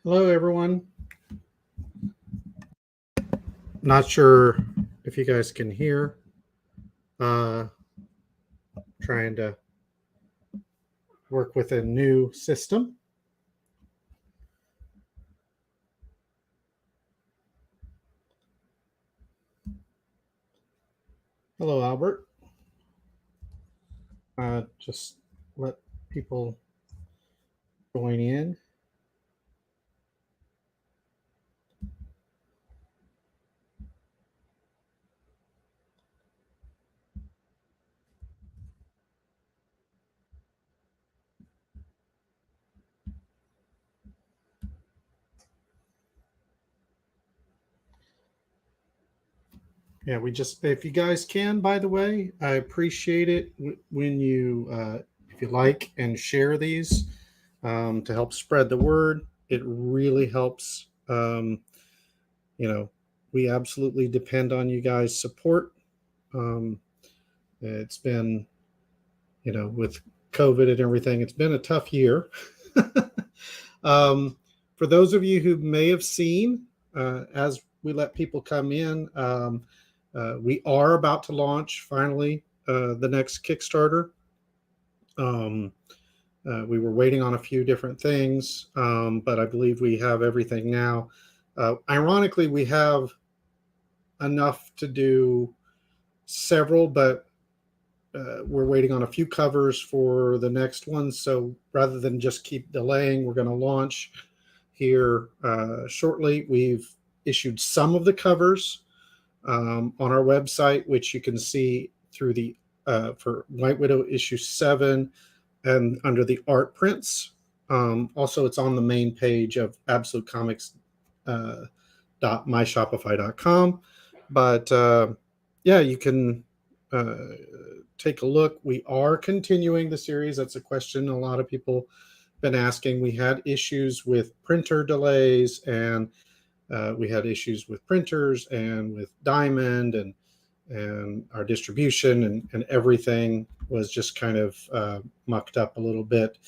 Hello, everyone. Not sure if you guys can hear. Trying to work with a new system. Hello, Albert. Just let people join in. Yeah, if you guys can, by the way, I appreciate it when you, if you like and share these to help spread the word. It really helps. We absolutely depend on you guys' support. Um, it's been, with COVID and everything, it's been a tough year. um, for those of you who may have seen, as we let people come in, we are about to launch finally the next Kickstarter. Um, we were waiting on a few different things, but I believe we have everything now. Ironically, we have enough to do several, but we're waiting on a few covers for the next one. So rather than just keep delaying, we're going to launch here shortly. We've issued some of the covers on our website, which you can see through the for White Widow issue 7 and under the art prints. Also, it's on the main page of absolutecomics.myshopify.com. But yeah, you can take a look. We are continuing the series. That's a question a lot of people been asking. We had issues with printer delays, and we had issues with printers and with Diamond, and our distribution and everything was just kind of mucked up a little bit.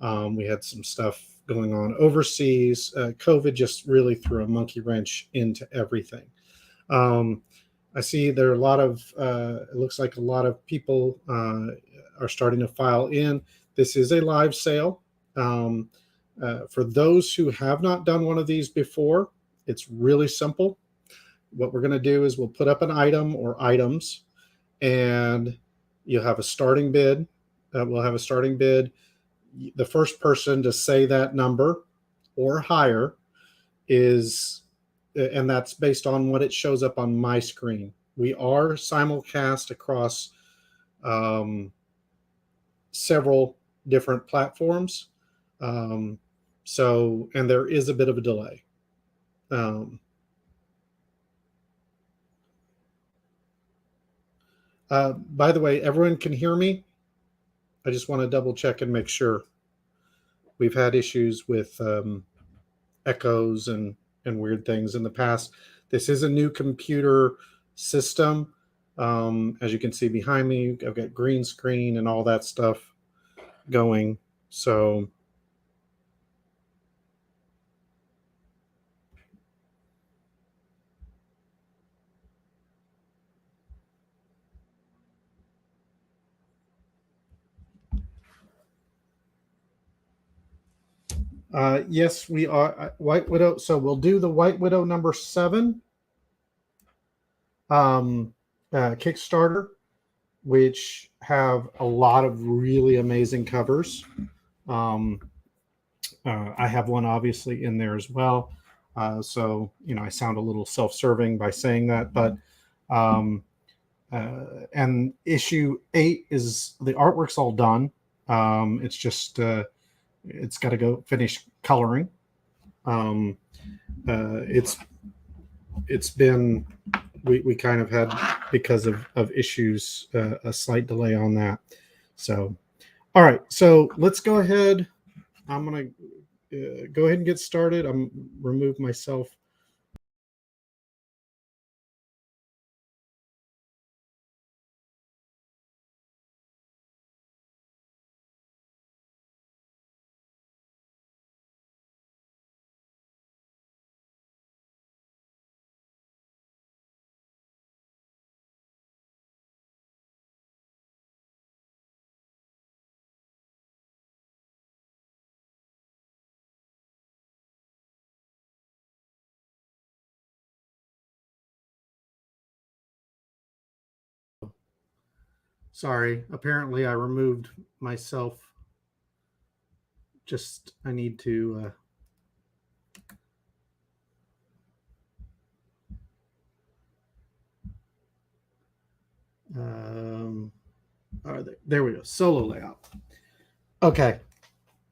We had some stuff going on overseas. COVID just really threw a monkey wrench into everything. I see there are a lot of, it looks like a lot of people are starting to file in. This is a live sale. For those who have not done one of these before, it's really simple. What we're going to do is we'll put up an item or items, and you'll have a starting bid. We'll have a starting bid. The first person to say that number or higher is, and that's based on what it shows up on my screen. We are simulcast across several different platforms. And there is a bit of a delay. By the way, everyone can hear me? I just want to double check and make sure. We've had issues with echoes and weird things in the past. This is a new computer system. As you can see behind me, I've got green screen and all that stuff going. So yes, we are White Widow. So we'll do the White Widow number 7 Kickstarter, which have a lot of really amazing covers. I have one obviously in there as well. So, I sound a little self-serving by saying that, but and issue 8 is the artwork's all done. It's just it's got to go finish coloring. It's been we kind of had, because of issues, a slight delay on that. So, all right, so let's go ahead. I'm gonna go ahead and get started. I'm remove myself Sorry, apparently I removed myself. I need to. There we go. Solo layout. Okay.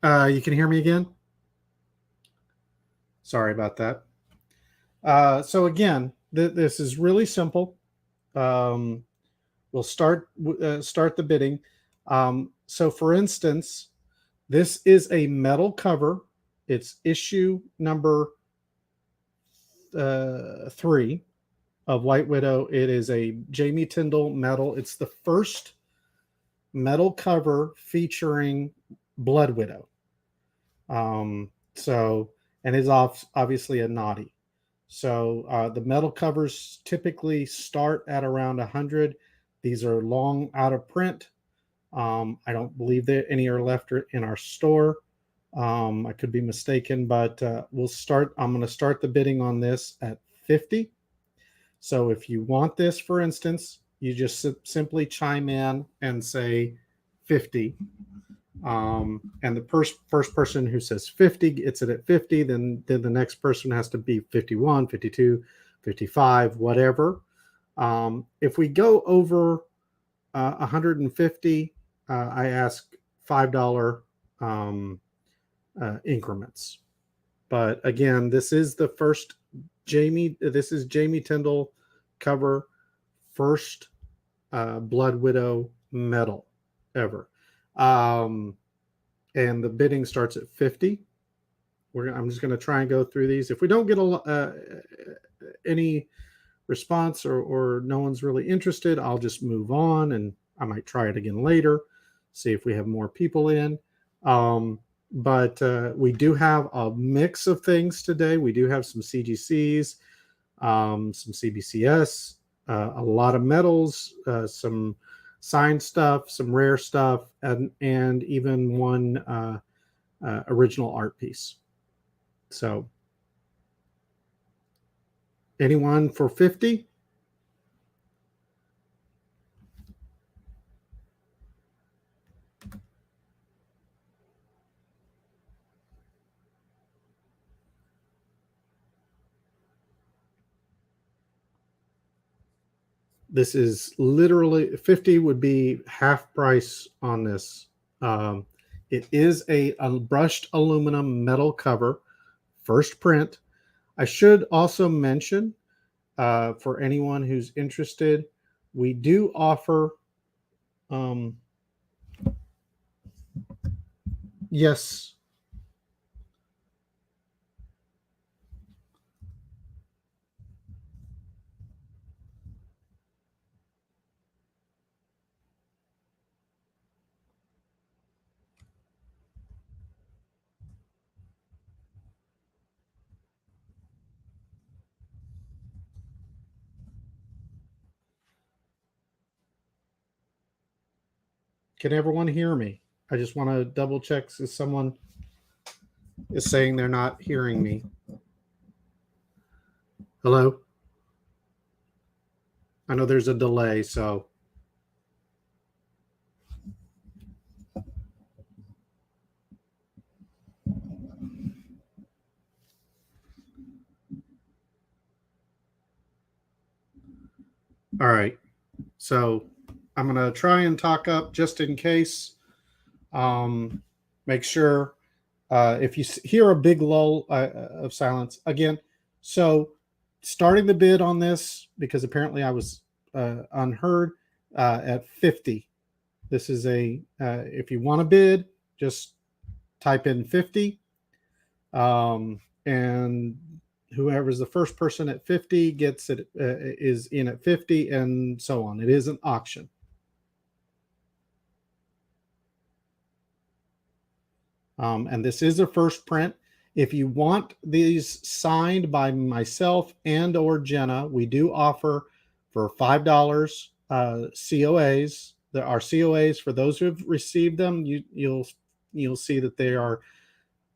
You can hear me again? Sorry about that. So again, this is really simple. We'll start the bidding. So for instance, this is a metal cover. It's issue number 3 of White Widow. It is a Jamie Tyndall metal. It's the first metal cover featuring Blood Widow. And is obviously a naughty. So the metal covers typically start at around 100. These are long out of print. I don't believe that any are left in our store. I could be mistaken, but we'll start. I'm going to start the bidding on this at 50. So if you want this, for instance, you just simply chime in and say 50. And the first person who says 50 gets it at 50. Then the next person has to be 51, 52, 55, whatever. If we go over 150, I ask $5 increments. But again, this is the first Jamie Tyndall cover, first Blood Widow metal ever. And the bidding starts at 50. I'm just going to try and go through these. If we don't get any response or no one's really interested, I'll just move on, and I might try it again later, see if we have more people in. But we do have a mix of things today. We do have some CGCs, some CBCS, a lot of metals, some signed stuff, some rare stuff, and even one original art piece. So anyone for 50? This is literally 50 would be half price on this. It is a brushed aluminum metal cover, first print. I should also mention, for anyone who's interested, we do offer. Yes. Can everyone hear me? I just want to double check if someone is saying they're not hearing me. Hello? I know there's a delay, so. All right. So I'm going to try and talk up just in case. Make sure if you hear a big lull of silence again. So starting the bid on this, because apparently I was unheard, at 50. This is if you want to bid, just type in 50. And whoever's the first person at 50 gets it, is in at 50, and so on. It is an auction. And this is a first print. If you want these signed by myself and or Jenna, we do offer for $5 COAs. There are COAs for those who have received them. You'll see that they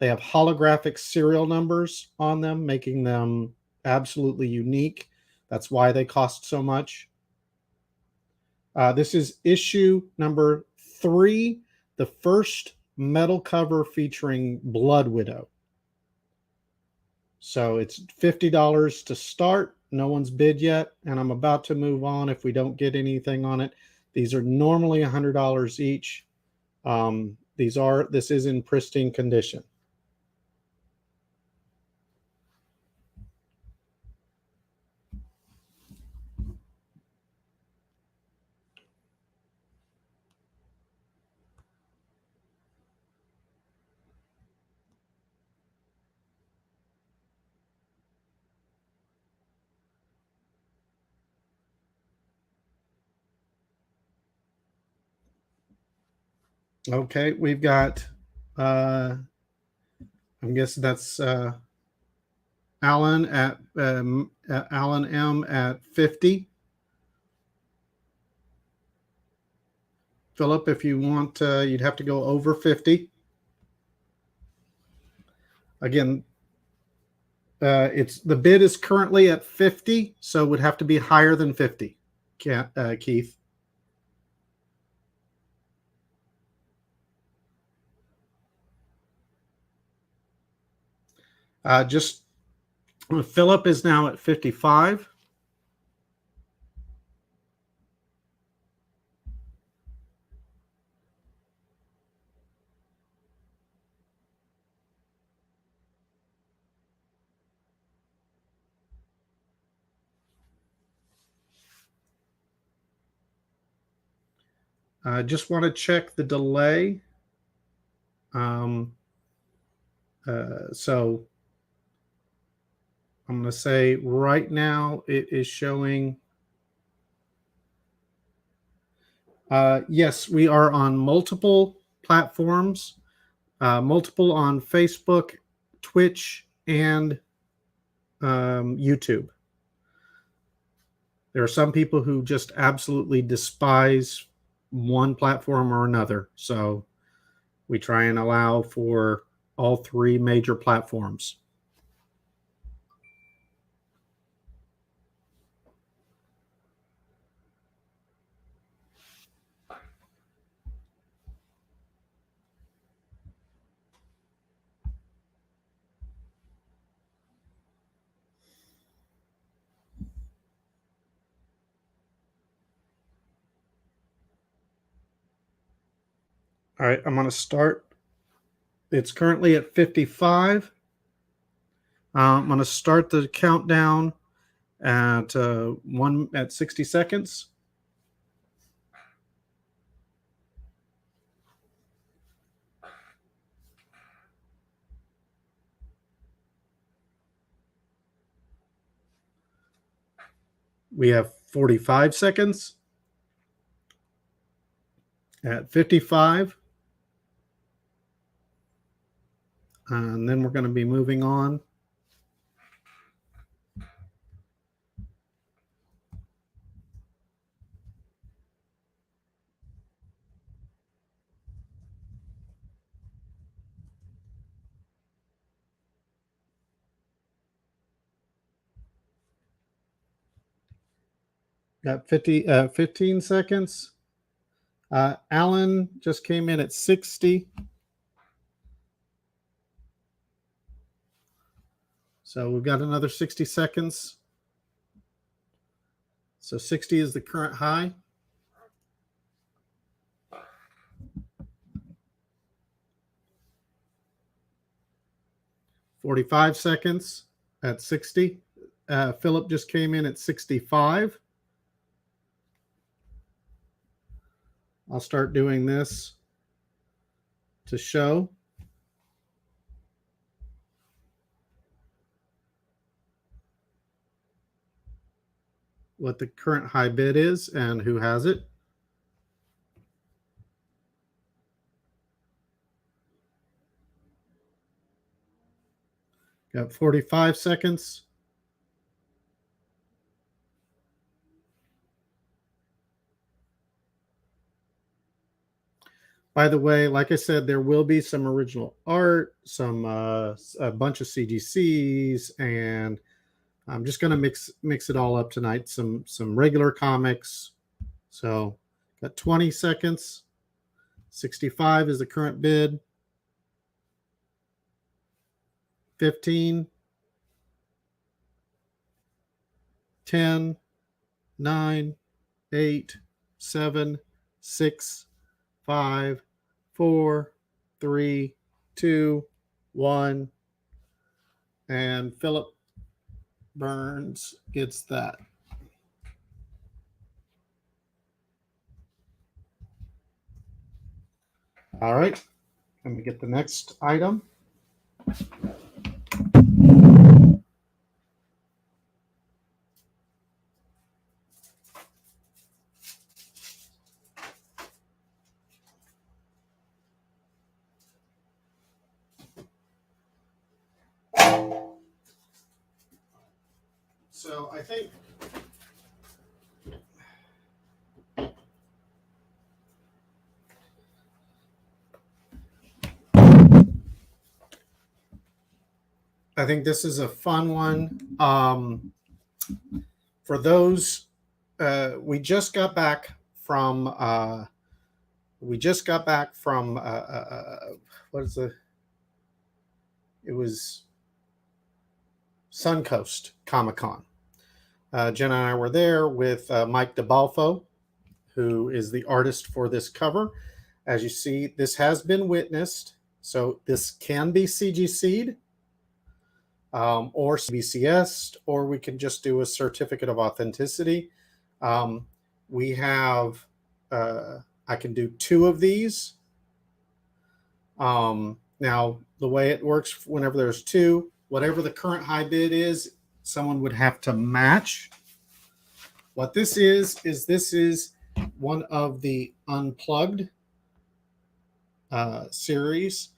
have holographic serial numbers on them, making them absolutely unique. That's why they cost so much. This is issue number 3, the first metal cover featuring Blood Widow. So it's $50 to start. No one's bid yet, and I'm about to move on if we don't get anything on it. These are normally $100 each. This is in pristine condition. Okay, we've got, I'm guessing that's Alan Alan M at 50. Philip, if you want, you'd have to go over 50. Again, the bid is currently at 50, so it would have to be higher than 50. Keith. Just Philip is now at 55. I just want to check the delay. So I'm going to say right now it is showing. Yes, we are on multiple platforms, multiple on Facebook, Twitch, and YouTube. There are some people who just absolutely despise one platform or another. So we try and allow for all 3 major platforms. All right, I'm going to start. It's currently at 55. I'm going to start the countdown at 60 seconds. We have 45 seconds. At 55. And then we're going to be moving on. Got 15 seconds. Alan just came in at 60. So we've got another 60 seconds. So 60 is the current high. "45 seconds at 60. Philip just came in at 65. I'll start doing this to show what the current high bid is and who has it. Got 45 seconds. By the way, like I said, there will be some original art, a bunch of CGCs, and I'm just going to mix it all up tonight. Some regular comics. So At 20 seconds, 65 is the current bid. 15, 10, 9, 8, 7, 6, 5, 4, 3, 2, 1. And Philip Burns gets that. All right. Let me get the next item. So I think this is a fun one. For those, we just got back from what is it? It was Suncoast Comic-Con. Jen and I were there with Mike DeBalfo, who is the artist for this cover. As you see, this has been witnessed, so this can be CGC'd or CBCS'd, or we can just do a certificate of authenticity. We have, I can do 2 of these. Now, the way it works, whenever there's 2, whatever the current high bid is, someone would have to match. What this is this is one of the Unplugged series.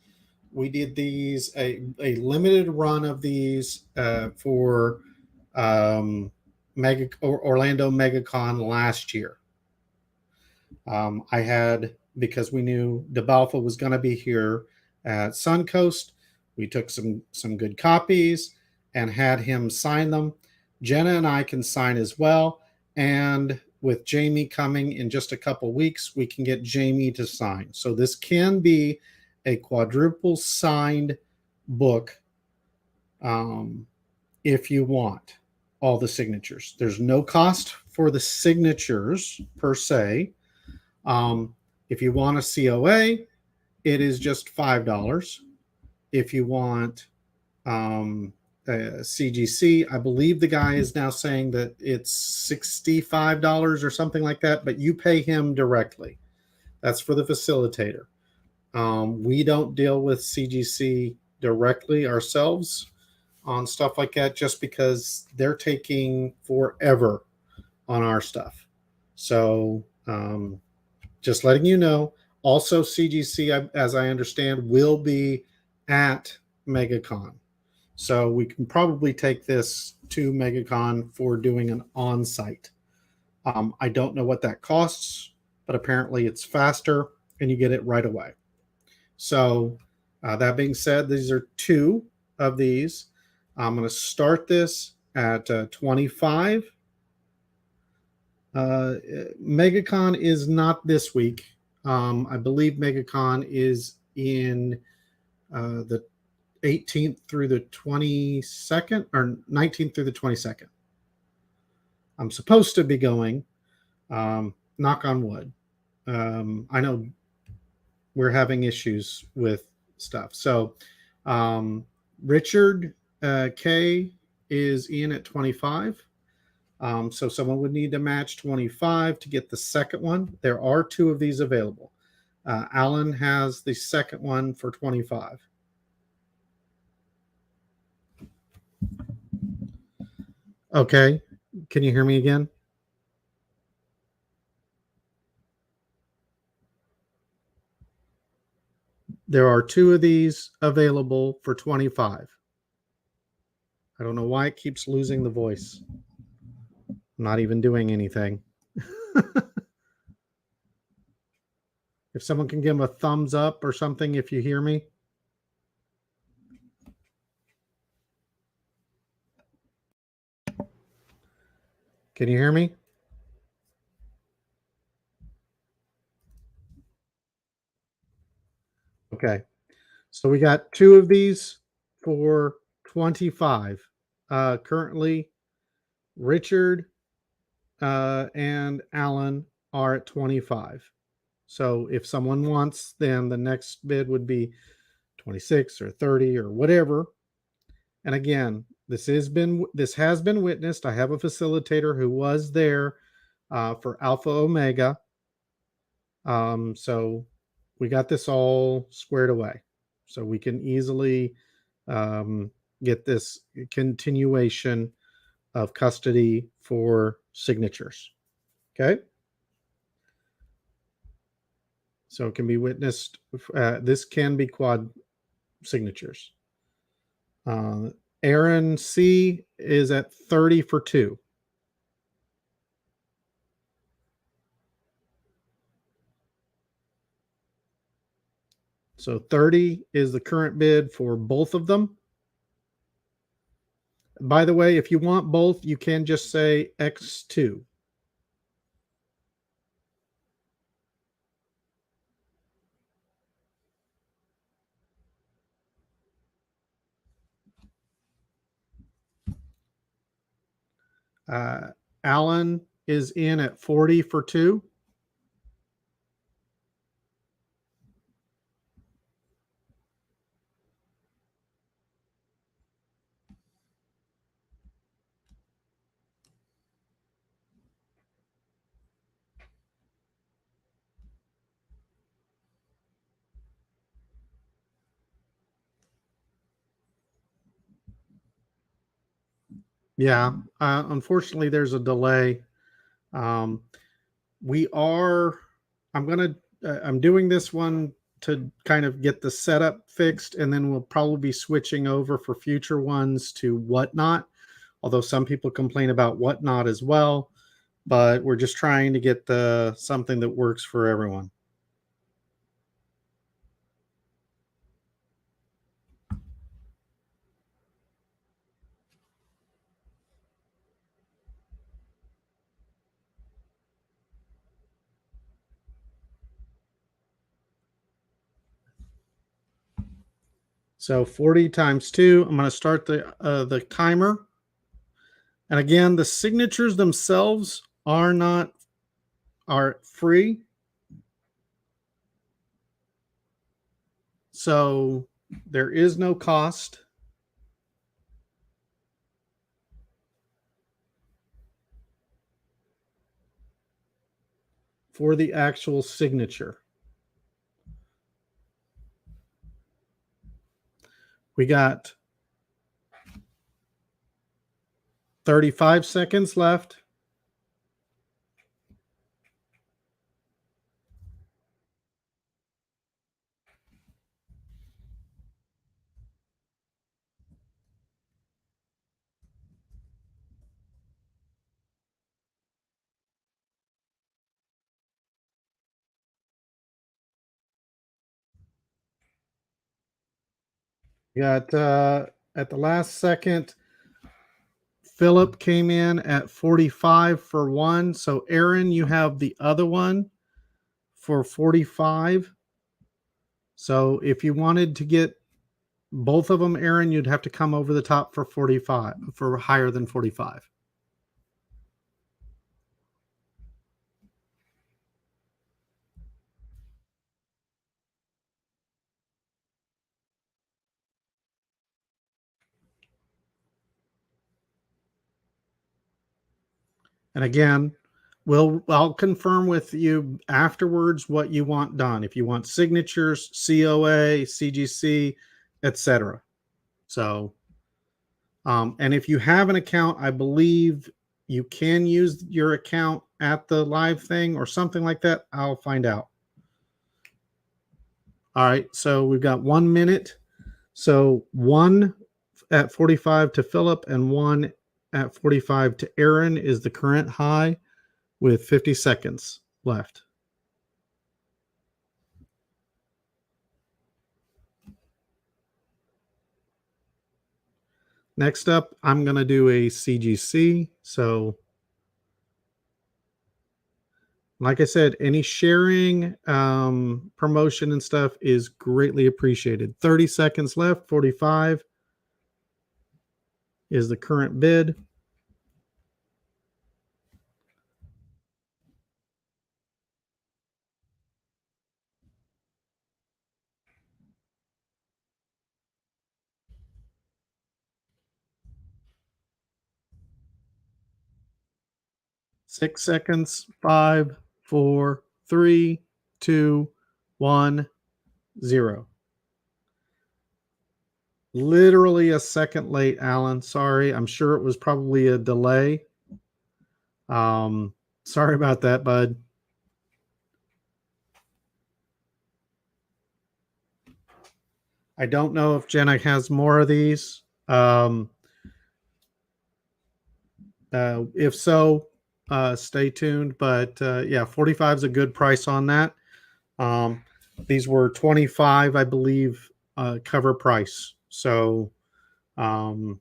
We did these, a limited run of these for Orlando MegaCon last year. I had, because we knew DeBalfa was going to be here at Suncoast, we took some good copies and had him sign them. Jenna and I can sign as well. And with Jamie coming in just a couple weeks, we can get Jamie to sign. So this can be a quadruple signed book if you want all the signatures. There's no cost for the signatures per se. If you want a COA, it is just $5. If you want CGC, I believe the guy is now saying that it's $65 or something like that, but you pay him directly. That's for the facilitator. We don't deal with CGC directly ourselves on stuff like that, just because they're taking forever on our stuff. So just letting you know. Also, CGC, as I understand, will be at MegaCon. So we can probably take this to MegaCon for doing an on-site. I don't know what that costs, but apparently it's faster and you get it right away. So that being said, these are 2 of these. I'm going to start this at 25. MegaCon is not this week. I believe MegaCon is in the 18th through the 22nd, or 19th through the 22nd. I'm supposed to be going. Knock on wood. I know we're having issues with stuff. So Richard K is in at 25. So someone would need to match 25 to get the second one. There are 2 of these available. Alan has the second one for 25. Okay. Can you hear me again? There are 2 of these available for 25. I don't know why it keeps losing the voice. I'm not even doing anything. If someone can give him a thumbs up or something if you hear me. Can you hear me? Okay. So we got two of these for 25. Currently, Richard and Alan are at 25. So if someone wants, then the next bid would be 26 or 30 or whatever. And again, this has been witnessed. I have a facilitator who was there for Alpha Omega. So we got this all squared away. So we can easily get this continuation of custody for signatures. Okay. So it can be witnessed. This can be quad signatures. Aaron C is at 30 for 2. So 30 is the current bid for both of them. By the way, if you want both, you can just say X2. Uh, Alan is in at 40 for 2. Yeah, unfortunately, there's a delay. Um, we are. I'm doing this one to kind of get the setup fixed, and then we'll probably be switching over for future ones to Whatnot. Although some people complain about Whatnot as well, but we're just trying to get the something that works for everyone. So 40 times 2. I'm going to start the timer. And again, the signatures themselves are free. So there is no cost. For the actual signature. We got 35 seconds left. We got at the last second, Philip came in at 45 for 1. So Aaron, you have the other one for 45. So if you wanted to get both of them, Aaron, you'd have to come over the top for 45, for higher than 45. And again, I'll confirm with you afterwards what you want done. If you want signatures, COA, CGC, etc. So, and if you have an account, I believe you can use your account at the live thing or something like that. I'll find out. All right. So we've got 1 minute. So 1 at 45 to Philip and 1 at 45 to Aaron is the current high with 50 seconds left. Next up, I'm going to do a CGC. So Like I said, any sharing, promotion and stuff is greatly appreciated. 30 seconds left. 45 is the current bid. Six seconds. 5, 4, 3, 2, 1, 0. Literally a second late, Alan. Sorry. I'm sure it was probably a delay. Sorry about that, bud. I don't know if Jenna has more of these. If so, stay tuned. But yeah, 45 is a good price on that. These were 25, I believe, cover price. So, and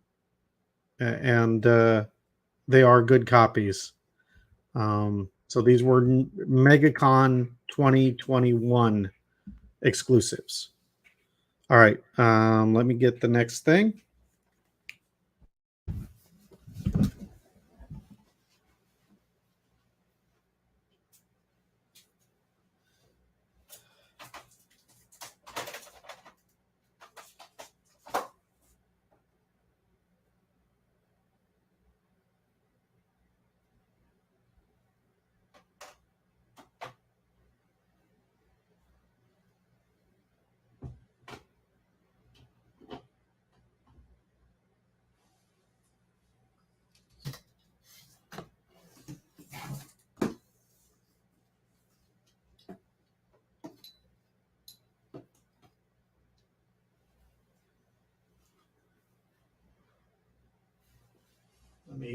they are good copies. So these were MegaCon 2021 exclusives. All right, let me get the next thing.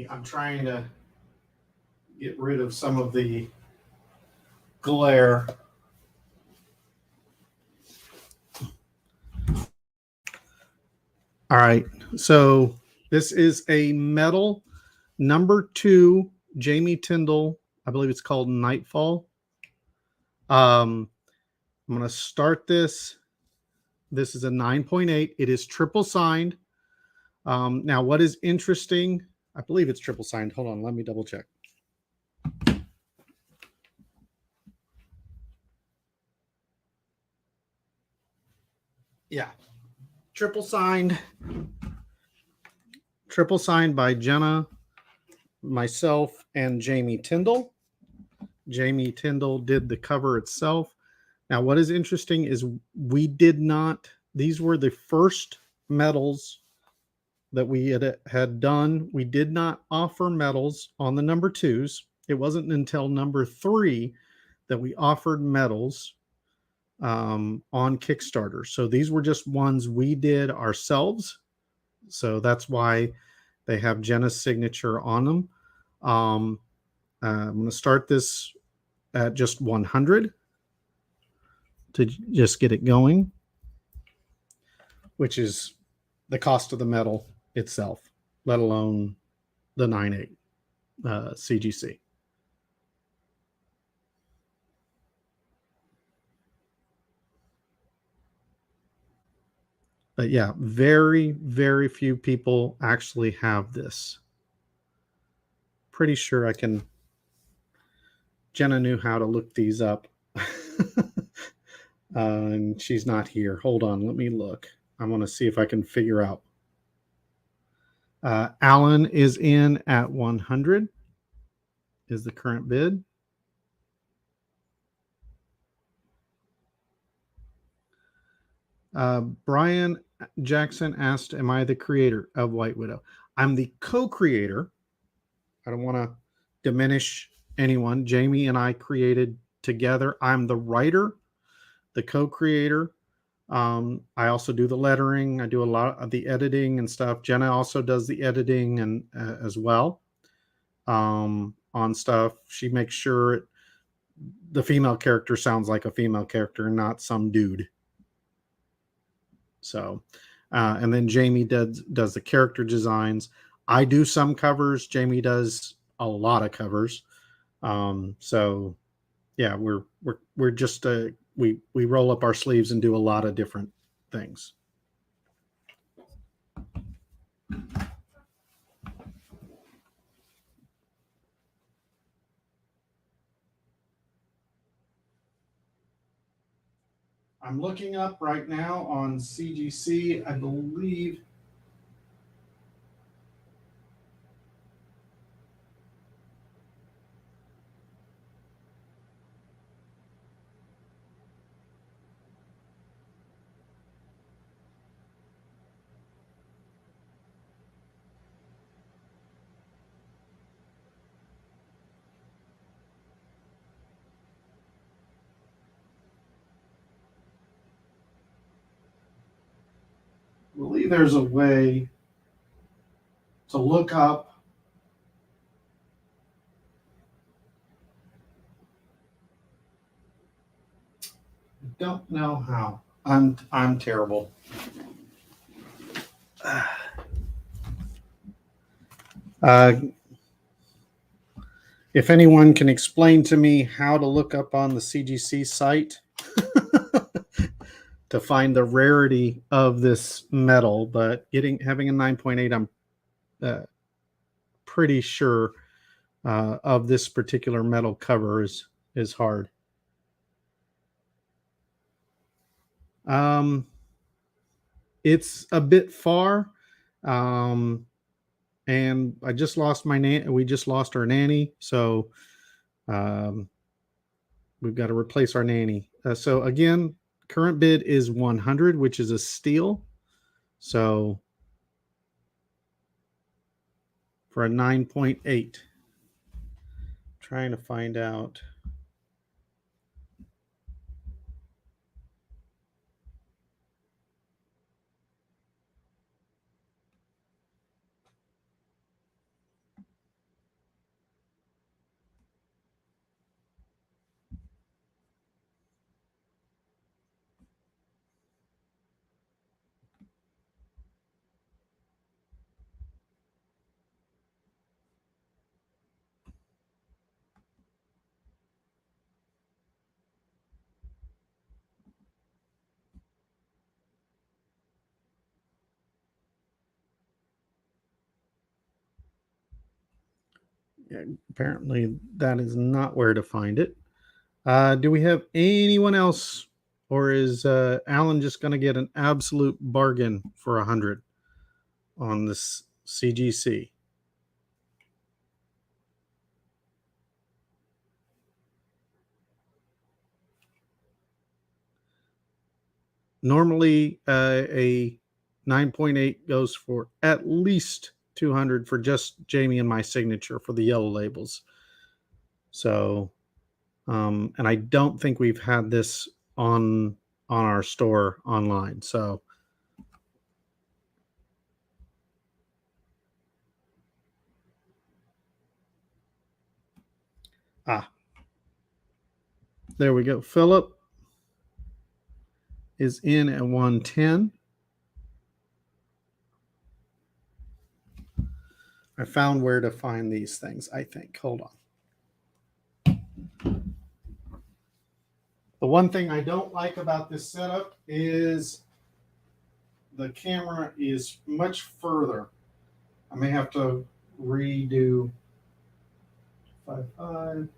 I'm trying to get rid of some of the glare. All right. So this is a metal number 2 Jamie Tyndall. I believe it's called Nightfall. I'm going to start this. This is a 9.8. It is triple signed. Now, what is interesting, I believe it's triple signed. Hold on. Let me double check. Yeah. Triple signed by Jenna, myself, and Jamie Tyndall. Jamie Tyndall did the cover itself. Now, what is interesting is we did not, these were the first medals that we had done. We did not offer medals on the number 2s. It wasn't until number 3 that we offered medals on Kickstarter. So these were just ones we did ourselves. So that's why they have Jenna's signature on them. I'm going to start this at just 100 to just get it going, which is the cost of the metal itself, let alone the 9.8 CGC. But yeah, very, very few people actually have this. Pretty sure I can. Jenna knew how to look these up. And she's not here. Hold on, let me look. I want to see if I can figure out. Alan is in at 100 is the current bid. Brian Jackson asked, am I the creator of White Widow? I'm the co-creator. I don't want to diminish anyone. Jamie and I created together. I'm the writer, the co-creator. I also do the lettering. I do a lot of the editing and stuff. Jenna also does the editing and as well on stuff. She makes sure the female character sounds like a female character and not some dude. So, and then Jamie does the character designs. I do some covers. Jamie does a lot of covers. So yeah, we're just we roll up our sleeves and do a lot of different things. I'm looking up right now on CGC. I believe there's a way to look up don't know how. I'm terrible. If anyone can explain to me how to look up on the CGC site to find the rarity of this metal, but having a 9.8, I'm pretty sure of this particular metal cover is hard. It's a bit far, and I just lost my we just lost our nanny, so we've got to replace our nanny. So again, current bid is 100, which is a steal. So for a 9.8, trying to find out. Apparently, that is not where to find it. Do we have anyone else, or is Alan just going to get an absolute bargain for 100 on this CGC? Normally, a 9.8 goes for at least 200 for just Jamie and my signature for the yellow labels. So, and I don't think we've had this on our store online. So, there we go. Philip is in at 110. I found where to find these things, I think. Hold on. The one thing I don't like about this setup is the camera is much further. I may have to redo 5.5.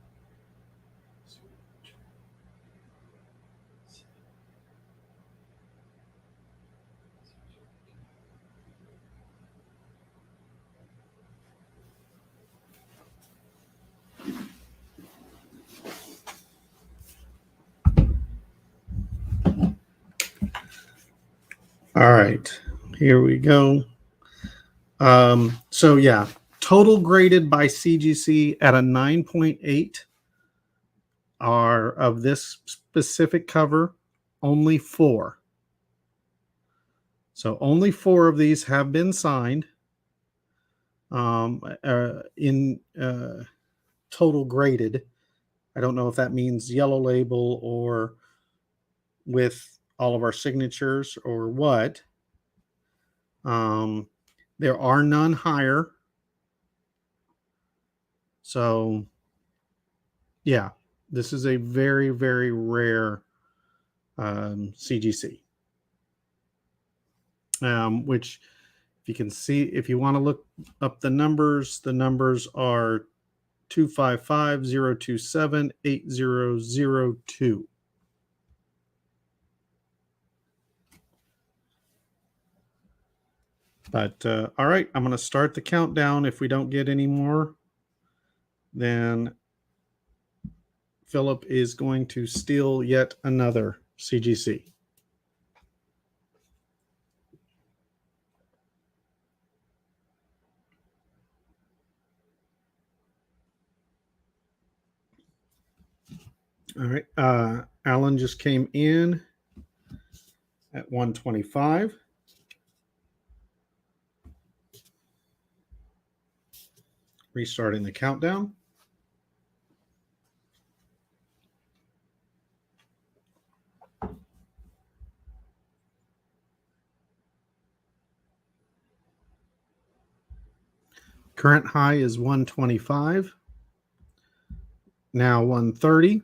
All right, here we go. So yeah, total graded by CGC at a 9.8 are of this specific cover, only 4. So only 4 of these have been signed in total graded. I don't know if that means yellow label or with all of our signatures or what. There are none higher. So, yeah, This is a very, very rare CGC, which if you can see, if you want to look up the numbers are 255-027-8002. But all right, I'm going to start the countdown. If we don't get any more, then Philip is going to steal yet another CGC. All right. Alan just came in at 125. Restarting the countdown. Current high is 125. Now 130.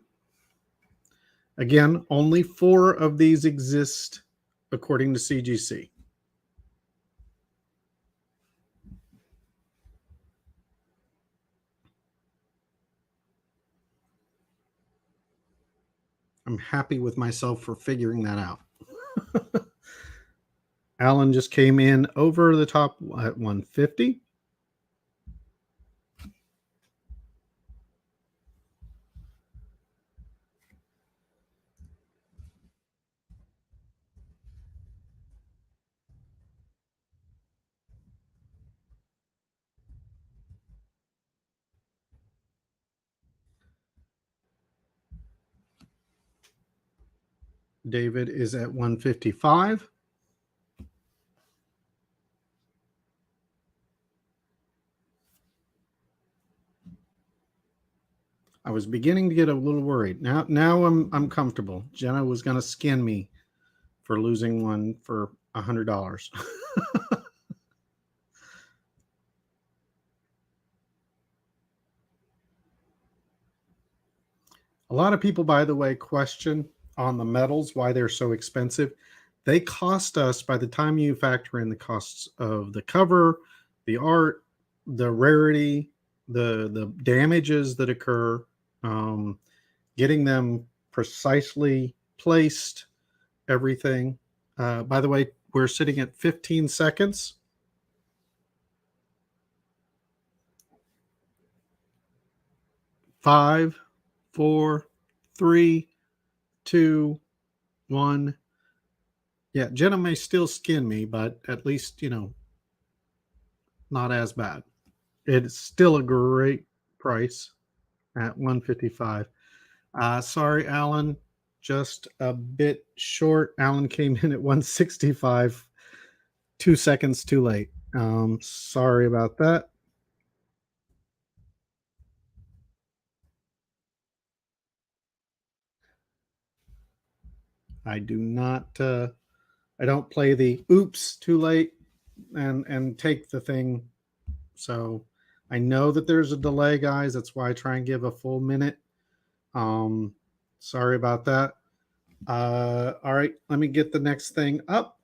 Again, only 4 of these exist according to CGC. I'm happy with myself for figuring that out. Alan just came in over the top at 150. David is at 155. I was beginning to get a little worried. Now I'm comfortable. Jenna was going to skin me for losing one for $100. A lot of people, by the way, question on the metals why they're so expensive. They cost us, by the time you factor in the costs of the cover, the art, the rarity, the damages that occur, getting them precisely placed, everything. By the way, we're sitting at 15 seconds. Five, four, three, two, one. Yeah, Jenna may still skin me, but at least, not as bad. It's still a great price at 155. Sorry, Alan, just a bit short. Alan came in at 165, 2 seconds too late. Sorry about that. I do not. I don't play the oops too late and take the thing. So I know that there's a delay, guys. That's why I try and give a full minute. Sorry about that. All right, let me get the next thing up.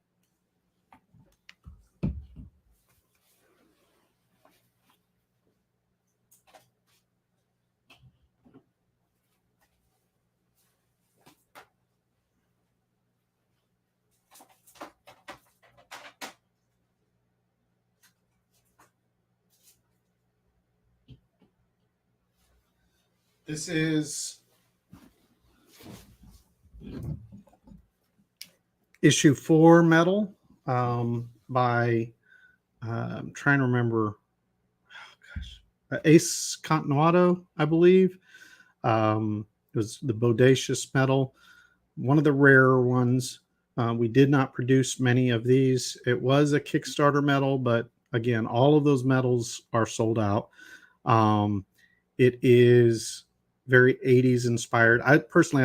This is issue 4 metal by I'm trying to remember. Ace Continuado, I believe. It was the bodacious metal, one of the rarer ones. We did not produce many of these. It was a Kickstarter metal, but again, all of those metals are sold out. It is very 80s inspired. I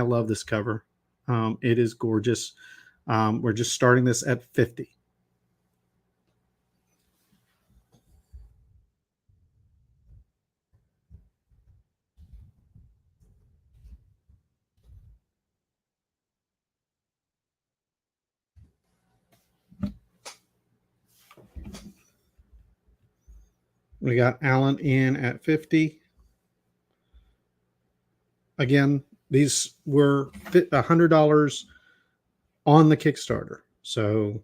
love this cover. It is gorgeous. We're just starting this at 50. We got Alan in at 50. Again, these were $100 on the Kickstarter. So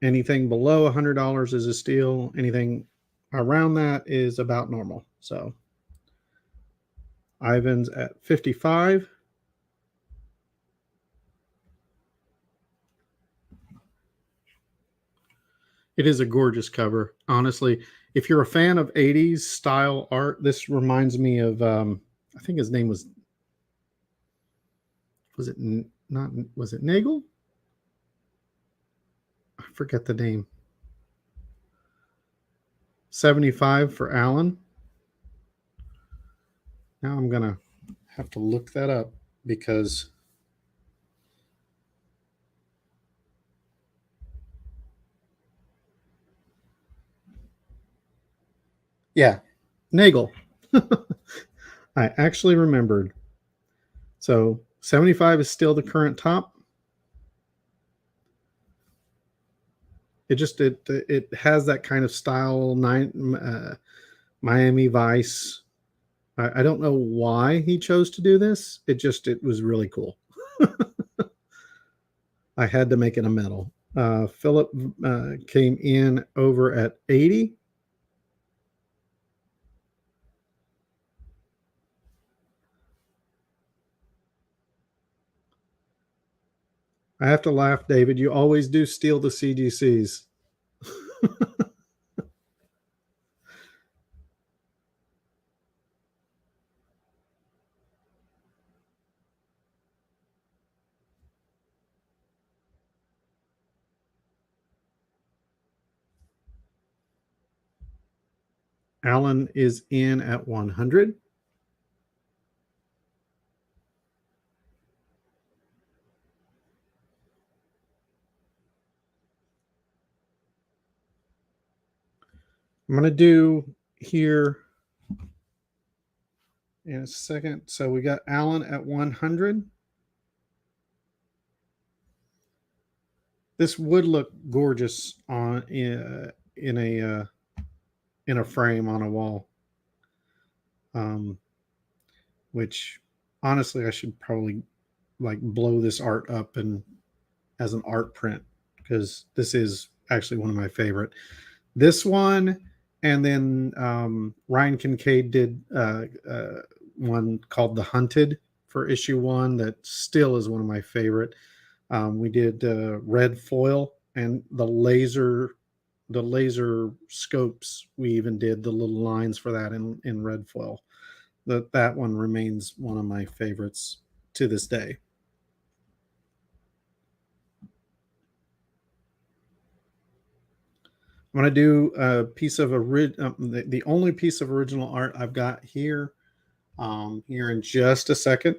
anything below $100 is a steal. Anything around that is about normal. So Ivan's at 55. It is a gorgeous cover. Honestly, if you're a fan of 80s style art, this reminds me of, I think his name was it not, was it Nagel? I forget the name. 75 for Alan. Now I'm going to have to look that up because yeah, Nagel. I actually remembered. So 75 is still the current top. It has that kind of style, Miami Vice. I don't know why he chose to do this. It was really cool. I had to make it a medal. Philip came in over at 80. I have to laugh, David. You always do steal the CGCs. Alan is in at 100. I'm going to do here in a second. So we got Alan at 100. This would look gorgeous on in a frame on a wall. Which honestly, I should probably like blow this art up and as an art print because this is actually one of my favorite. This one, and then Ryan Kincaid did one called The Hunted for issue 1 that still is one of my favorite. We did red foil and the laser scopes. We even did the little lines for that in red foil. That one remains one of my favorites to this day. I'm going to do a piece of the only piece of original art I've got here here in just a second.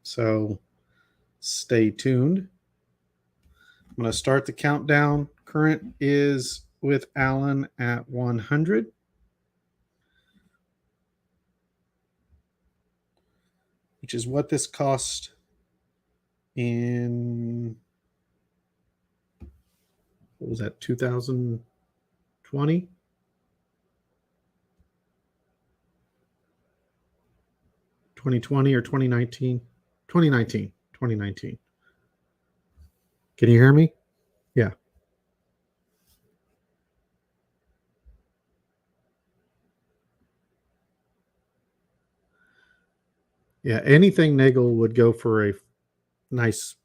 So stay tuned. I'm going to start the countdown. Current is with Alan at 100. Which is what this cost in, what was that, 2020? 2020 or 2019? 2019. 2019. Can you hear me? Yeah. Yeah, anything Nagel would go for a nice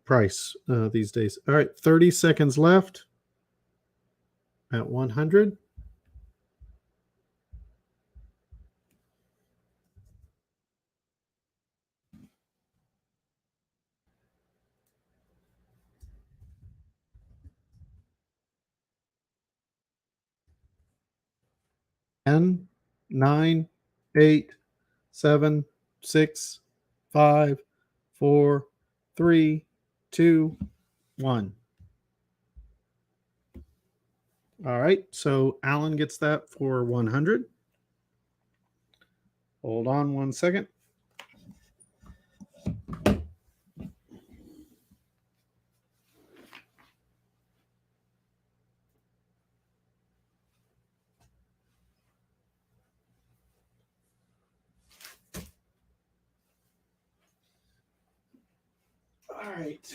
price these days. All right, 30 seconds left at 100. Ten, 9, 8, 7, 6, 5, 4, 3, 2, 1. All right, so Alan gets that for 100. Hold on one second. right.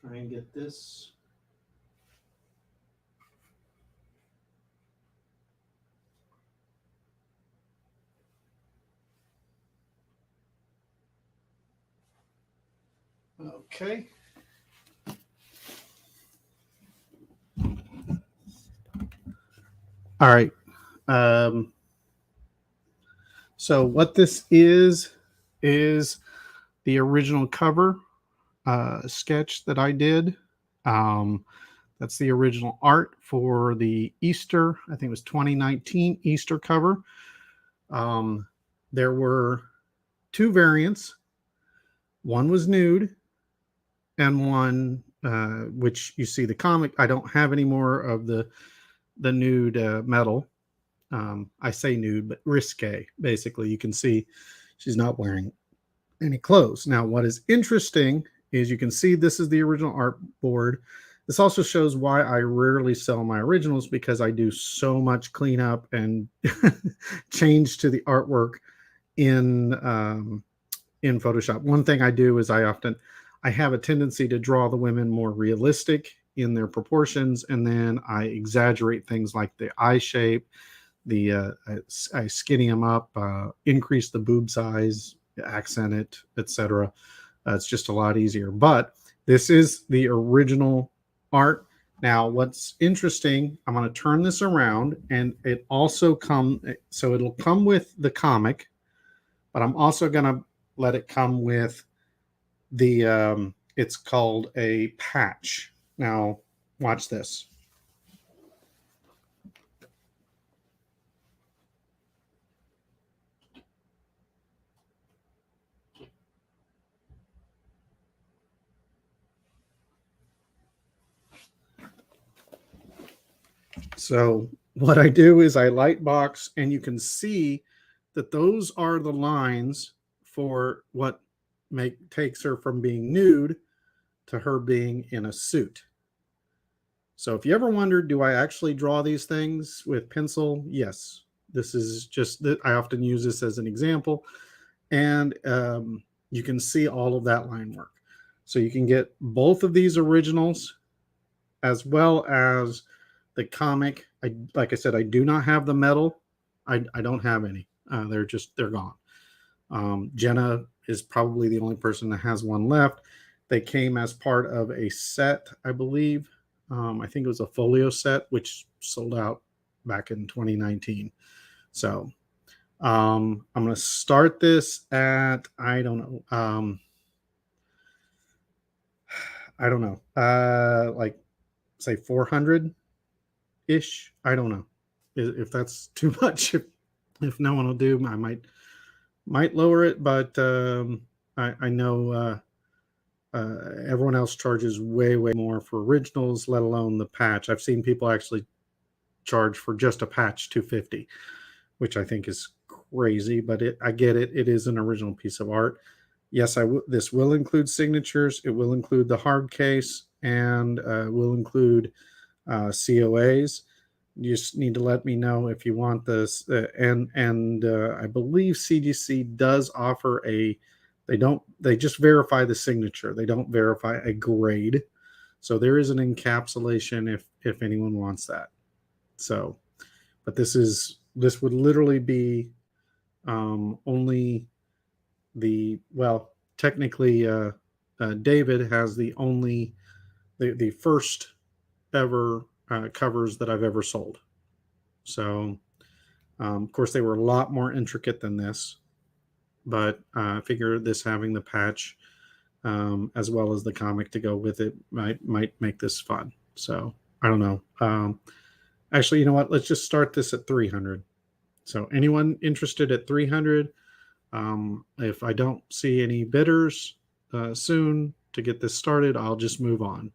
Try and get this. Okay. All right. So what this is the original cover sketch that I did. That's the original art for the Easter, I think it was 2019 Easter cover. There were two variants. One was nude, and one which you see the comic. I don't have any more of the nude metal. I say nude, but risque. Basically, you can see she's not wearing any clothes. Now, what is interesting is you can see this is the original artboard. This also shows why I rarely sell my originals, because I do so much cleanup and change to the artwork in Photoshop. One thing I do is I have a tendency to draw the women more realistic in their proportions, and then I exaggerate things like the eye shape, I skinny them up, increase the boob size, accent it, etc. It's just a lot easier. But this is the original art. Now, what's interesting, I'm going to turn this around, and it also so it'll come with the comic, but I'm also going to let it come with the, it's called a patch. Now, watch this. So what I do is I light box, and you can see that those are the lines for what takes her from being nude to her being in a suit. So if you ever wondered, do I actually draw these things with pencil? Yes. This is just that I often use this as an example. And you can see all of that line work. So you can get both of these originals as well as the comic. Like I said, I do not have the metal. I don't have any. They're gone. Jenna is probably the only person that has one left. They came as part of a set, I believe. I think it was a folio set, which sold out back in 2019. So I'm going to start this at, I don't know. I don't know. Like say 400 ish. I don't know if that's too much. If no one will do, I might lower it, but I know everyone else charges way more for originals, let alone the patch. I've seen people actually charge for just a patch $250, which I think is crazy, but I get it. It is an original piece of art. Yes, this will include signatures. It will include the hard case, and will include COAs. You just need to let me know if you want this. And I believe CGC does offer they just verify the signature. They don't verify a grade. So there is an encapsulation if anyone wants that. So, but this would literally be only technically David has the first ever covers that I've ever sold. So, of course, they were a lot more intricate than this, but I figure this having the patch as well as the comic to go with it might make this fun. So I don't know. Actually, you know what? Let's just start this at 300. So anyone interested at 300? If I don't see any bidders soon to get this started, I'll just move on.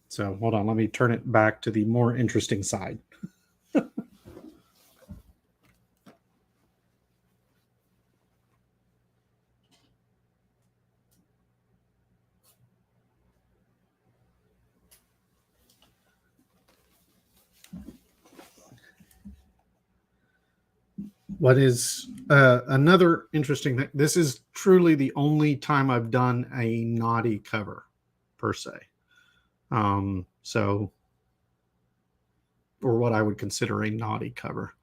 So hold on, let me turn it back to the more interesting side. What is another interesting thing? This is truly the only time I've done a naughty cover, per se. So, or what I would consider a naughty cover.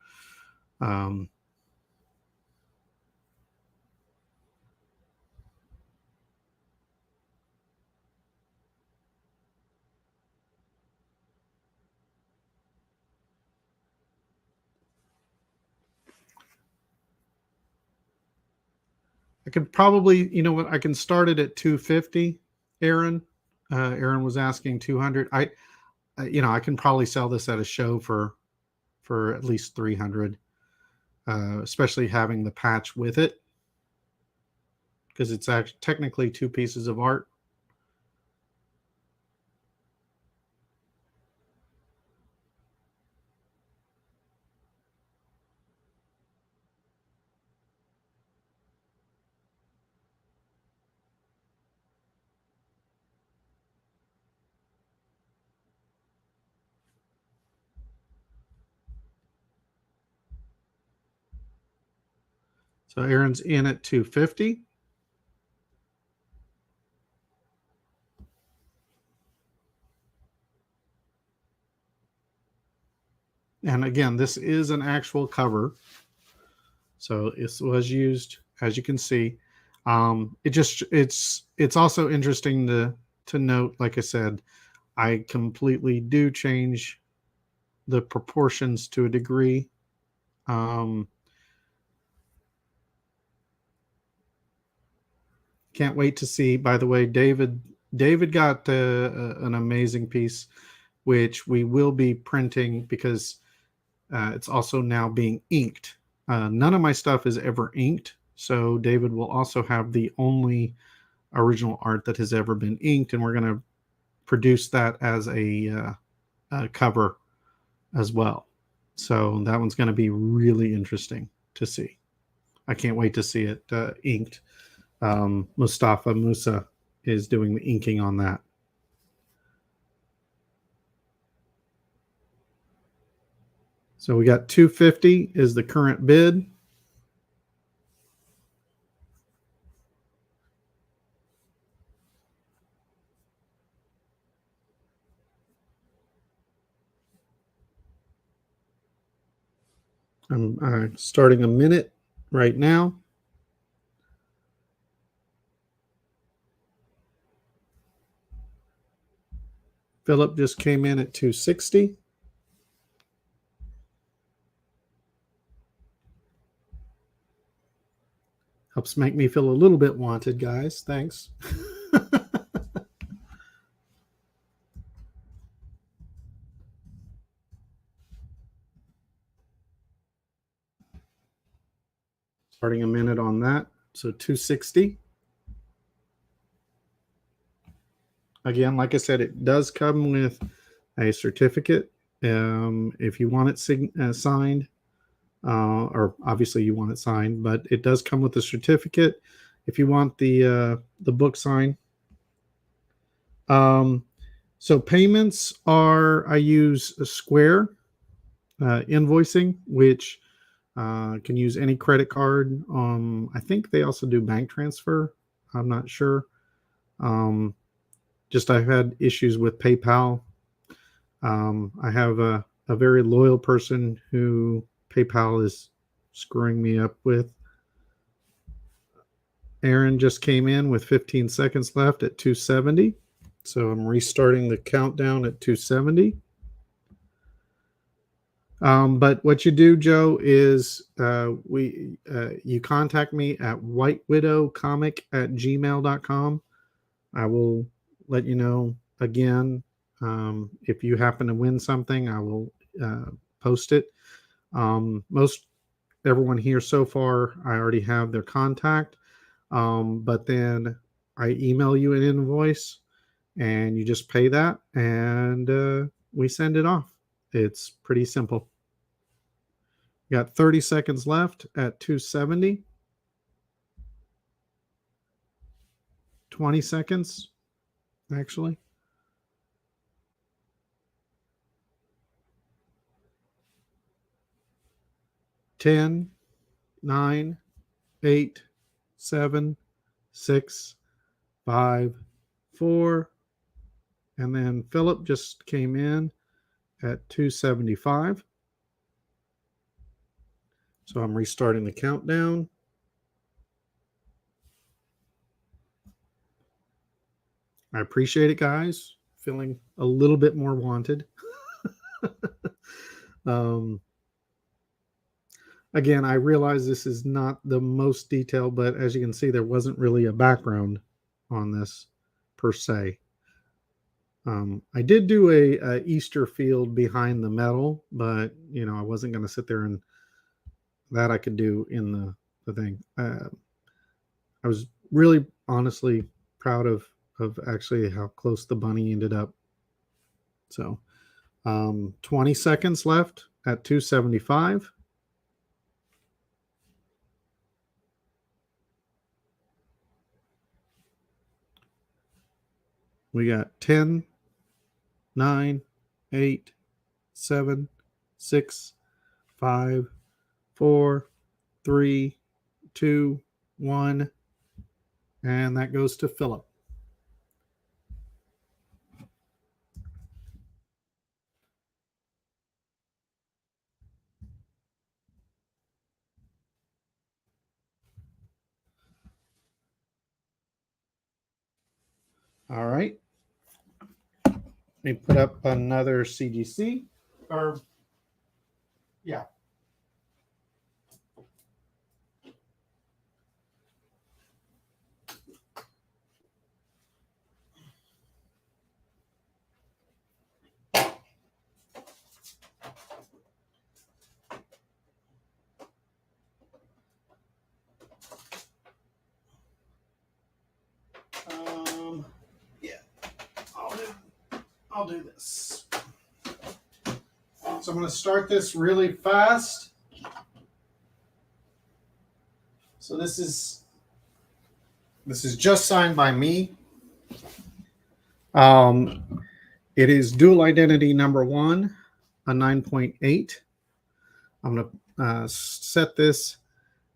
I could probably, you know what, I can start it at 250. Aaron was asking 200. I can probably sell this at a show for at least 300, especially having the patch with it, because it's actually technically two pieces of art. So Aaron's in at 250. And again, this is an actual cover. So it was used, as you can see. It's also interesting to note, like I said, I completely do change the proportions to a degree. Can't wait to see. By the way, David got an amazing piece, which we will be printing because it's also now being inked. None of my stuff is ever inked, so David will also have the only original art that has ever been inked, and we're going to produce that as a cover as well. So that one's going to be really interesting to see. I can't wait to see it inked. Mustafa Musa is doing the inking on that. So we got 250 is the current bid. I'm starting a minute right now. Philip just came in at 260. Helps make me feel a little bit wanted, guys. Thanks. Starting a minute on that. So 260. Again, like I said, it does come with a certificate. If you want it signed, or obviously you want it signed, but it does come with a certificate. If you want the book signed. So payments are, I use a Square invoicing, which can use any credit card. I think they also do bank transfer. I'm not sure. Just I've had issues with PayPal. I have a very loyal person who PayPal is screwing me up with. Aaron just came in with 15 seconds left at 270. So I'm restarting the countdown at 270. But what you do, Joe, is you contact me at whitewidowcomic@gmail.com. I will let you know again. If you happen to win something, I will post it. Most everyone here so far, I already have their contact. But then I email you an invoice and you just pay that and we send it off. It's pretty simple. Got 30 seconds left at 270. 20 seconds, actually. 10, 9, 8, 7, 6, 5, 4. And then Philip just came in at 275. So I'm restarting the countdown. I appreciate it, guys. Feeling a little bit more wanted. Again, I realize this is not the most detailed, but as you can see, there wasn't really a background on this per se. I did do a Easter field behind the metal, but I wasn't going to sit there and that I could do in the thing. I was really honestly proud of actually how close the bunny ended up. So 20 seconds left at 275. We got 10, 9, 8, 7, 6, 5, 4, 3, 2, 1. And that goes to Philip. All right. Let me put up another CGC. Or, yeah. Yeah. I'll do this. So I'm going to start this really fast. So this is just signed by me. It is dual identity number 1, a 9.8. I'm going to set this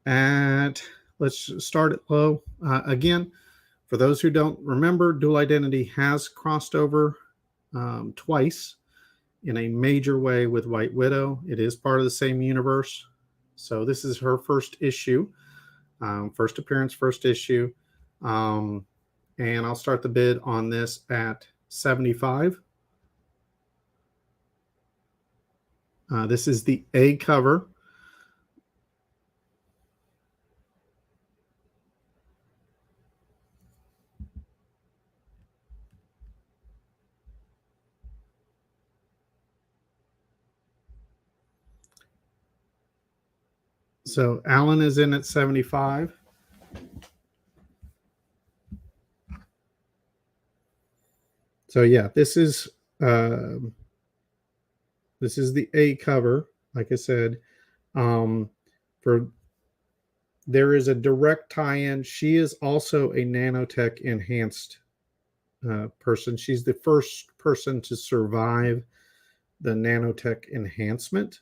at, let's start it low. Again, for those who don't remember, dual identity has crossed over twice in a major way with White Widow. It is part of the same universe. So this is her first issue, first appearance, first issue. And I'll start the bid on this at 75. This is the A cover. So Alan is in at 75. So yeah, this is the A cover. Like I said, for there is a direct tie-in. She is also a nanotech enhanced person. She's the first person to survive the nanotech enhancement.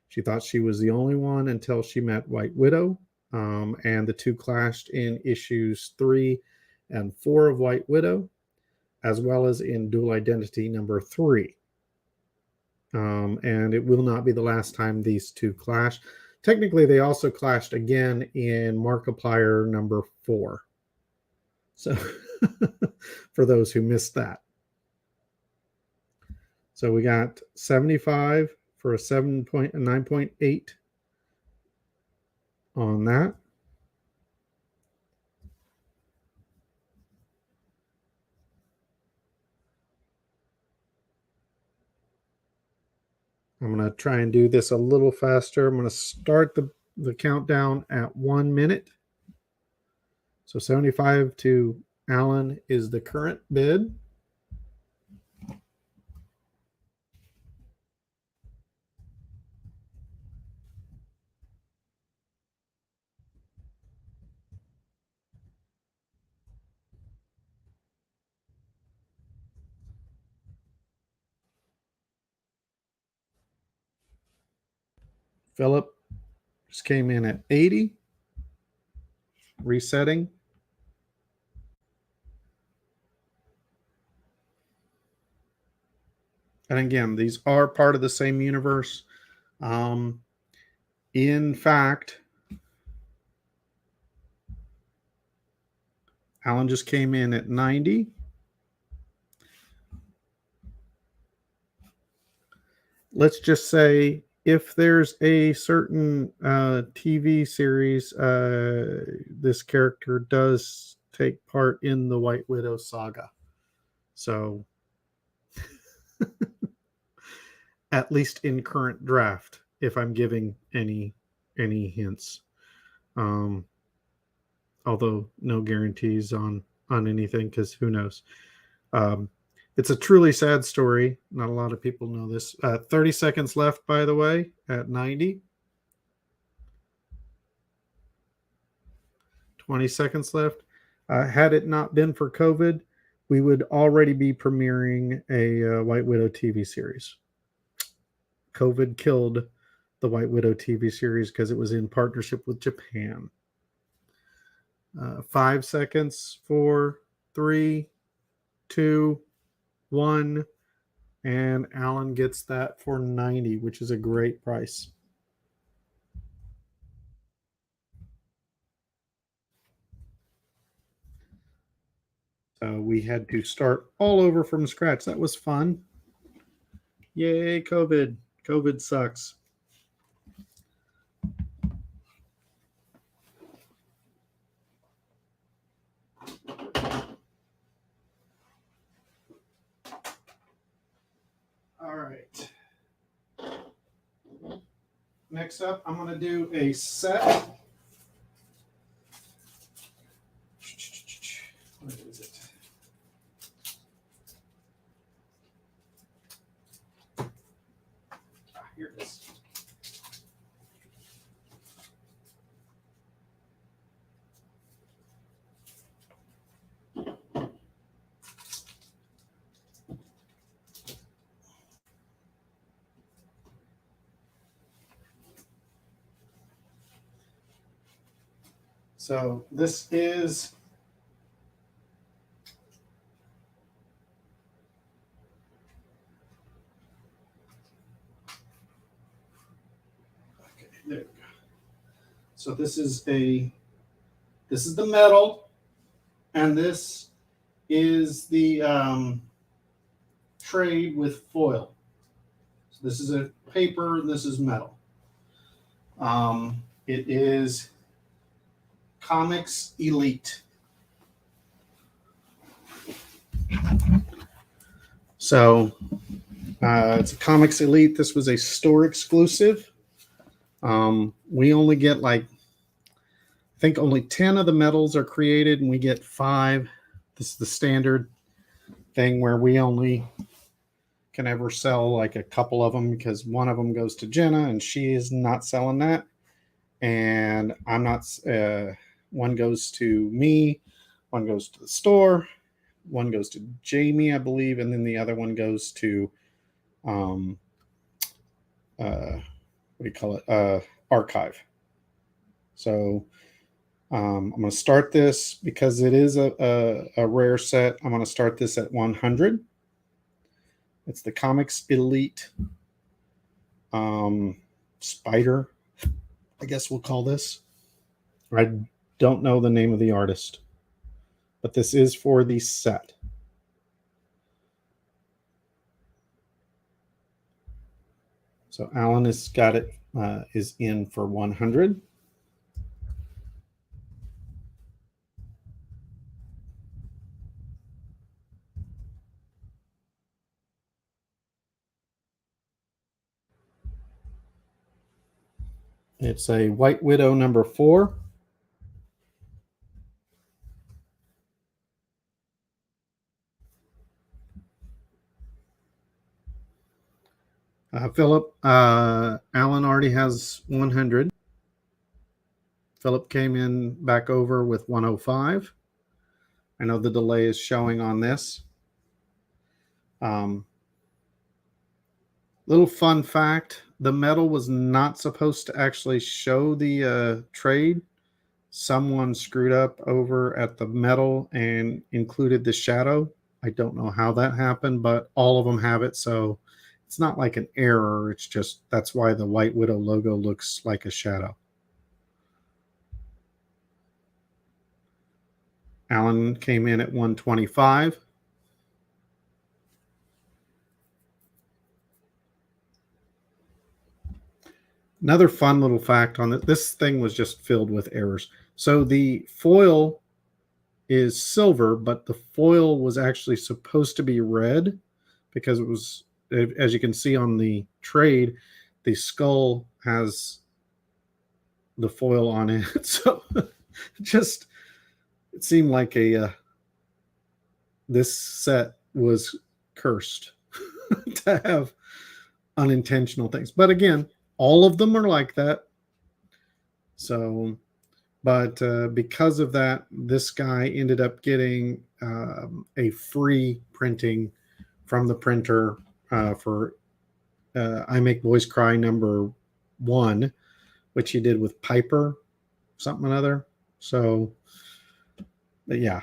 She thought she was the only one until she met White Widow, and the two clashed in issues 3 and 4 of White Widow, as well as in Dual Identity number 3. And it will not be the last time these two clash. Technically, they also clashed again in Markiplier number 4. So, for those who missed that. So we got 75 for a 9.8 on that. I'm going to try and do this a little faster. I'm going to start the countdown at 1 minute. So 75 to Alan is the current bid. Philip just came in at 80, resetting. And again, these are part of the same universe. In fact, Alan just came in at 90. Let's just say if there's a certain TV series, this character does take part in the White Widow saga. So at least in current draft, if I'm giving any hints. Although no guarantees on anything, because who knows. It's a truly sad story. Not a lot of people know this. 30 seconds left, by the way, at 90. 20 seconds left. Had it not been for COVID, we would already be premiering a White Widow TV series. COVID killed the White Widow TV series because it was in partnership with Japan. 5 seconds, 4, 3, 2, 1, and Alan gets that for 90, which is a great price. So we had to start all over from scratch. That was fun. Yay, COVID. COVID sucks. All right. Next up, I'm going to do a set. Where is it? Here it is. So this is okay, there we go. So this is the metal, and this is the trade with foil. So this is a paper, and this is metal. It is Comics Elite. So it's a Comics Elite. This was a store exclusive. We only get I think only 10 of the metals are created, and we get 5. This is the standard thing where we only can ever sell a couple of them, because one of them goes to Jenna, and she is not selling that. And I'm not, one goes to me, one goes to the store, one goes to Jamie, I believe, and then the other one goes to, what do you call it? Archive. So I'm going to start this because it is a rare set. I'm going to start this at 100. It's the Comics Elite Spider, I guess we'll call this. I don't know the name of the artist, but this is for the set. So Alan has got it, is in for 100. It's a White Widow number 4. Philip, Alan already has 100. Philip came in back over with 105. I know the delay is showing on this. Little fun fact, the medal was not supposed to actually show the trade. Someone screwed up over at the medal and included the shadow. I don't know how that happened, but all of them have it. So it's not like an error. It's just that's why the White Widow logo looks like a shadow. Alan came in at 125. Another fun little fact on it, this thing was just filled with errors. So the foil is silver, but the foil was actually supposed to be red because it was, as you can see on the trade, the skull has the foil on it. So just, it seemed like this set was cursed to have unintentional things. But again, all of them are like that. So, but because of that, this guy ended up getting a free printing from the printer for I Make Boys Cry number 1, which he did with Piper, something or other. So, but yeah,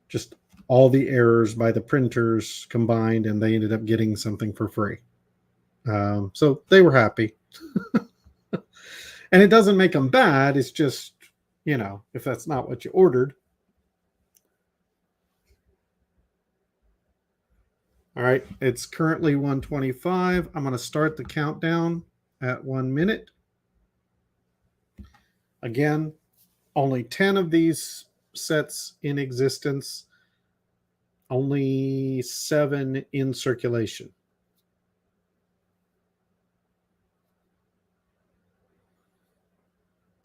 just all the errors by the printers combined, and they ended up getting something for free. So they were happy. And it doesn't make them bad. It's just, if that's not what you ordered. All right, it's currently 125. I'm going to start the countdown at 1 minute. Again, only 10 of these sets in existence, only 7 in circulation.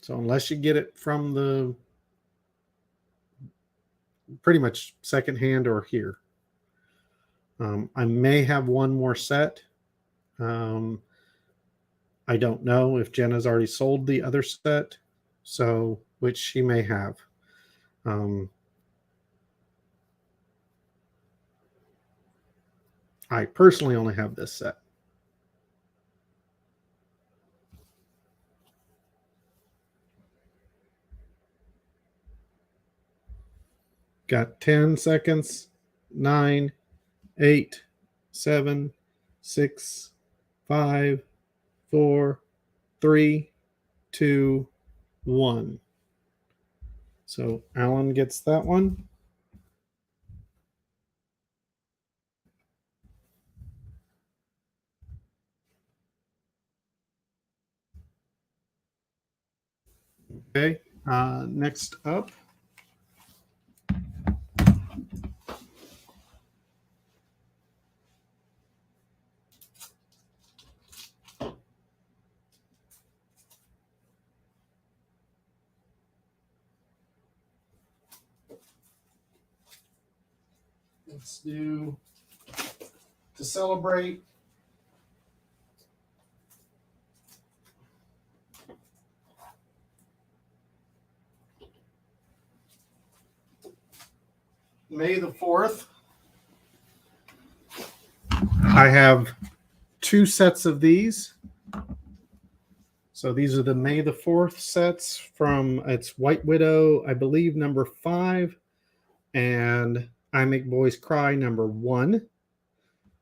So unless you get it from the pretty much secondhand or here. I may have one more set. I don't know if Jenna's already sold the other set, so which she may have. I personally only have this set. Got 10 seconds. 9, 8, 7, 6, 5, 4, 3, 2, 1. So Alan gets that one. Okay. Next up. Let's do to celebrate. May the 4th. I have 2 sets of these. So these are the May the 4th sets from it's White Widow, I believe, number 5, and I Make Boys Cry number 1,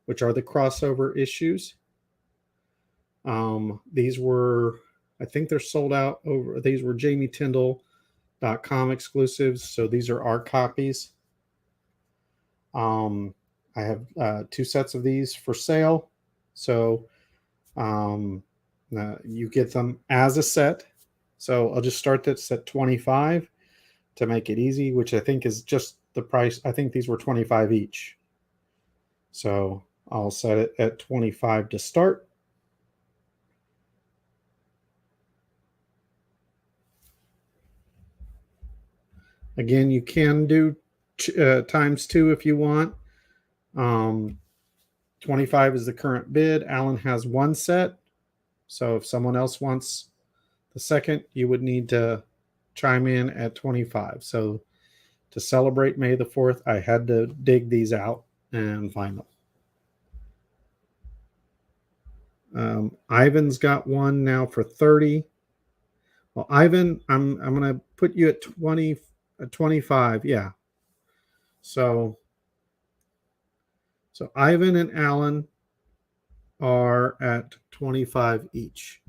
which are the crossover issues. These were, I think they're sold out over, these were JamieTyndall.com exclusives. So these are our copies. I have 2 sets of these for sale. So Um, you get them as a set. So I'll just start this at 25 to make it easy, which I think is just the price. I think these were 25 each. So I'll set it at 25 to start. Again, you can do times two if you want. 25 is the current bid. Alan has one set. So if someone else wants the second, you would need to chime in at 25. So to celebrate May the 4th, I had to dig these out and find them. Ivan's got one now for 30. Well, Ivan, I'm going to put you at 20, 25. Yeah. So Ivan and Alan are at 25 each.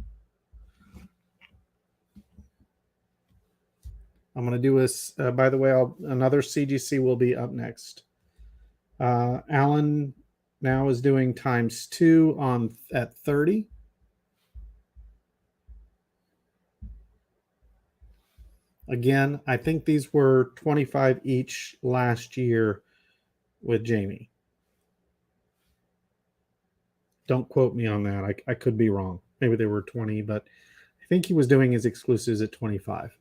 I'm going to do this. By the way, another CGC will be up next. Alan now is doing times two on at 30. Again, I think these were 25 each last year with Jamie. Don't quote me on that. I could be wrong. Maybe they were 20, but I think he was doing his exclusives at 25.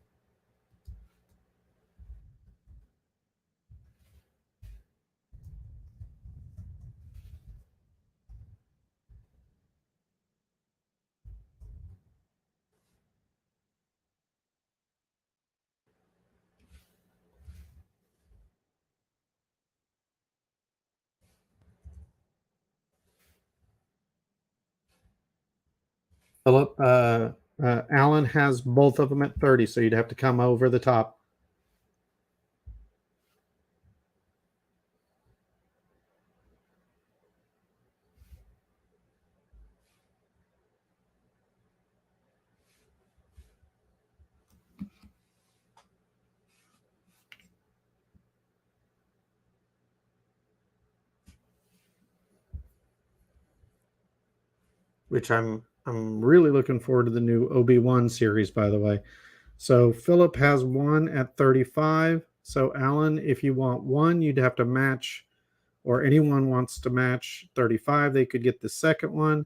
Philip, Alan has both of them at 30, so you'd have to come over the top. Which I'm really looking forward to the new Obi-Wan series, by the way. So Philip has one at 35. So Alan, if you want one, you'd have to match, or anyone wants to match 35, they could get the second one.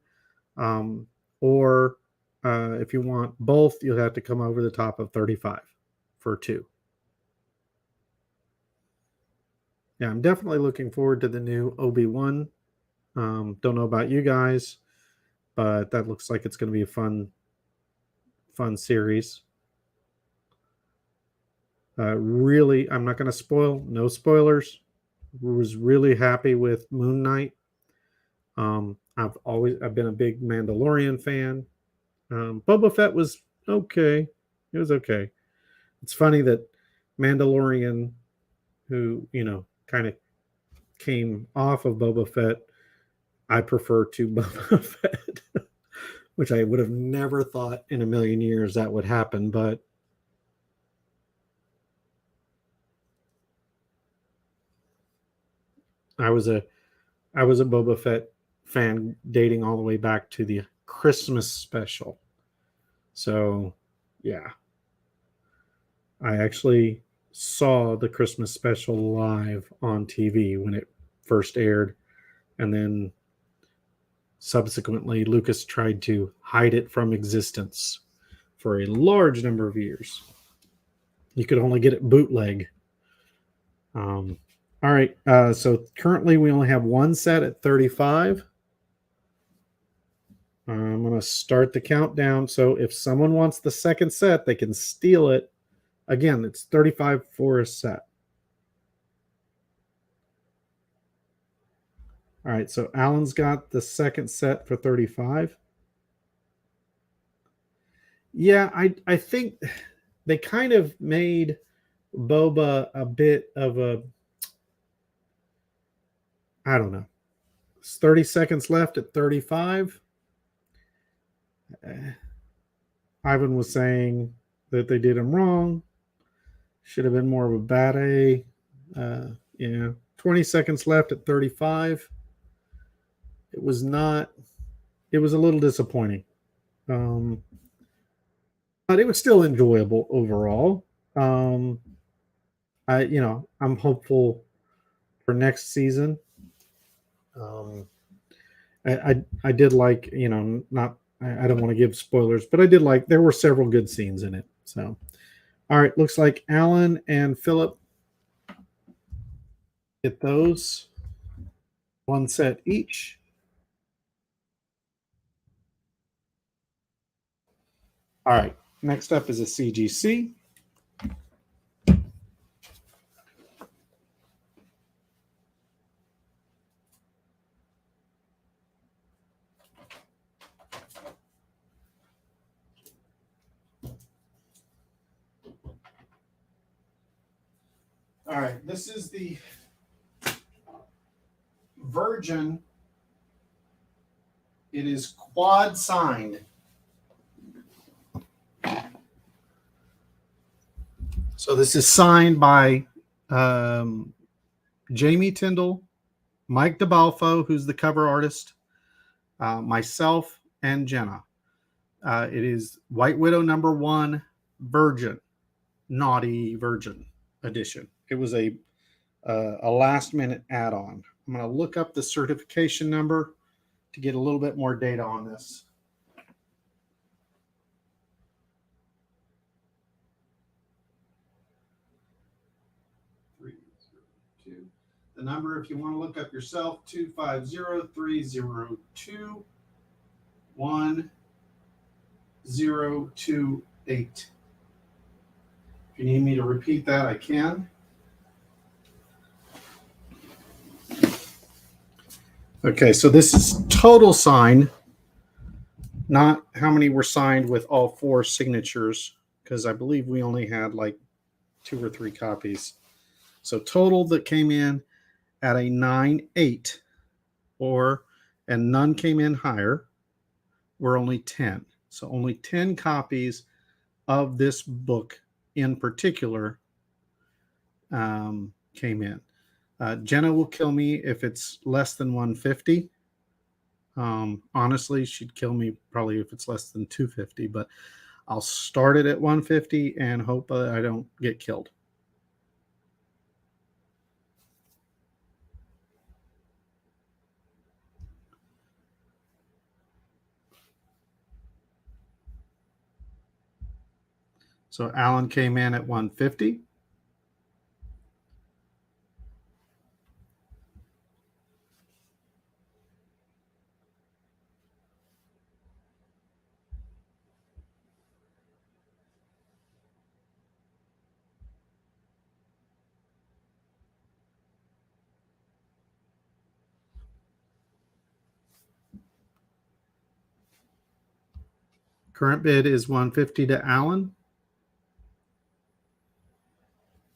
Or if you want both, you'll have to come over the top of 35 for two. Yeah, I'm definitely looking forward to the new Obi-Wan. Don't know about you guys, but that looks like it's going to be a fun series. Really, I'm not going to spoil. No spoilers. Was really happy with Moon Knight. I've been a big Mandalorian fan. Boba Fett was okay. It was okay. It's funny that Mandalorian, who kind of came off of Boba Fett, I prefer to Boba Fett, which I would have never thought in a million years that would happen. But I was a Boba Fett fan dating all the way back to the Christmas special. So, yeah. I actually saw the Christmas special live on TV when it first aired, and then subsequently Lucas tried to hide it from existence for a large number of years. You could only get it bootleg. All right, so currently we only have one set at 35. I'm going to start the countdown. So if someone wants the second set, they can steal it. Again, it's 35 for a set. All right, so Alan's got the second set for 35. Yeah, I think they kind of made Boba a bit of a, I don't know. It's 30 seconds left at 35. Ivan was saying that they did him wrong. Should have been more of a bad A. Yeah, 20 seconds left at 35. It was not it was a little disappointing. But it was still enjoyable overall. I'm hopeful for next season. Um, I did like, not, I don't want to give spoilers, but I did like, there were several good scenes in it. So, all right, looks like Alan and Philip get those, one set each. All right, next up is a CGC. All right, this is the Virgin. It is quad signed. So this is signed by Jamie Tyndall, Mike DeBalfo, who's the cover artist, myself, and Jenna. It is White Widow #1 Virgin, Naughty Virgin edition. It was a last minute add-on. I'm going to look up the certification number to get a little bit more data on this. The number, if you want to look up yourself, 250-302-1028. If you need me to repeat that, I can. Okay, so this is total signed, not how many were signed with all 4 signatures, because I believe we only had like 2 or 3 copies. So total that came in at a 9.8, and none came in higher, were only 10. So only 10 copies of this book in particular came in. Jenna will kill me if it's less than 150. Honestly, she'd kill me probably if it's less than 250, but I'll start it at 150 and hope I don't get killed. So Alan came in at 150. Current bid is 150 to Alan.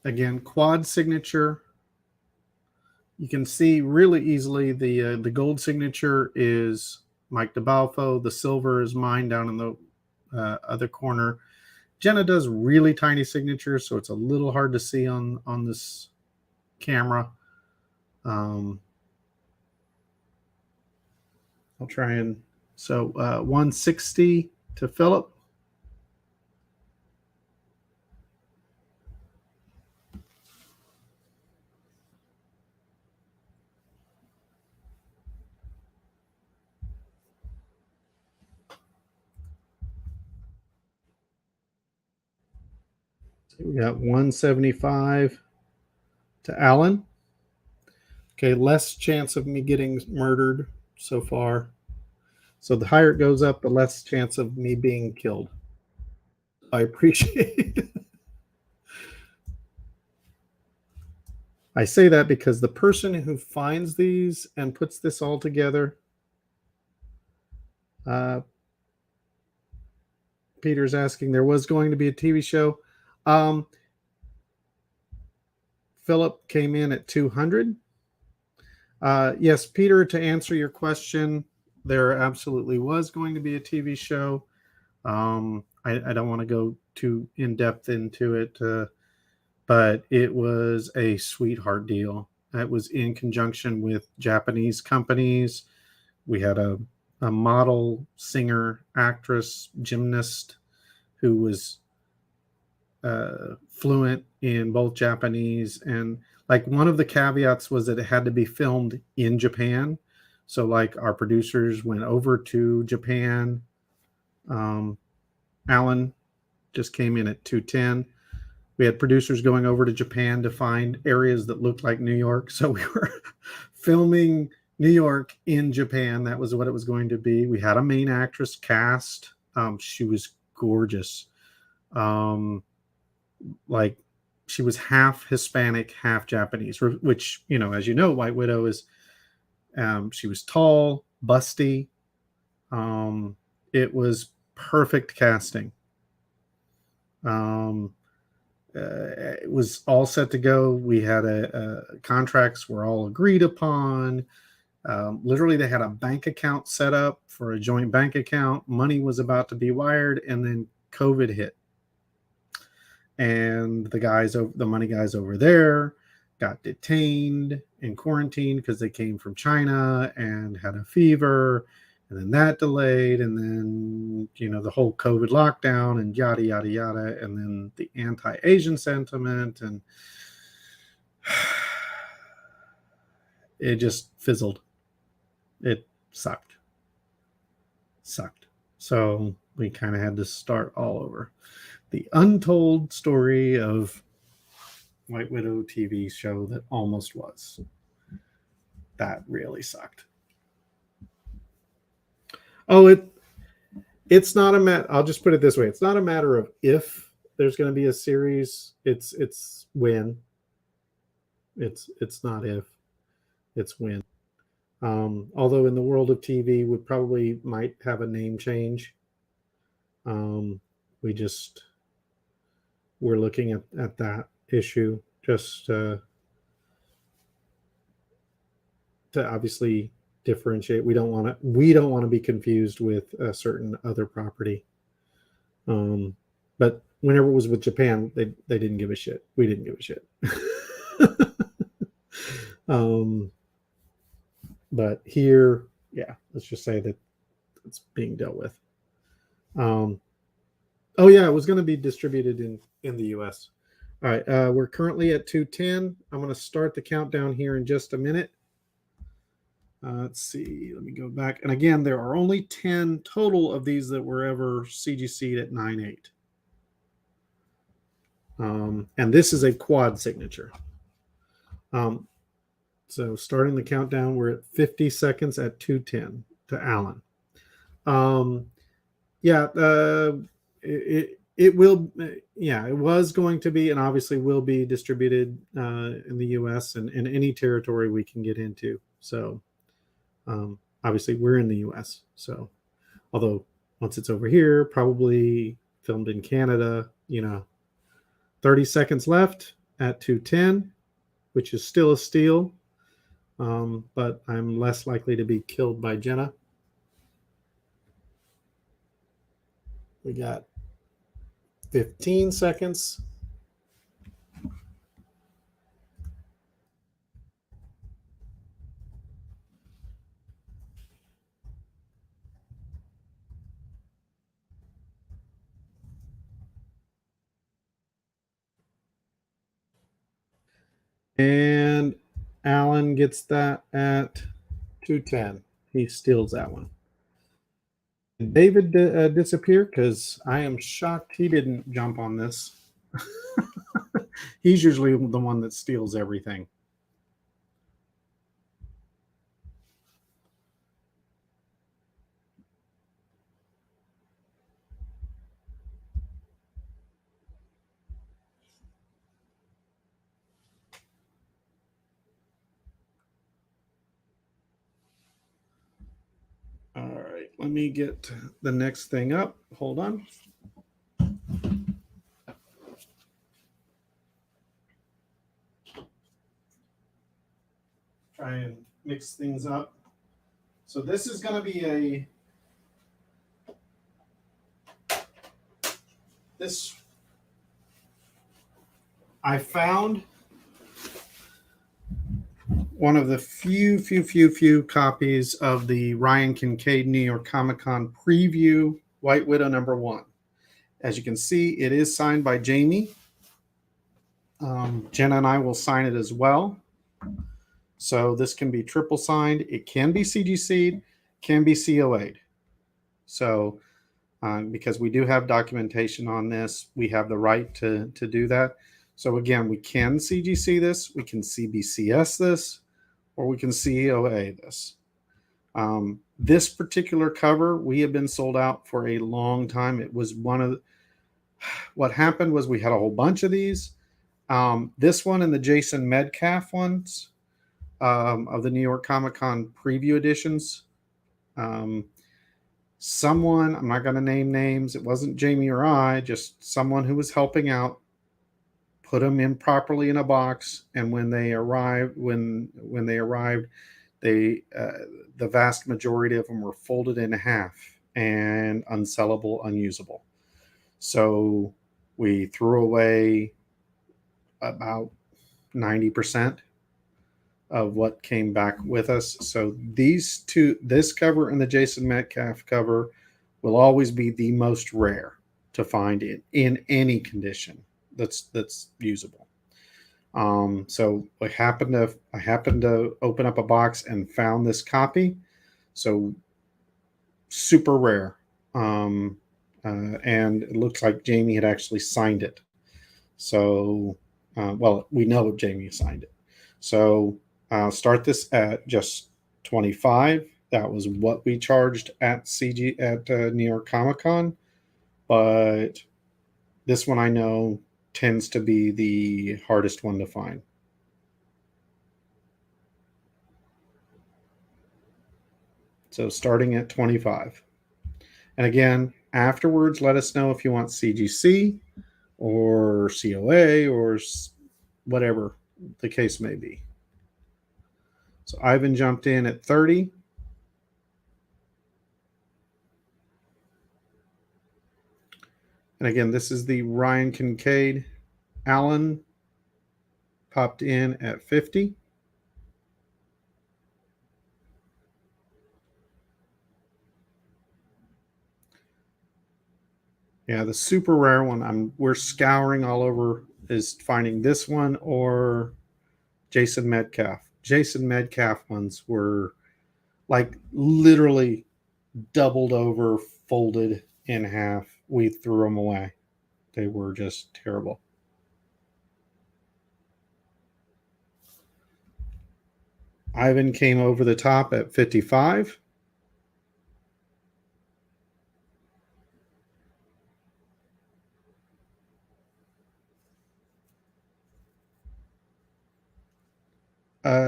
Again, quad signature. You can see really easily the gold signature is Mike DeBalfo. The silver is mine down in the other corner. Jenna does really tiny signatures, so it's a little hard to see on this camera. I'll try and, so 160 to Philip. We got 175 to Alan. Okay, less chance of me getting murdered so far. So the higher it goes up, the less chance of me being killed. I appreciate it. I say that because the person who finds these and puts this all together, Peter's asking, there was going to be a TV show. Philip came in at 200. Yes, Peter, to answer your question, there absolutely was going to be a TV show. I don't want to go too in depth into it, but it was a sweetheart deal. It was in conjunction with Japanese companies. We had a a model, singer, actress, gymnast who was fluent in both Japanese and, like, one of the caveats was that it had to be filmed in Japan. So like our producers went over to Japan. Alan just came in at 210. We had producers going over to Japan to find areas that looked like New York. So we were filming New York in Japan. That was what it was going to be. We had a main actress cast. She was gorgeous. Like, she was half Hispanic, half Japanese, which, you know, as you know, White Widow is, she was tall, busty. It was perfect casting. It was all set to go. We had contracts were all agreed upon. Literally, they had a bank account set up for a joint bank account. Money was about to be wired, and then COVID hit. And the money guys over there got detained and quarantined because they came from China and had a fever, and then that delayed, and then, you know, the whole COVID lockdown and yada yada yada, and then the anti-Asian sentiment, and it just fizzled. It sucked. So we kind of had to start all over. The untold story of White Widow TV show that almost was. That really sucked. Oh, it's not a matter. I'll just put it this way: it's not a matter of if there's going to be a series. It's when. It's not if. It's when. Although in the world of TV, we probably might have a name change. We're looking at that issue just to obviously differentiate. We don't want to be confused with a certain other property. But whenever it was with Japan, they didn't give a shit. We didn't give a shit. But here, yeah, let's just say that it's being dealt with. Oh yeah, it was going to be distributed in the US. All right, we're currently at 210. I'm going to start the countdown here in just a minute. Let's see. Let me go back. And again, there are only 10 total of these that were ever CGC'd at 9.8. And this is a quad signature. So starting the countdown, we're at 50 seconds at 210 to Alan. It will, it was going to be, and obviously will be distributed in the US and in any territory we can get into. So obviously we're in the US. So although once it's over here, probably filmed in Canada, 30 seconds left at 210, which is still a steal. But I'm less likely to be killed by Jenna. We got 15 seconds. And Alan gets that at 210. He steals that one. Did David disappear? Because I am shocked he didn't jump on this. He's usually the one that steals everything. All right, let me get the next thing up. Hold on. Try and mix things up. So this is going to be this I found one of the few copies of the Ryan Kincaid New York Comic Con preview, White Widow #1. As you can see, it is signed by Jamie. Jenna and I will sign it as well. So this can be triple signed. It can be CGC'd, can be COA'd. So because we do have documentation on this, we have the right to do that. So again, we can CGC this, we can CBCS this, or we can COA this. This particular cover, we have been sold out for a long time. It was what happened was we had a whole bunch of these. This one and the Jason Medcalf ones of the New York Comic Con preview editions. Someone, I'm not going to name names, it wasn't Jamie or I, just someone who was helping out, put them in properly in a box, and when they arrived, the vast majority of them were folded in half and unsellable, unusable. So we threw away about 90% of what came back with us. So these two, this cover and the Jason Medcalf cover, will always be the most rare to find in any condition that's usable. So I happened to open up a box and found this copy. So super rare. And it looks like Jamie had actually signed it. So, well, we know Jamie signed it. So I'll start this at just $25. That was what we charged at New York Comic Con. But this one I know tends to be the hardest one to find. So starting at $25. And again, afterwards, let us know if you want CGC or COA or whatever the case may be. So Ivan jumped in at 30. And again, this is the Ryan Kincaid. Alan popped in at 50. Yeah, the super rare one we're scouring all over is finding this one or Jason Medcalf. Jason Medcalf ones were like literally doubled over, folded in half. We threw them away. They were just terrible. Ivan came over the top at 55.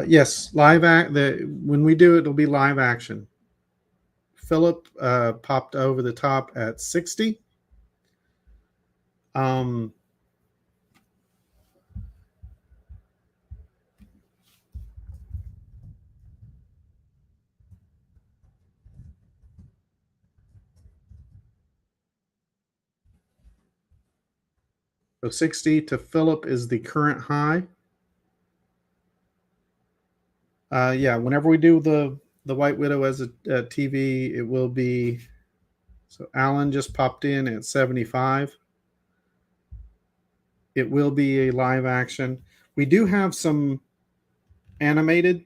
Yes, when we do it, it'll be live action. Philip popped over the top at 60. So 60 to Philip is the current high. Yeah, whenever we do the White Widow as a TV, it will be. So Alan just popped in at 75. It will be a live action. We do have some animated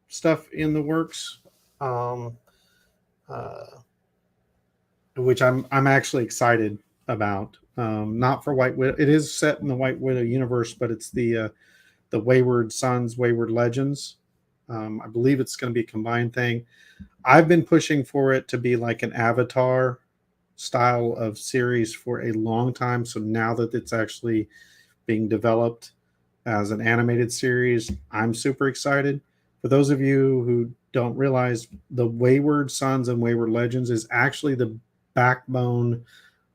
stuff in the works, which I'm actually excited about. Not for White Widow. It is set in the White Widow universe, but it's the Wayward Sons, Wayward Legends. I believe it's going to be a combined thing. I've been pushing for it to be like an Avatar style of series for a long time. So now that it's actually being developed as an animated series, I'm super excited. For those of you who don't realize, the Wayward Sons and Wayward Legends is actually the backbone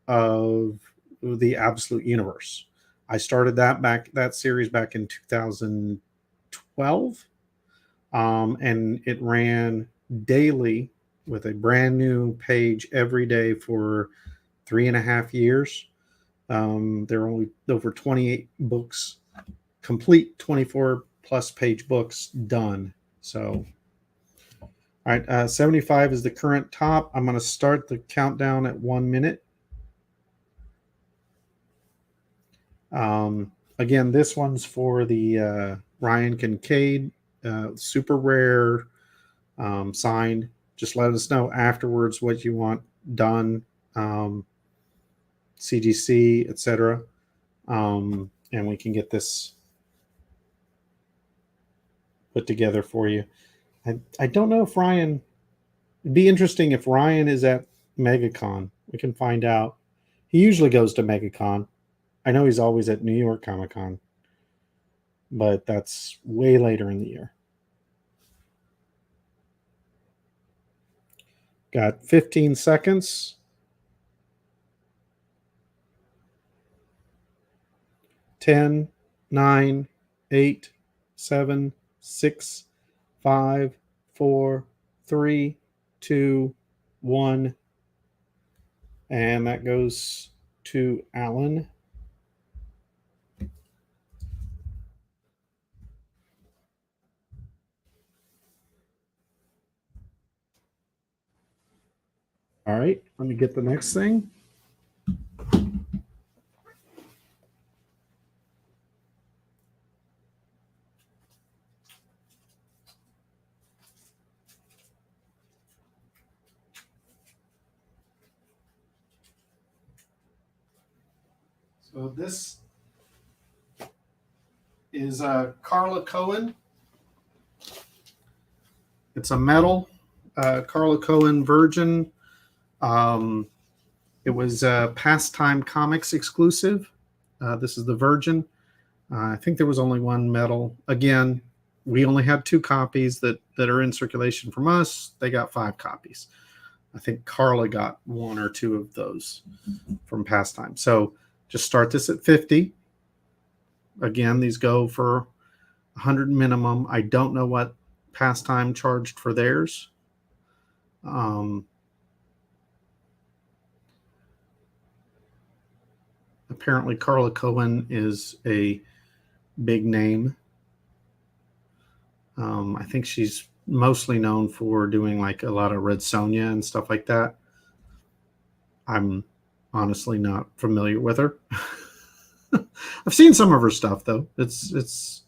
of the Absolute Universe. I started that series back in 2012, and it ran daily with a brand new page every day for 3.5 years. There are only over 28 books, complete 24 plus page books done. So, all right, 75 is the current top. I'm going to start the countdown at 1 minute. Again, this one's for the Ryan Kincaid super rare signed. Just let us know afterwards what you want done, CGC, etc. And we can get this put together for you. I don't know if Ryan, it'd be interesting if Ryan is at MegaCon. We can find out. He usually goes to MegaCon. I know he's always at New York Comic Con, but that's way later in the year. Got 15 seconds. 10, 9, 8, 7, 6, 5, 4, 3, 2, 1. And that goes to Alan. All right, let me get the next thing. So this is Carla Cohen. It's a metal Carla Cohen Virgin. It was Pastime Comics exclusive. This is the Virgin. I think there was only one metal. Again, we only had 2 copies that are in circulation from us. They got 5 copies. I think Carla got 1 or 2 of those from Pastime. So just start this at 50. Again, these go for 100 minimum. I don't know what Pastime charged for theirs. Apparently Carla Cohen is a big name. I think she's mostly known for doing like a lot of Red Sonja and stuff like that. I'm honestly not familiar with her. I've seen some of her stuff though. It's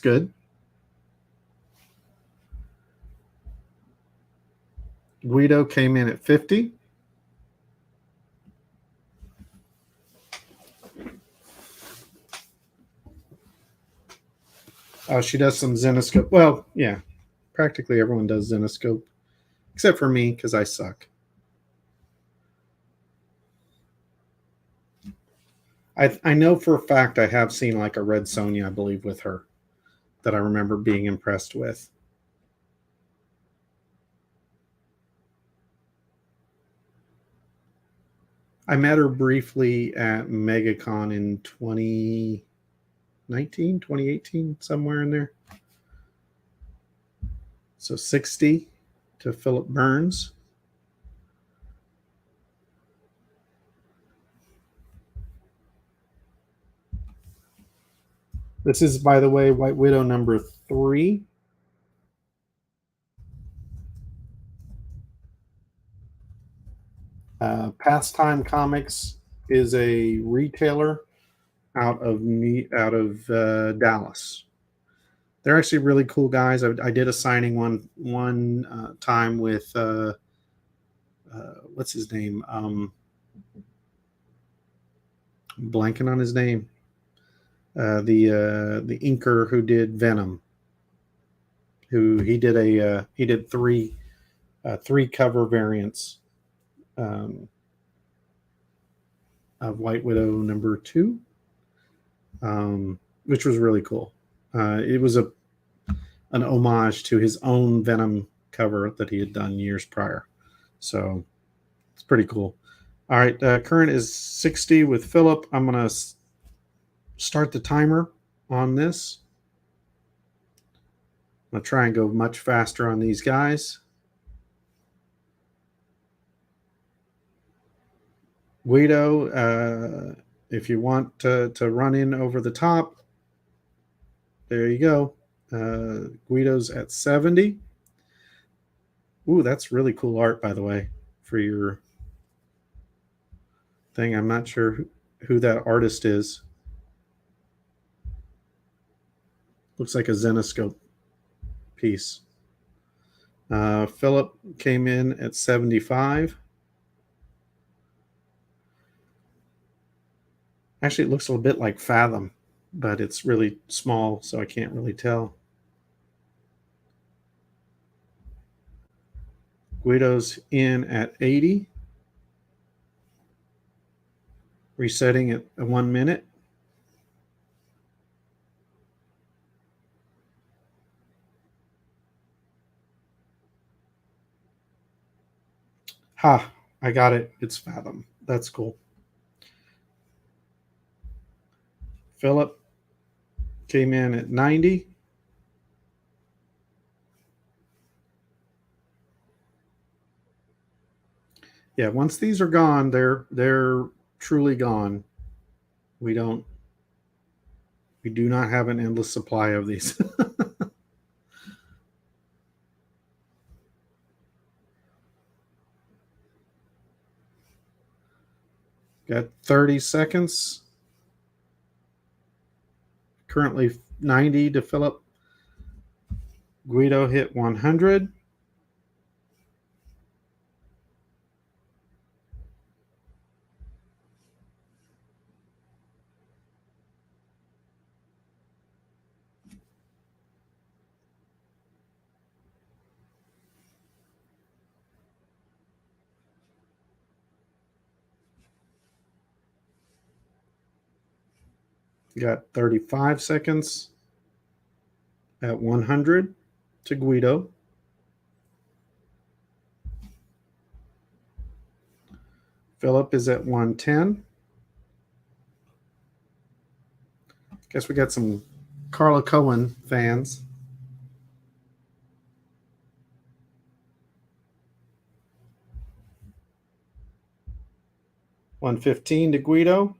good. Guido came in at 50. She does some Zenoscope. Well, yeah, practically everyone does Zenoscope, except for me because I suck. I know for a fact I have seen like a Red Sonja, I believe, with her that I remember being impressed with. I met her briefly at MegaCon in 2019, 2018, somewhere in there. So 60 to Philip Burns. This is, by the way, White Widow number 3. Pastime Comics is a retailer out of Dallas. They're actually really cool guys. I did a signing one time with what's his name? Blanking on his name. The inker who did Venom. He did 3 cover variants of White Widow number 2, which was really cool. It was an homage to his own Venom cover that he had done years prior. So it's pretty cool. All right, current is 60 with Philip. I'm going to start the timer on this. I'm going to try and go much faster on these guys. Guido, if you want to run in over the top, there you go. Guido's at 70. Ooh, that's really cool art, by the way, for your thing. I'm not sure who that artist is. Looks like a Zenoscope piece. Philip came in at 75. Actually, it looks a little bit like Fathom, but it's really small, so I can't really tell. Guido's in at 80. Resetting at 1 minute. Ha, I got it. It's Fathom. That's cool. Philip came in at 90. Yeah, once these are gone, they're truly gone. We do not have an endless supply of these. Got 30 seconds. Currently 90 to Philip. Guido hit 100. Got 35 seconds at 100 to Guido. Philip is at 110. Guess we got some Carla Cohen fans. $115 to Guido.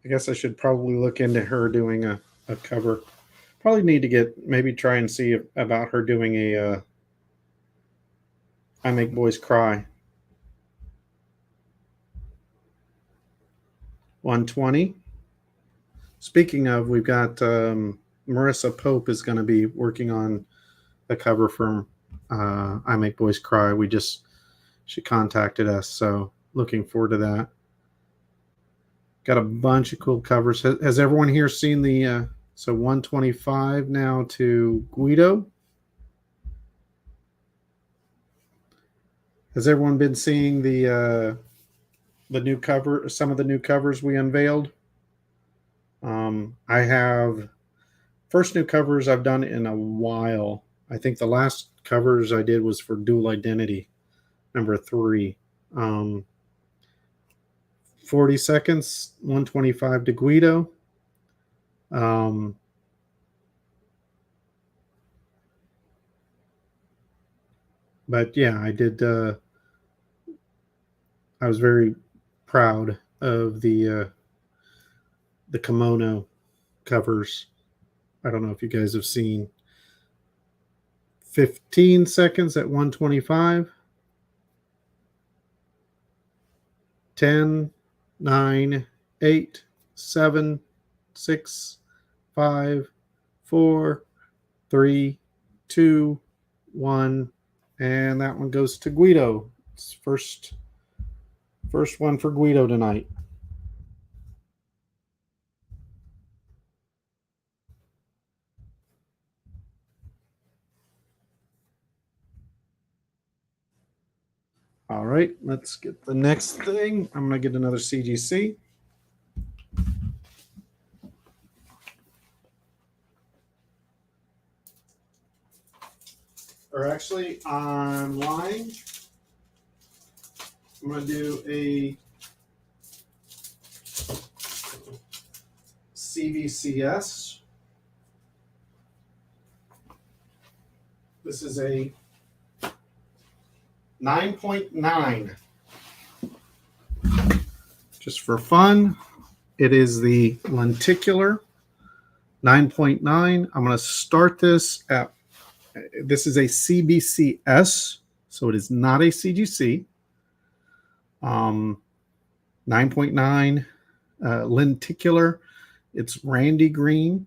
I guess I should probably look into her doing a cover. Probably need to maybe try and see about her doing a I Make Boys Cry. 120. Speaking of, we've got Marissa Pope is going to be working on the cover from I Make Boys Cry. She contacted us, so looking forward to that. Got a bunch of cool covers. Has everyone here seen the so 125 now to Guido? Has everyone been seeing the new cover, some of the new covers we unveiled? I have first new covers I've done in a while. I think the last covers I did was for Dual Identity, number 3. 40 seconds, 125 to Guido. But yeah, I did. I was very proud of the kimono covers. I don't know if you guys have seen. 15 seconds at 125. 10, 9, 8, 7, 6, 5, 4, 3, 2, 1. And that one goes to Guido. It's first one for Guido tonight. All right, let's get the next thing. I'm going to get another CGC. Or actually, I'm lying. I'm going to do a CVCS. This is a 9.9. Just for fun, it is the lenticular 9.9. I'm going to start this at, this is a CBCS, so it is not a CGC. 9.9 lenticular. It's Randy Green.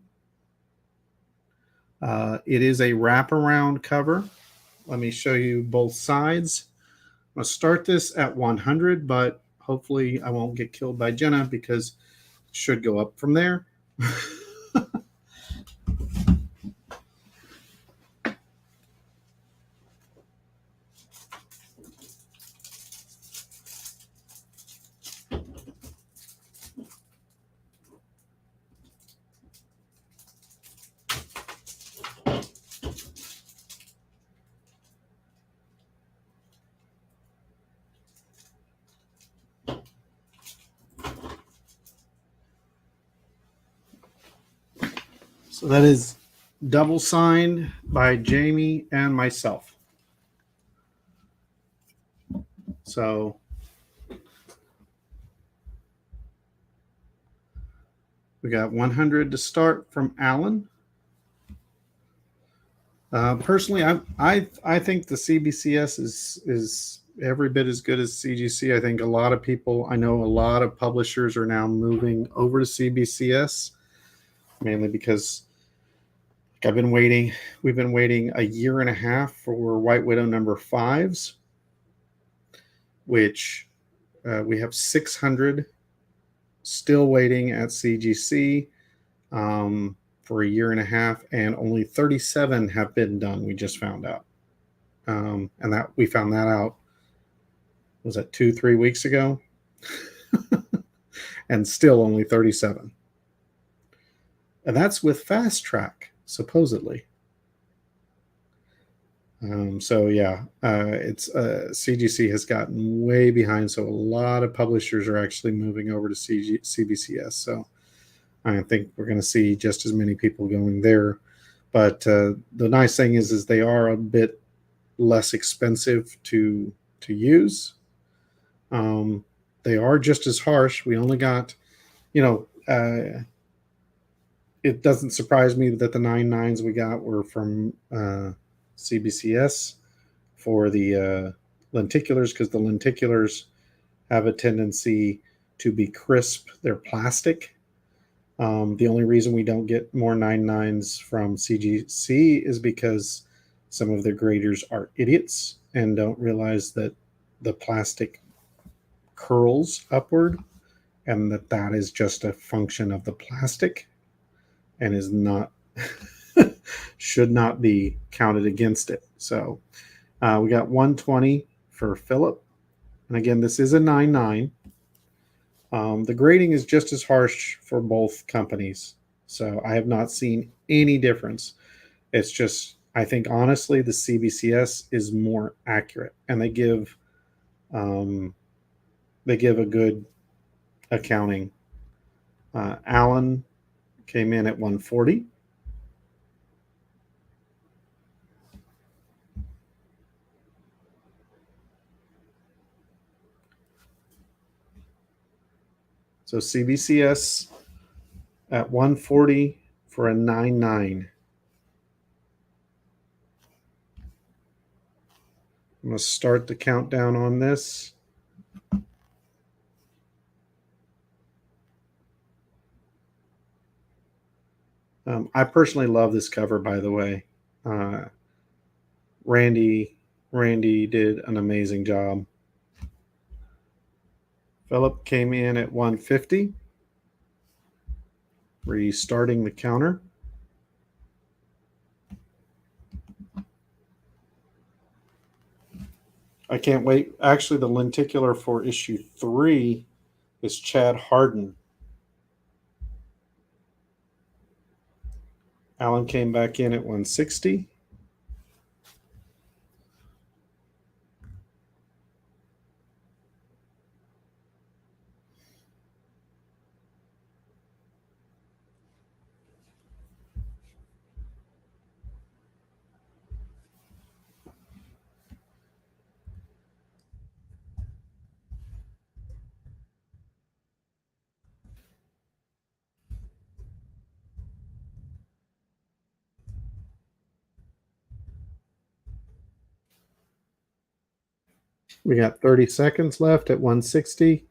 It is a wraparound cover. Let me show you both sides. I'm going to start this at 100, but hopefully I won't get killed by Jenna because it should go up from there. So that is double signed by Jamie and myself. So we got 100 to start from Alan. Personally, I think the CBCS is every bit as good as CGC. I think a lot of people, I know a lot of publishers are now moving over to CBCS, mainly because we've been waiting a year and a half for White Widow number 5s, which we have 600 still waiting at CGC for a year and a half, and only 37 have been done. We just found out, and that we found that out, was that 2-3 weeks ago, and still only 37, and that's with fast track supposedly. So yeah, it's CGC has gotten way behind, so a lot of publishers are actually moving over to CBCS. So I think we're going to see just as many people going there. But the nice thing is they are a bit less expensive to use. They are just as harsh. We only got, it doesn't surprise me that the 9.9s we got were from CBCS for the lenticulars, because the lenticulars have a tendency to be crisp. They're plastic. The only reason we don't get more 9.9s from CGC is because some of their graders are idiots and don't realize that the plastic curls upward and that is just a function of the plastic and is not should not be counted against it. So we got 120 for Philip, and again, this is a 9.9. The grading is just as harsh for both companies, so I have not seen any difference. It's just, I think honestly the CBCS is more accurate, and they give a good accounting. Alan came in at 140. So CBCS at 140 for a 9.9. I'm going to start the countdown on this. I personally love this cover, by the way. Randy did an amazing job. Philip came in at 150. Restarting the counter. I can't wait. Actually, the lenticular for issue 3 is Chad Harden. Alan came back in at 160. We got 30 seconds left at 160.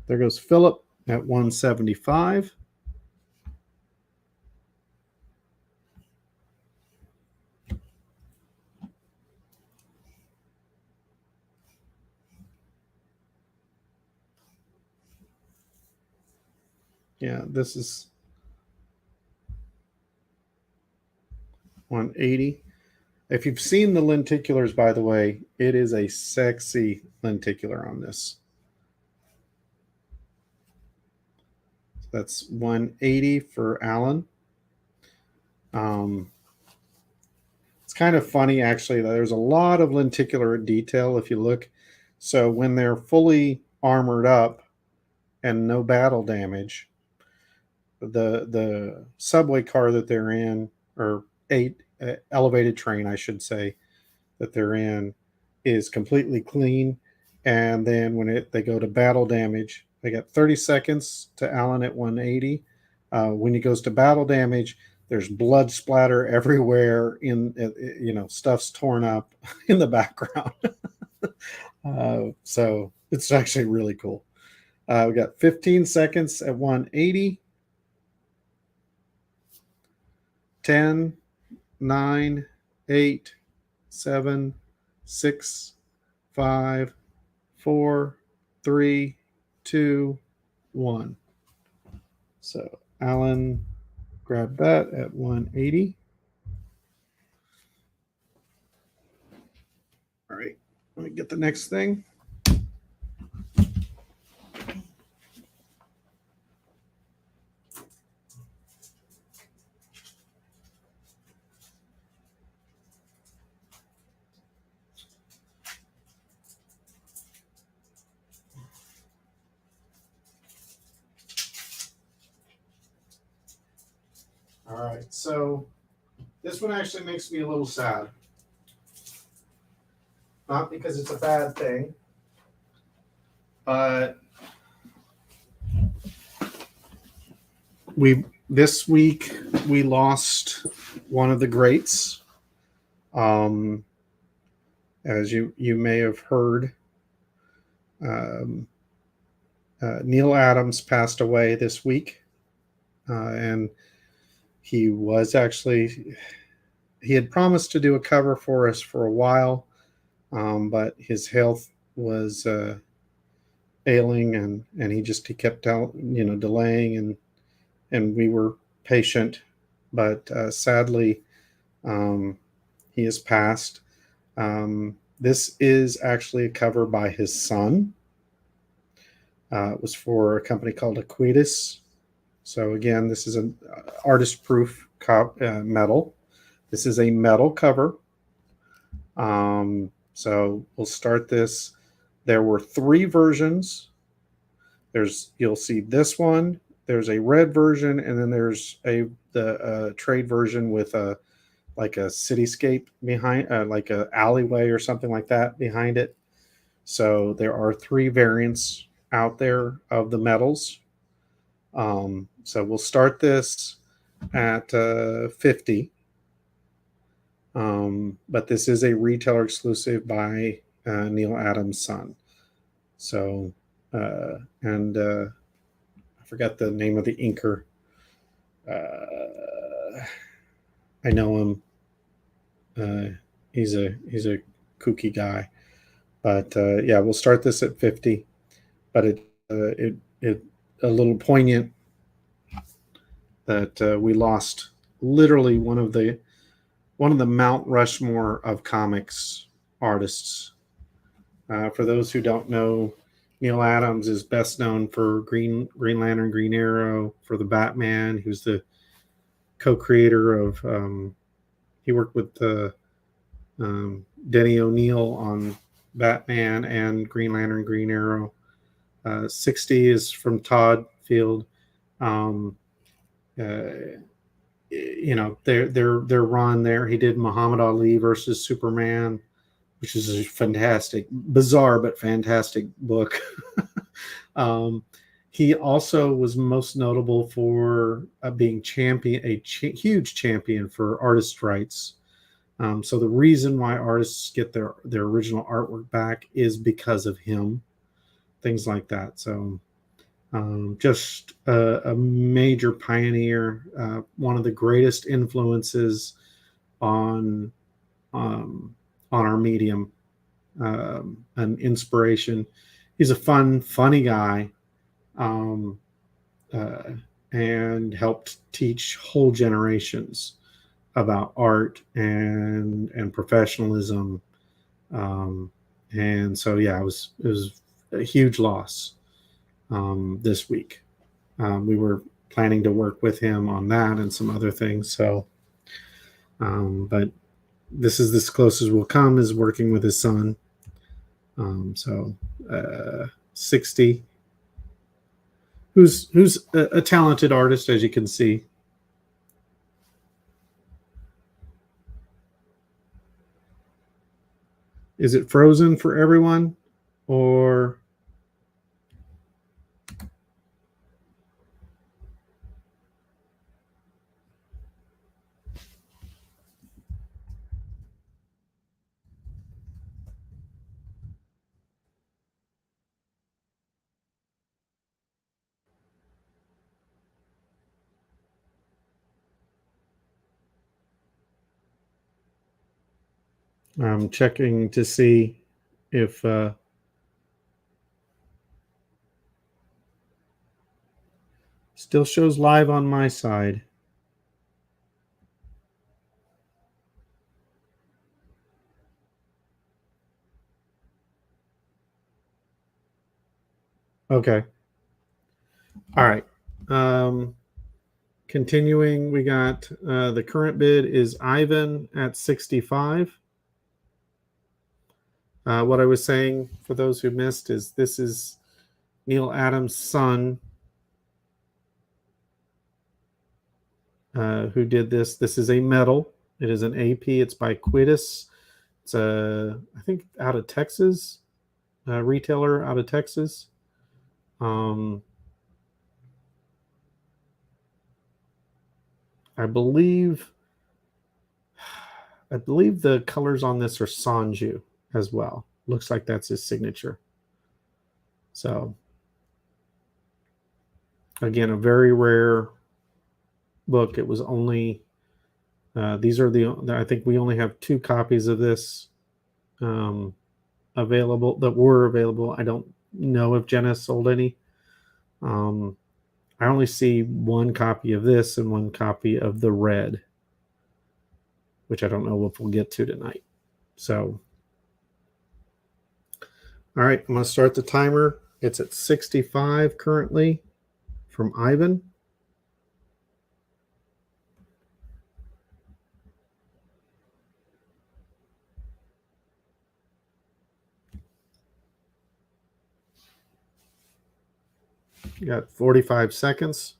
There goes Philip at 175. Yeah, this is 180. If you've seen the lenticulars, by the way, it is a sexy lenticular on this. That's 180 for Alan. It's kind of funny, actually. There's a lot of lenticular detail if you look. So when they're fully armored up and no battle damage, the subway car that they're in, or elevated train, I should say, that they're in, is completely clean. And then when they go to battle damage, they got 30 seconds to Alan at 180. When he goes to battle damage, there's blood splatter everywhere. Stuff's torn up in the background. So it's actually really cool. We got 15 seconds at 180. 10, 9, 8, 7, 6, 5, 4, 3, 2, 1. So Alan grabbed that at 180. All right, let me get the next thing. All right, so this one actually makes me a little sad. Not because it's a bad thing, but this week we lost one of the greats. As you may have heard, Neil Adams passed away this week, and he had promised to do a cover for us for a while, but his health was ailing, and he kept delaying, and we were patient, but sadly, he has passed. This is actually a cover by his son. It was for a company called Aquitas. So again, this is an artist-proof metal. This is a metal cover. So we'll start this. There were 3 versions. You'll see this one. There's a red version, and then there's the trade version with like a cityscape behind, like a alleyway or something like that behind it. So there are 3 variants out there of the metals. So we'll start this at 50. But this is a retailer exclusive by Neil Adams' son. So, I forgot the name of the inker. I know him. He's a kooky guy. But yeah, we'll start this at 50. But it a little poignant that we lost literally one of the Mount Rushmore of comics artists. For those who don't know, Neil Adams is best known for Green Lantern, Green Arrow, for the Batman. He was the co-creator of. He worked with Denny O'Neil on Batman and Green Lantern, Green Arrow. 60 is from Todd Field. Their run there. He did Muhammad Ali versus Superman, which is a fantastic, bizarre but fantastic book. He also was most notable for being huge champion for artist rights. So the reason why artists get their original artwork back is because of him, things like that. So just a major pioneer, one of the greatest influences on our medium, an inspiration. He's a funny guy, um, uh, and helped teach whole generations about art and professionalism. And so yeah, it was a huge loss this week. We were planning to work with him on that and some other things. So, but this is as close as we'll come, is working with his son. So 60, who's a talented artist, as you can see. Is it frozen for everyone, or I'm checking to see if still shows live on my side. Okay. All right. Continuing, we got the current bid is Ivan at 65. What I was saying, for those who missed, is this is Neil Adams' son, who did this. This is a medal. It is an AP. It's by Quiddus. It's I think out of Texas, a retailer out of Texas. Um, I believe the colors on this are Sanju as well. Looks like that's his signature. So again, a very rare book. It was only these are I think we only have 2 copies of this available, that were available. I don't know if Jenna sold any. I only see 1 copy of this and 1 copy of the red, which I don't know if we'll get to tonight. So, all right, I'm going to start the timer. It's at 65 currently from Ivan. You got 45 seconds.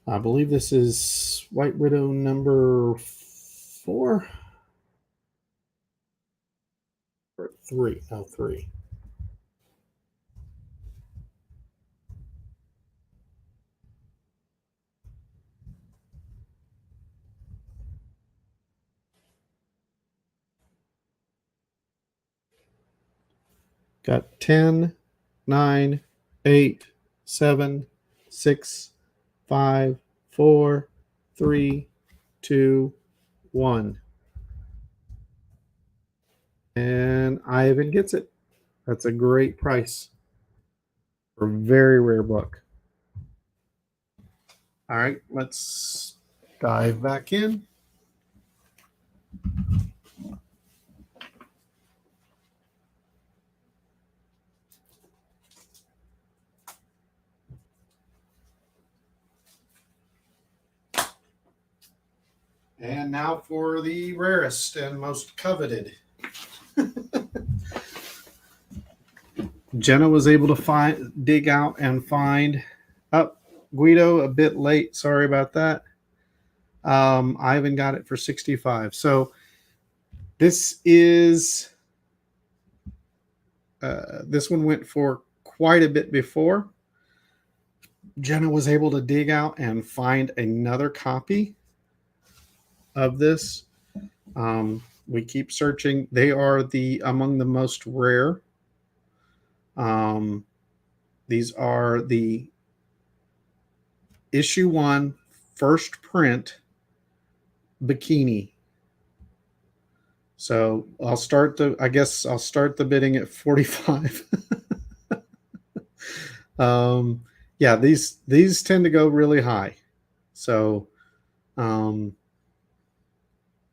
I believe this is White Widow number 4 or 3. No, 3. Got 10, 9, 8, 7, 6, 5, 4, 3, 2, 1. And Ivan gets it. That's a great price for a very rare book. All right, let's dive back in. And now for the rarest and most coveted. Jenna was able to dig out and find. Guido, a bit late. Sorry about that. Ivan got it for 65. So this is this one went for quite a bit before. Jenna was able to dig out and find another copy of this. We keep searching. They are among the most rare. These are the issue 1 first print bikini. So I guess I'll start the bidding at 45. Yeah, these tend to go really high. So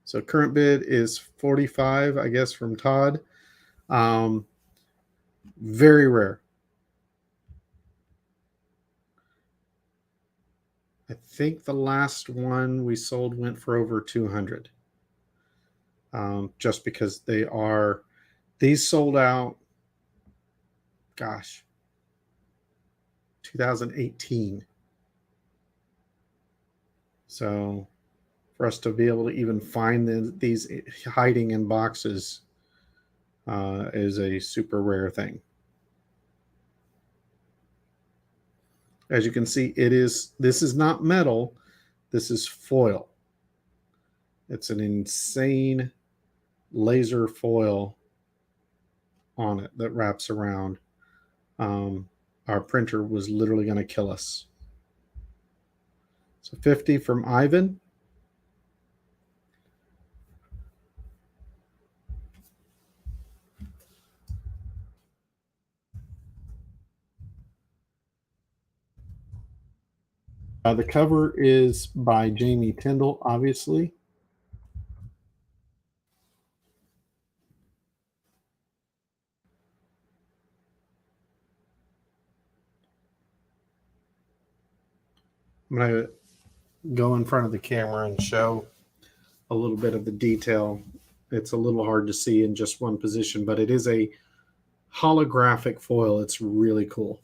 so current bid is 45, I guess, from Todd. Very rare. I think the last one we sold went for over 200. Just because these sold out, gosh, 2018. So for us to be able to even find these hiding in boxes is a super rare thing. As you can see, this is not metal, this is foil. It's an insane laser foil on it that wraps around. Our printer was literally going to kill us. So 50 from Ivan. The cover is by Jamie Tyndall, obviously. I'm going to go in front of the camera and show a little bit of the detail. It's a little hard to see in just one position, but it is a holographic foil. It's really cool.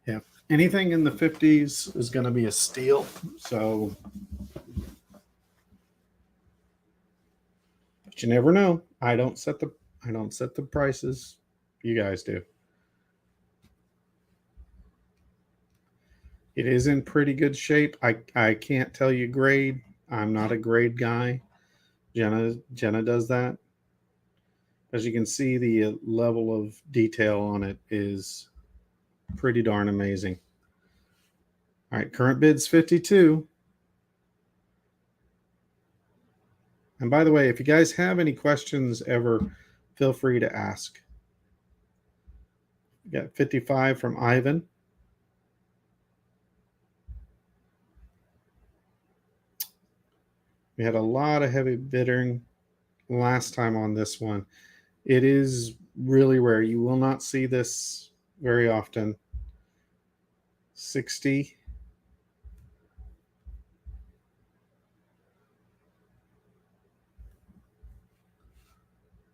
Yeah. Anything in the 50s is going to be a steal. So, but you never know. I don't set the prices. You guys do. It is in pretty good shape. I can't tell you grade. I'm not a grade guy. Jenna does that. As you can see, the level of detail on it is pretty darn amazing. All right, current bid's 52. And by the way, if you guys have any questions ever, feel free to ask. We got 55 from Ivan. We had a lot of heavy bidding last time on this one. It is really rare. You will not see this very often. 60.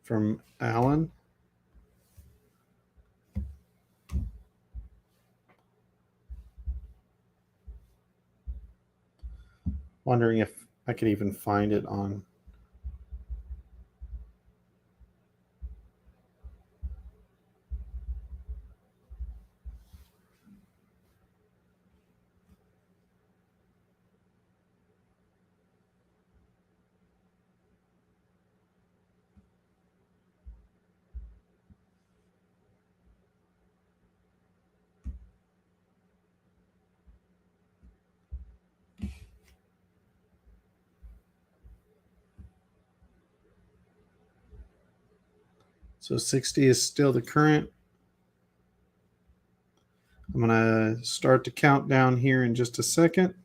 From Alan. Wondering if I could even find it on. So 60 is still the current. I'm going to start the countdown here in just a second.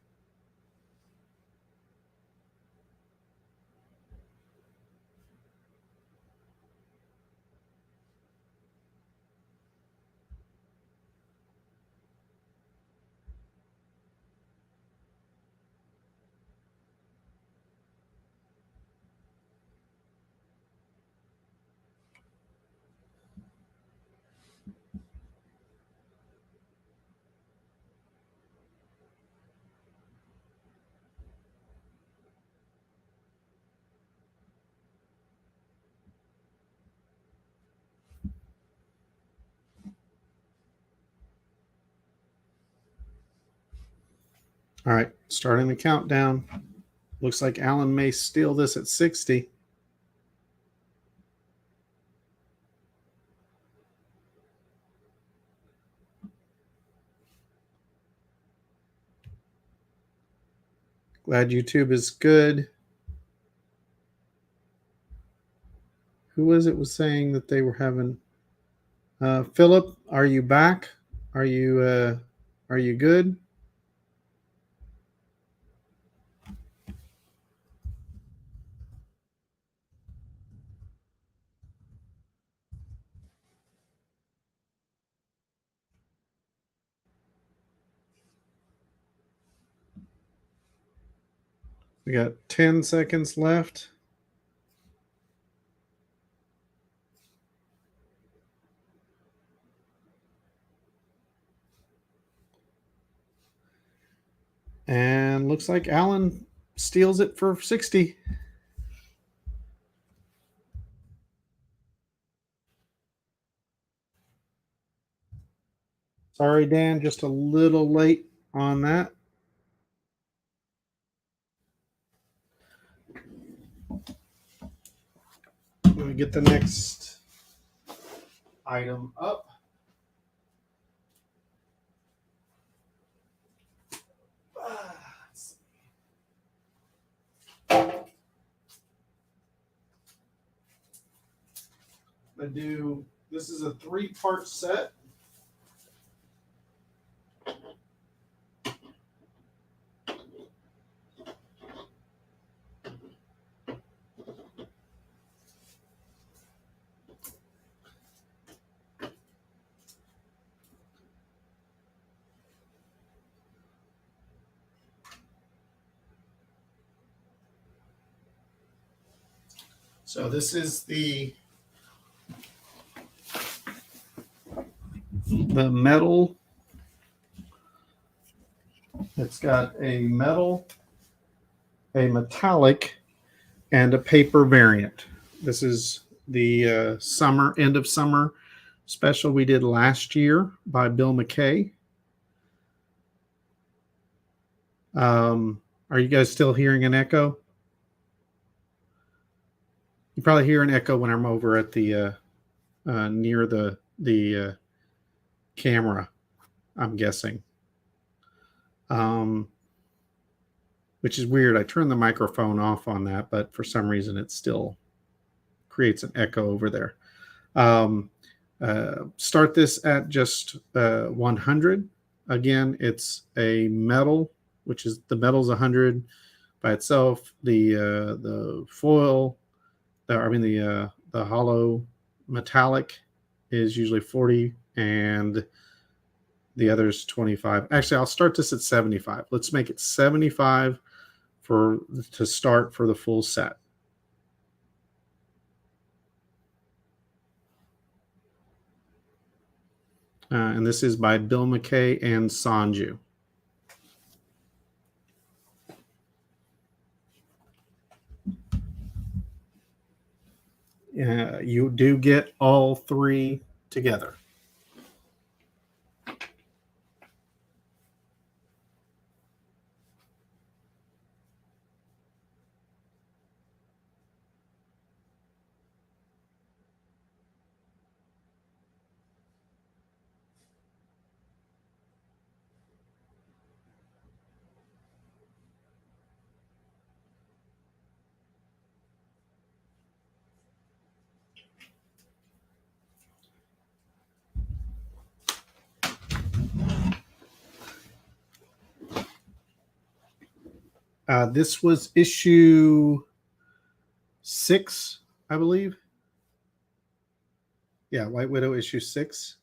All right, starting the countdown. Looks like Alan may steal this at 60. Glad YouTube is good. Who was saying that they were having? Philip, are you back? Are you good? We got 10 seconds left. And looks like Alan steals it for 60. Sorry, Dan, just a little late on that. Let me get the next item up. This is a 3-part set. So this is the metal. It's got a metal, a metallic, and a paper variant. This is the end of summer special we did last year by Bill McKay. Are you guys still hearing an echo? You probably hear an echo when I'm over at the near the camera, I'm guessing. Which is weird. I turned the microphone off on that, but for some reason it still creates an echo over there. Start this at just 100. Again, it's a metal, which is the metal's 100 by itself. The foil, the hollow metallic is usually 40, and the other's 25. Actually, I'll start this at 75. Let's make it 75 to start for the full set. And this is by Bill McKay and Sanju. You do get all 3 together. This was issue 6, I believe. Yeah, White Widow issue 6.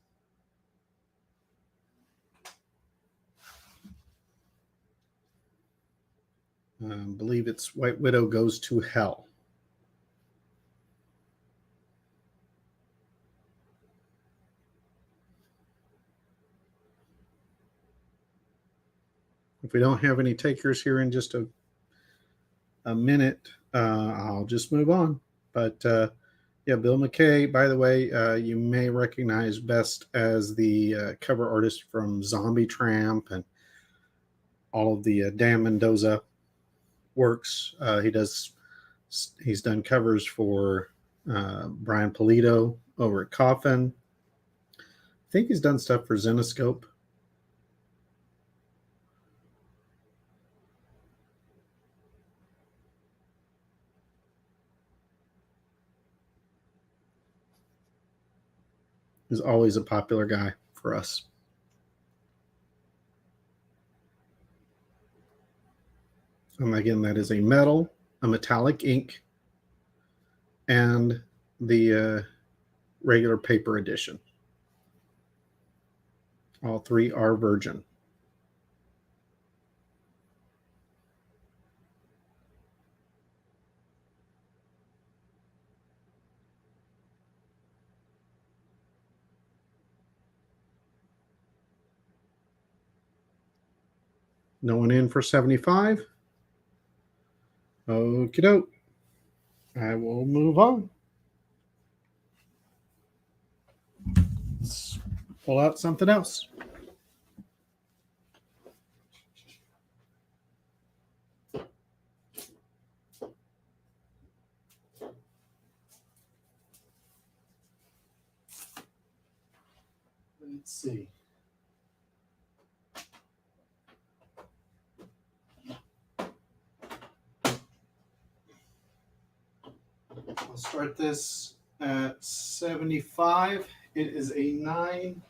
I believe it's White Widow Goes to Hell. If we don't have any takers here in just a minute, I'll just move on. But yeah, Bill McKay, by the way, you may recognize best as the cover artist from Zombie Tramp and all of the Dan Mendoza works. He's done covers for Brian Pulido over at Coffin. I think he's done stuff for Zenoscope. He's always a popular guy for us. And again, that is a metallic ink, and the regular paper edition. All three are virgin. No one in for 75. Okie doke. I will move on. Let's pull out something else. Let's see. I'll start this at 75. It is a 9.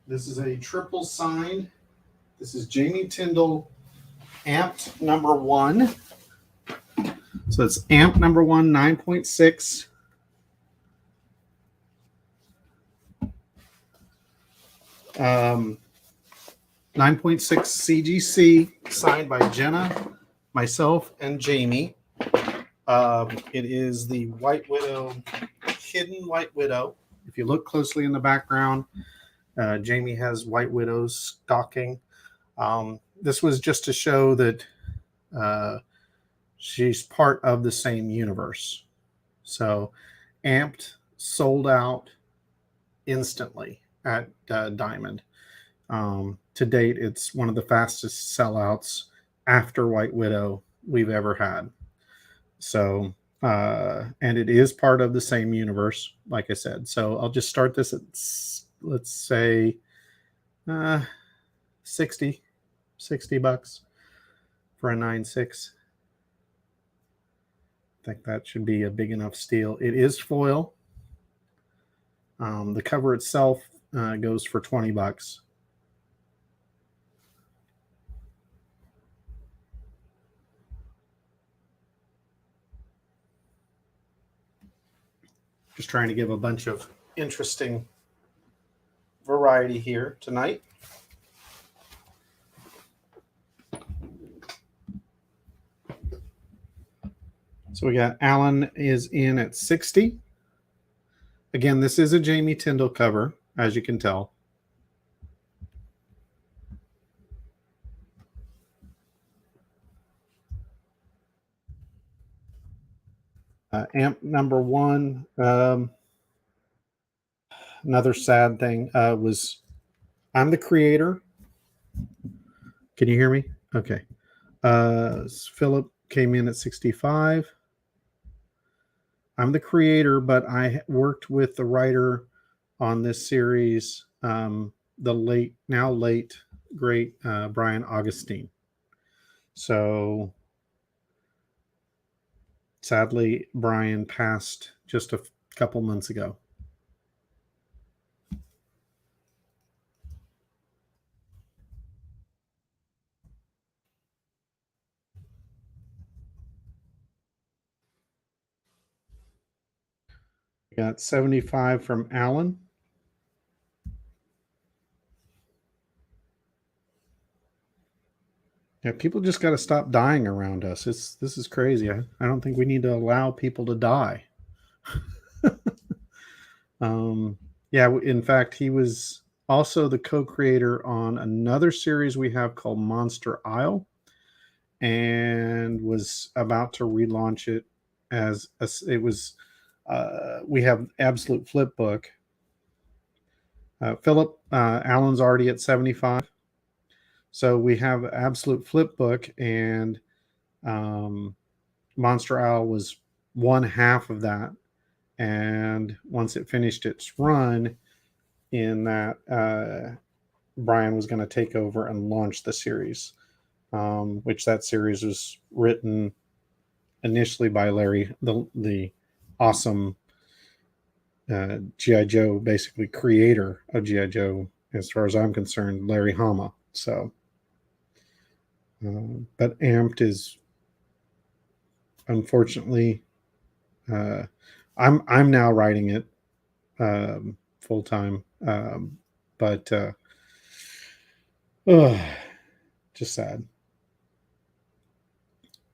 This is a triple sign. This is Jamie Tyndall, amped number 1. So it's amp number 1, 9.6. Um, 9.6 CGC, signed by Jenna, myself, and Jamie. It is the White Widow, hidden White Widow. If you look closely in the background, Jamie has White Widow's stocking. This was just to show that she's part of the same universe. So amped, sold out instantly at Diamond. To date, it's one of the fastest sellouts after White Widow we've ever had. So, and it is part of the same universe, like I said. So I'll just start this at, let's say, $60 for a 9.6. I think that should be a big enough steal. It is foil. The cover itself goes for $20. Just trying to give a bunch of interesting variety here tonight. So we got Alan is in at 60. Again, this is a Jamie Tyndall cover, as you can tell. Amp number 1. Another sad thing was I'm the creator. Can you hear me? Okay. Philip came in at 65. I'm the creator, but I worked with the writer on this series, the late, great Brian Augustine. So sadly, Brian passed just a couple months ago. We got 75 from Alan. Yeah, people just got to stop dying around us. This is crazy. I don't think we need to allow people to die. Yeah, in fact, he was also the co-creator on another series we have called Monster Isle, and was about to relaunch it as it was. We have Absolute Flip Book. Philip Allen's already at 75, so we have Absolute Flip Book, and um, Monster Isle was one half of that. And once it finished its run, in that Brian was going to take over and launch the series, which that series was written initially by Larry, the awesome G.I. Joe, basically creator of G.I. Joe, as far as I'm concerned, Larry Hama. So, but Amped is unfortunately, I'm now writing it full time, but just sad.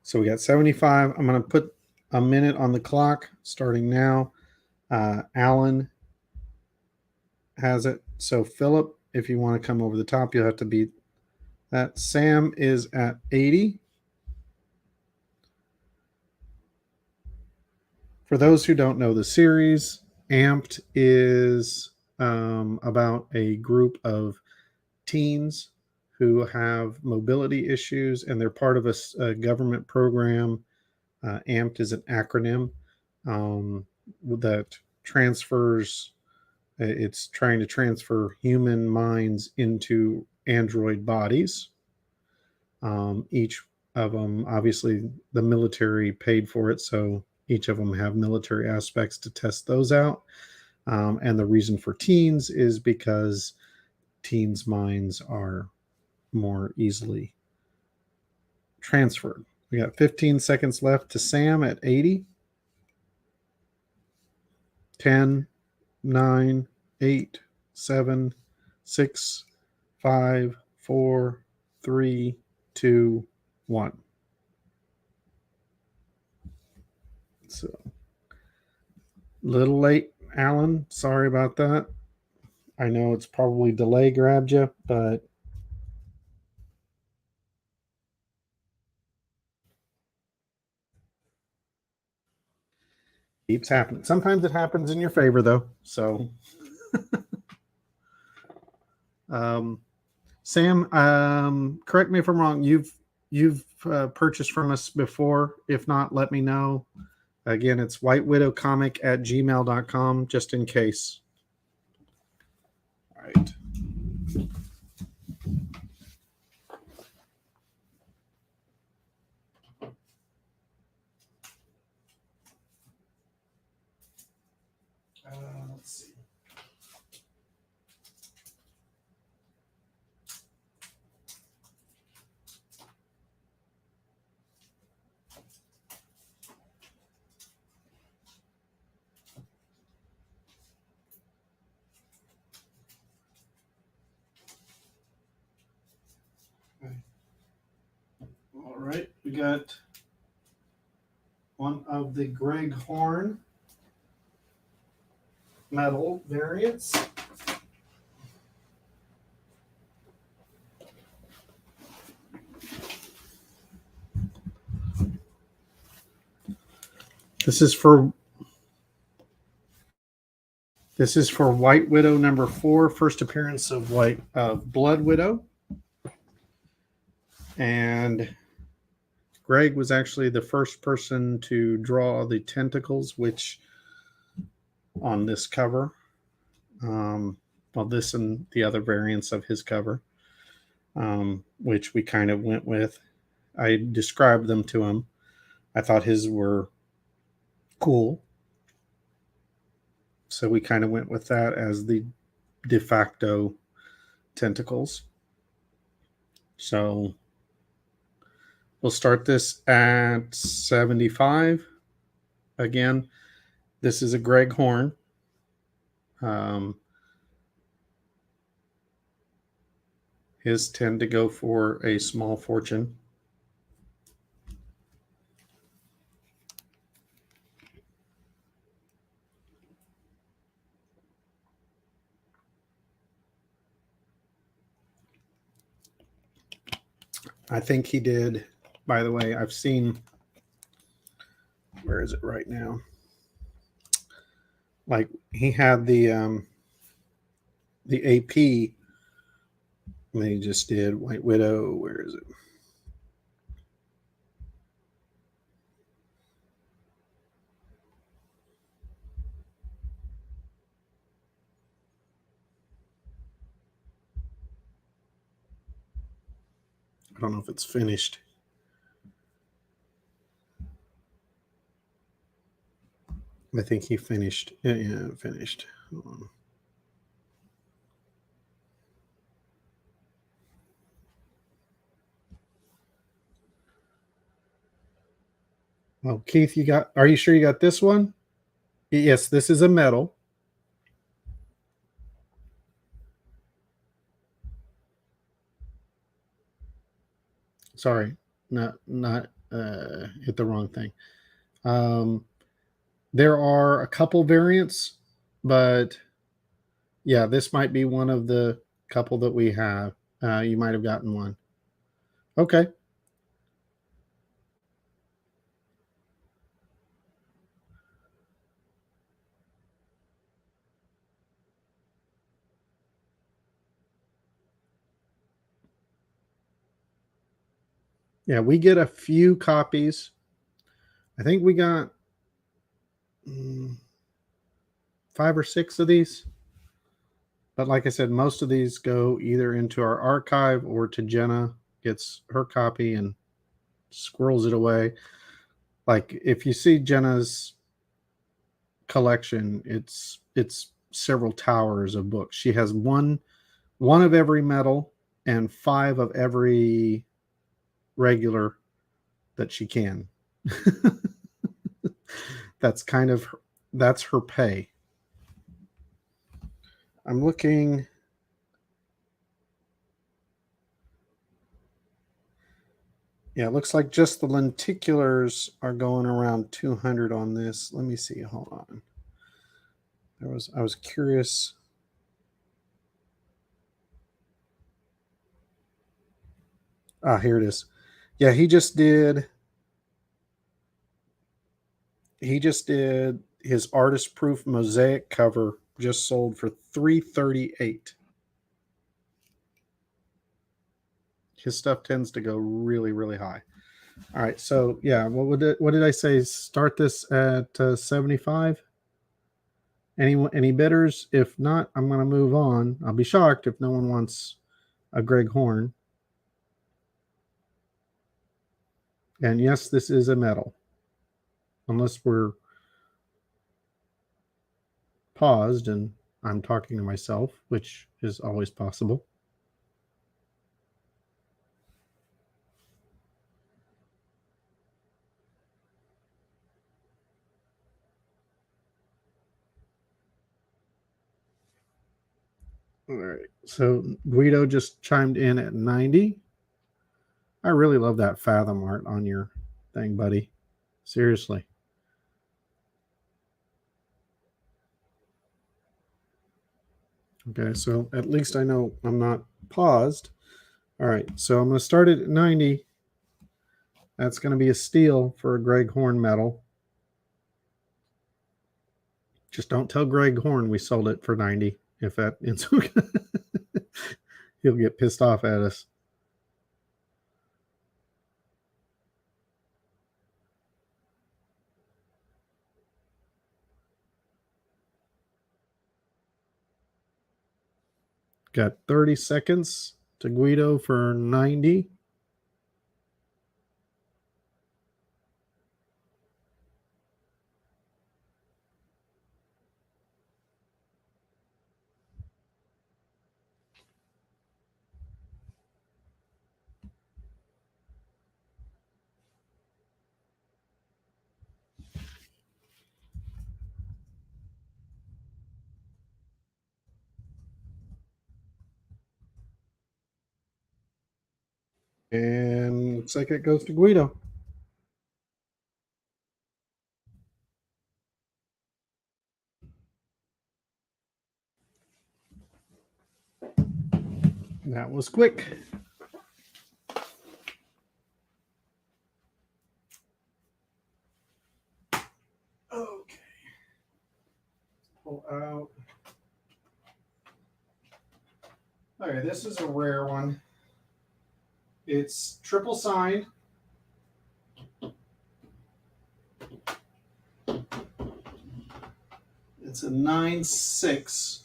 So we got 75. I'm going to put a minute on the clock starting now. Alan has it. So Philip, if you want to come over the top, you'll have to beat that. Sam is at 80. For those who don't know the series, Amped is about a group of teens who have mobility issues, and they're part of a government program. Amped is an acronym that transfers. It's trying to transfer human minds into android bodies. Each of them, obviously, the military paid for it, so each of them have military aspects to test those out. And the reason for teens is because teens' minds are more easily transferred. We got 15 seconds left to Sam at 80. 10, 9, 8, 7, 6, 5, 4, 3, 2, 1. So, little late, Alan. Sorry about that. I know it's probably delay grabbed you, but keeps happening. Sometimes it happens in your favor, though. So, um, Sam, correct me if I'm wrong. You've purchased from us before. If not, let me know. Again, it's whitewidowcomic@gmail.com, just in case. All right. Let's see. All right, we got one of the Greg Horn metal variants. This is for White Widow number 4, first appearance of Blood Widow, and Greg was actually the first person to draw the tentacles, which on this cover, well, this and the other variants of his cover, which we kind of went with. I described them to him. I thought his were cool, so we kind of went with that as the de facto tentacles. So we'll start this at 75. Again, This is a Greg Horn. His tend to go for a small fortune. I think he did. By the way, I've seen. Where is it right now? Like he had the AP. And he just did White Widow. Where is it? I don't know if it's finished. I think he finished. Yeah, finished. Hold on. Well, Keith, are you sure you got this one? Yes, this is a metal. Sorry, not hit the wrong thing. There are a couple variants, but yeah, this might be one of the couple that we have. You might have gotten one. Okay. Yeah, we get a few copies. I think we got 5 or 6 of these. But like I said, most of these go either into our archive or to Jenna, gets her copy and squirrels it away. Like if you see Jenna's collection, it's several towers of books. She has one of every metal and 5 of every regular that she can. That's her pay. I'm looking. Yeah, it looks like just the lenticulars are going around 200 on this. Let me see. Hold on. I was curious. Ah, here it is. Yeah, he just did his artist proof mosaic cover, just sold for $338. His stuff tends to go really, really high. All right, so yeah, what did I say? Start this at 75. Any bidders? If not, I'm going to move on. I'll be shocked if no one wants a Greg Horn. And yes, this is a metal, unless we're paused and I'm talking to myself, which is always possible. All right. So Guido just chimed in at 90. I really love that Fathom art on your thing, buddy. Seriously. Okay, so at least I know I'm not paused. All right, so I'm going to start it at 90. That's going to be a steal for a Greg Horn medal. Just don't tell Greg Horn we sold it for 90. If that he'll get pissed off at us. Got 30 seconds to Guido for 90. And looks like it goes to Guido. That was quick. Okay. Pull out. Okay, this is a rare one. It's triple signed. It's a 9/6.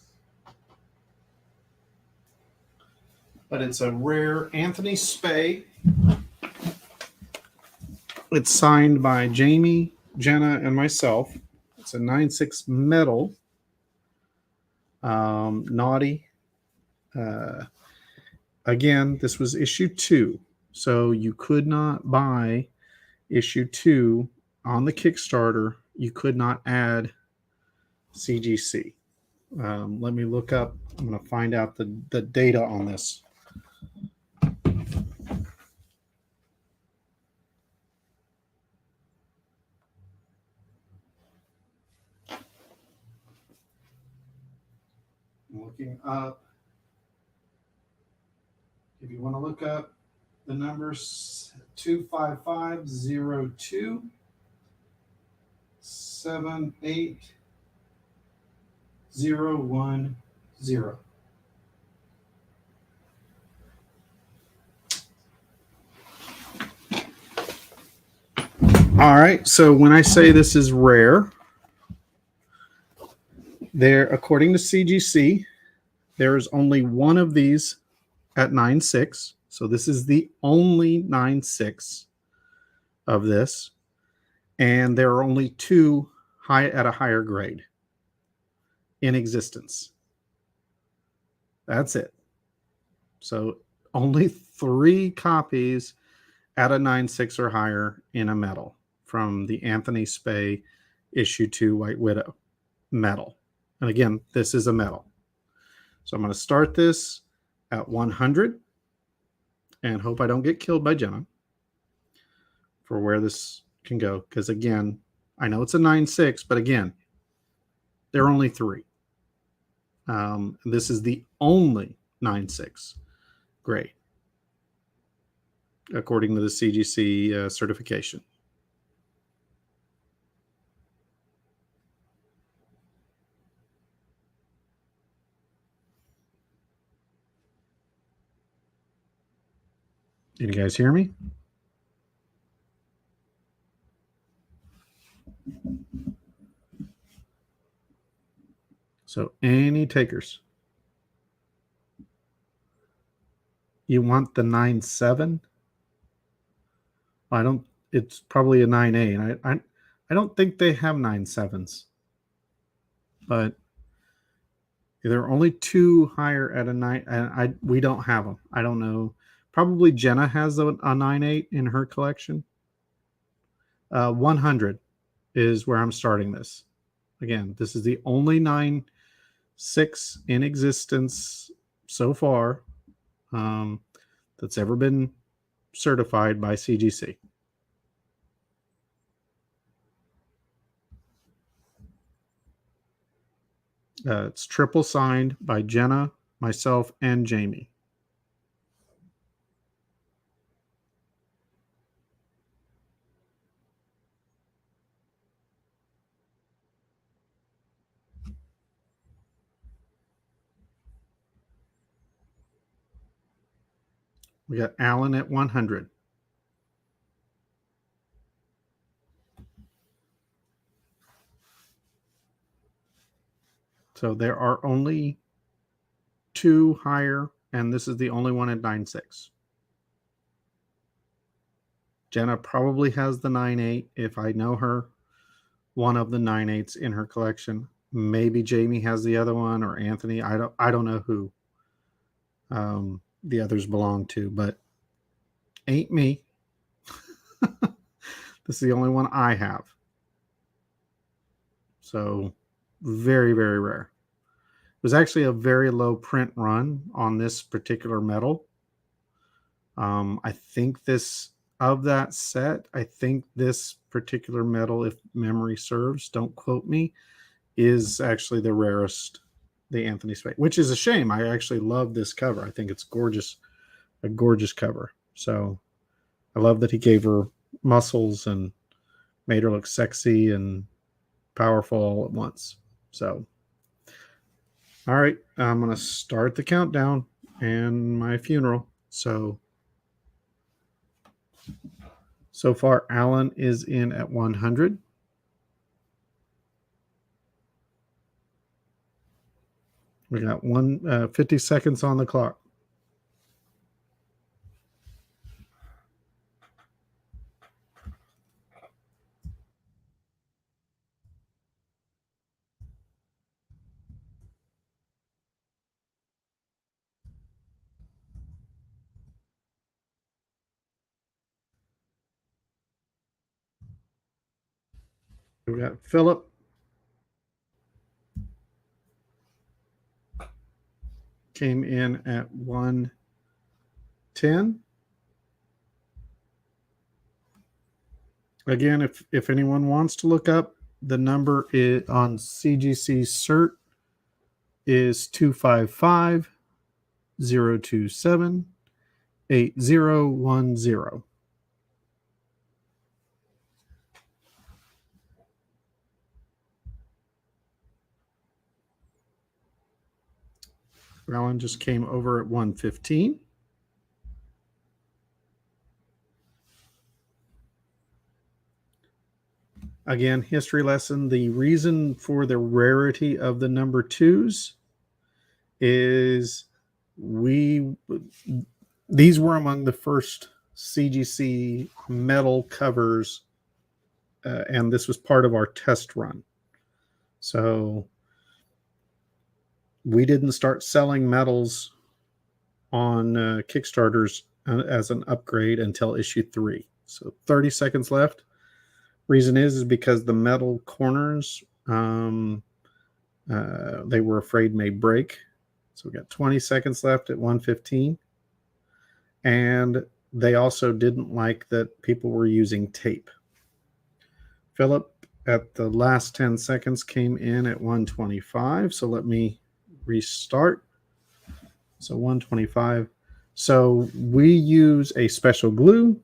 But it's a rare Anthony Spey. It's signed by Jamie, Jenna, and myself. It's a 9/6 metal. Naughty. Again, this was issue 2. So you could not buy issue 2 on the Kickstarter. You could not add CGC. Let me look up. I'm going to find out the data on this. I'm looking up. If you want to look up the numbers, 25502 78010. All right. So when I say this is rare, there, according to CGC, there is only one of these at 9/6. So this is the only 9/6 of this, and there are only 2 high at a higher grade in existence. That's it. So only 3 copies at a 9/6 or higher in a metal from the Anthony Spey issue 2 White Widow metal. And again, this is a metal. So I'm going to start this at 100 and hope I don't get killed by Jenna for where this can go. Because again, I know it's a 9/6, but again, there are only 3. This is the only 9/6 grade, according to the CGC certification. Did you guys hear me? So any takers? You want the 9/7? I don't. It's probably a 9/8. I don't think they have 9/7s, but there are only 2 higher at a 9. And we don't have them. I don't know. Probably Jenna has a 9/8 in her collection. 100 is where I'm starting this. Again, this is the only 9/6 in existence so far that's ever been certified by CGC. It's triple signed by Jenna, myself, and Jamie. We got Alan at 100. So there are only 2 higher, and this is the only one at 9/6. Jenna probably has the 9/8 if I know her. One of the 9/8s in her collection. Maybe Jamie has the other one, or Anthony. I don't know who the others belong to, but ain't me. This is the only one I have. So very, very rare. It was actually a very low print run on this particular metal. I think of that set, I think this particular metal, if memory serves, don't quote me, is actually the rarest, the Anthony Spade, which is a shame. I actually love this cover. I think it's gorgeous, a gorgeous cover. So I love that he gave her muscles and made her look sexy and powerful all at once. So, all right, I'm going to start the countdown and my funeral. So far, Alan is in at 100. We got 50 seconds on the clock. We got Philip. Came in at 110. Again, if anyone wants to look up, the number is on CGC CERT is 255-027-8010. Alan just came over at 115. Again, history lesson. The reason for the rarity of the number 2s is these were among the first CGC metal covers, and this was part of our test run. So we didn't start selling metals on Kickstarters as an upgrade until issue 3. So 30 seconds left. Reason is because the metal corners, they were afraid may break. So we got 20 seconds left at 115. And they also didn't like that people were using tape. Philip, at the last 10 seconds, came in at 125. So let me restart. So 125. So we use a special glue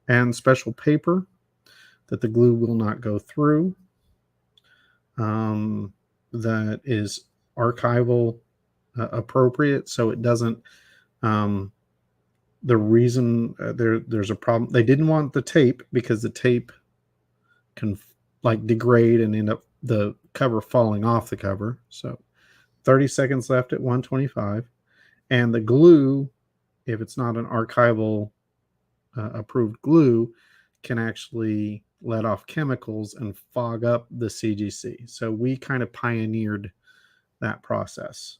and special paper that the glue will not go through. That is archival appropriate, so it doesn't. The reason there's a problem, they didn't want the tape because the tape can degrade and end up the cover falling off the cover. So 30 seconds left at 125, and the glue, if it's not an archival approved glue, can actually let off chemicals and fog up the CGC. So we kind of pioneered that process.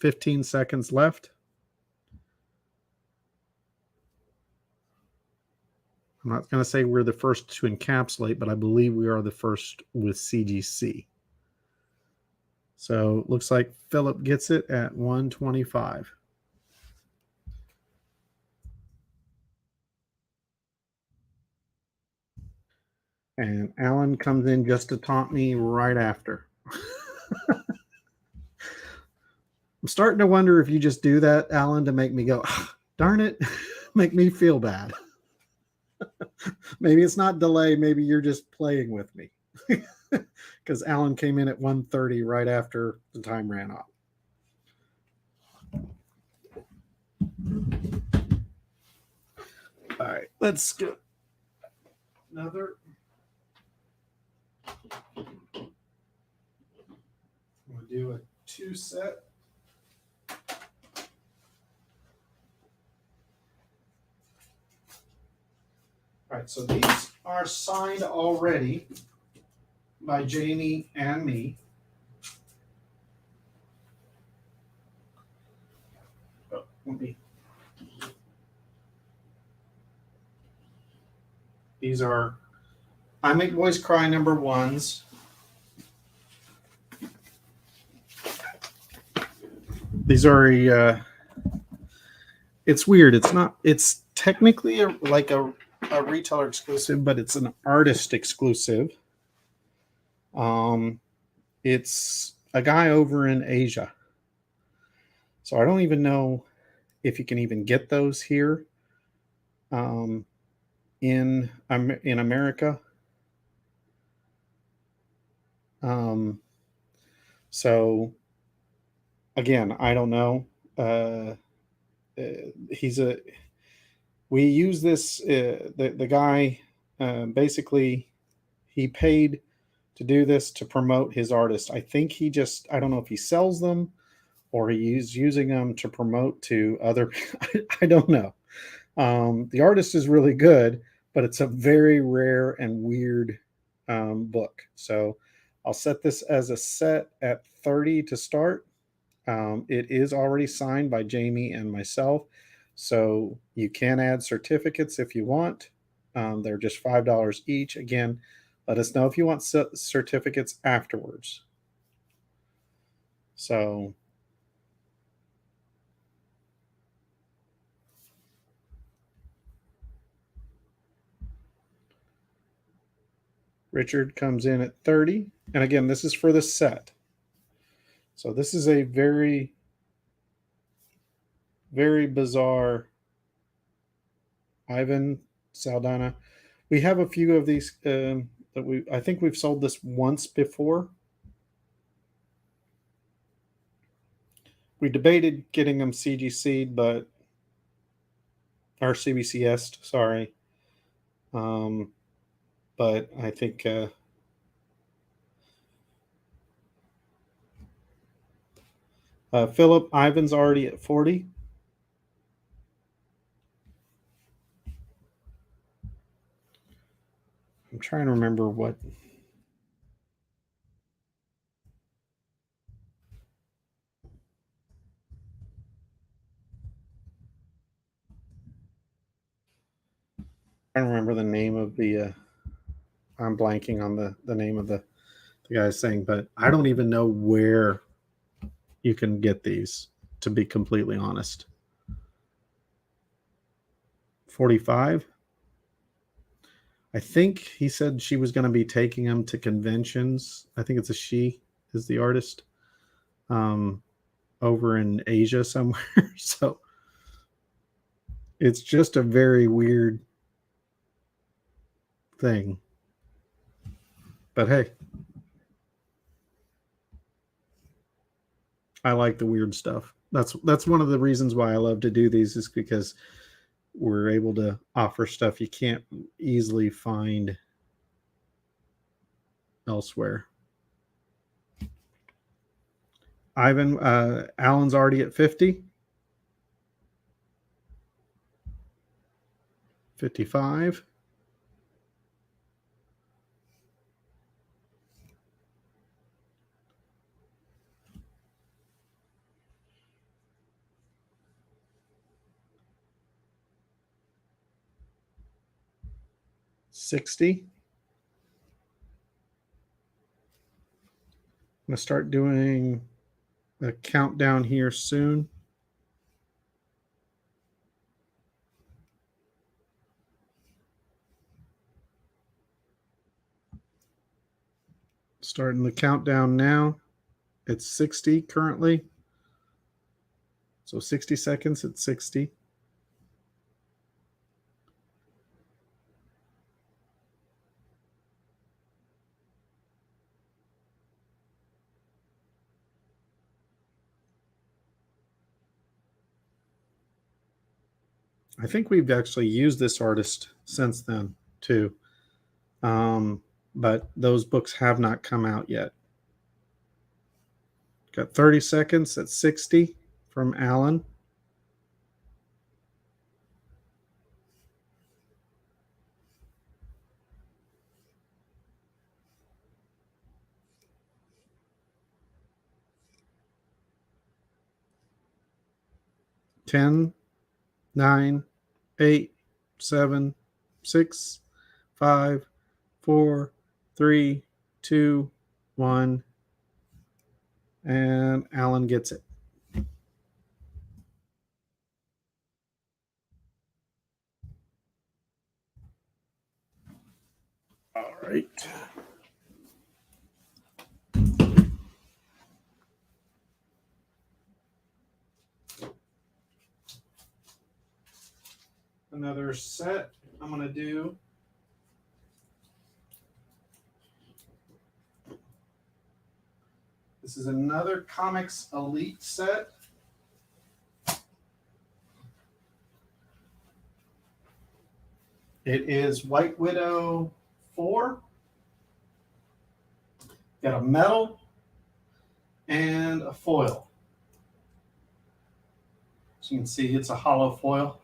15 seconds left. I'm not going to say we're the first to encapsulate, but I believe we are the first with CGC. So looks like Philip gets it at 125. And Alan comes in just to taunt me right after. I'm starting to wonder if you just do that, Alan, to make me go, darn it, make me feel bad. Maybe it's not delay. Maybe you're just playing with me. Because Alan came in at 1:30 right after the time ran off. All right, let's go. Another. We'll do a 2 set. All right, so these are signed already by Jamie and me. Oh, these are I Make Boys Cry number 1s. These are it's weird. It's technically like a retailer exclusive, but it's an artist exclusive. Um, it's a guy over in Asia. So I don't even know if you can even get those here um, in America. Um, so again, I don't know. He's a we use this the guy basically he paid to do this to promote his artist. I think he just I don't know if he sells them or he's using them to promote to other I don't know. The artist is really good, but it's a very rare and weird book. So I'll set this as a set at 30 to start. It is already signed by Jamie and myself. So you can add certificates if you want. They're just $5 each. Again, let us know if you want certificates afterwards. So Richard comes in at 30. And again, this is for the set. So this is a very, very bizarre Ivan Saldana. We have a few of these that I think we've sold this once before. We debated getting them CGC'd, but or CBCS, sorry. But I think Philip Ivan's already at 40. I'm trying to remember what. I don't remember the name of the. I'm blanking on the name of the guy's thing, but I don't even know where you can get these. To be completely honest, 45. I think he said she was going to be taking him to conventions. I think it's a she is the artist over in Asia somewhere. So it's just a very weird thing. But hey, I like the weird stuff. That's one of the reasons why I love to do these is because we're able to offer stuff you can't easily find elsewhere. Ivan, Alan's already at 50, 55, 60. I'm going to start doing a countdown here soon. Starting the countdown now. It's 60 currently. So 60 seconds at 60. I think we've actually used this artist since then too. But those books have not come out yet. Got 30 seconds at 60 from Alan. Ten, 9, 8, 7, 6, 5, 4, 3, 2, 1. And Alan gets it. right. Another set I'm going to do. This is another Comics Elite set. It is White Widow 4. Got a metal and a foil. As you can see, it's a hollow foil.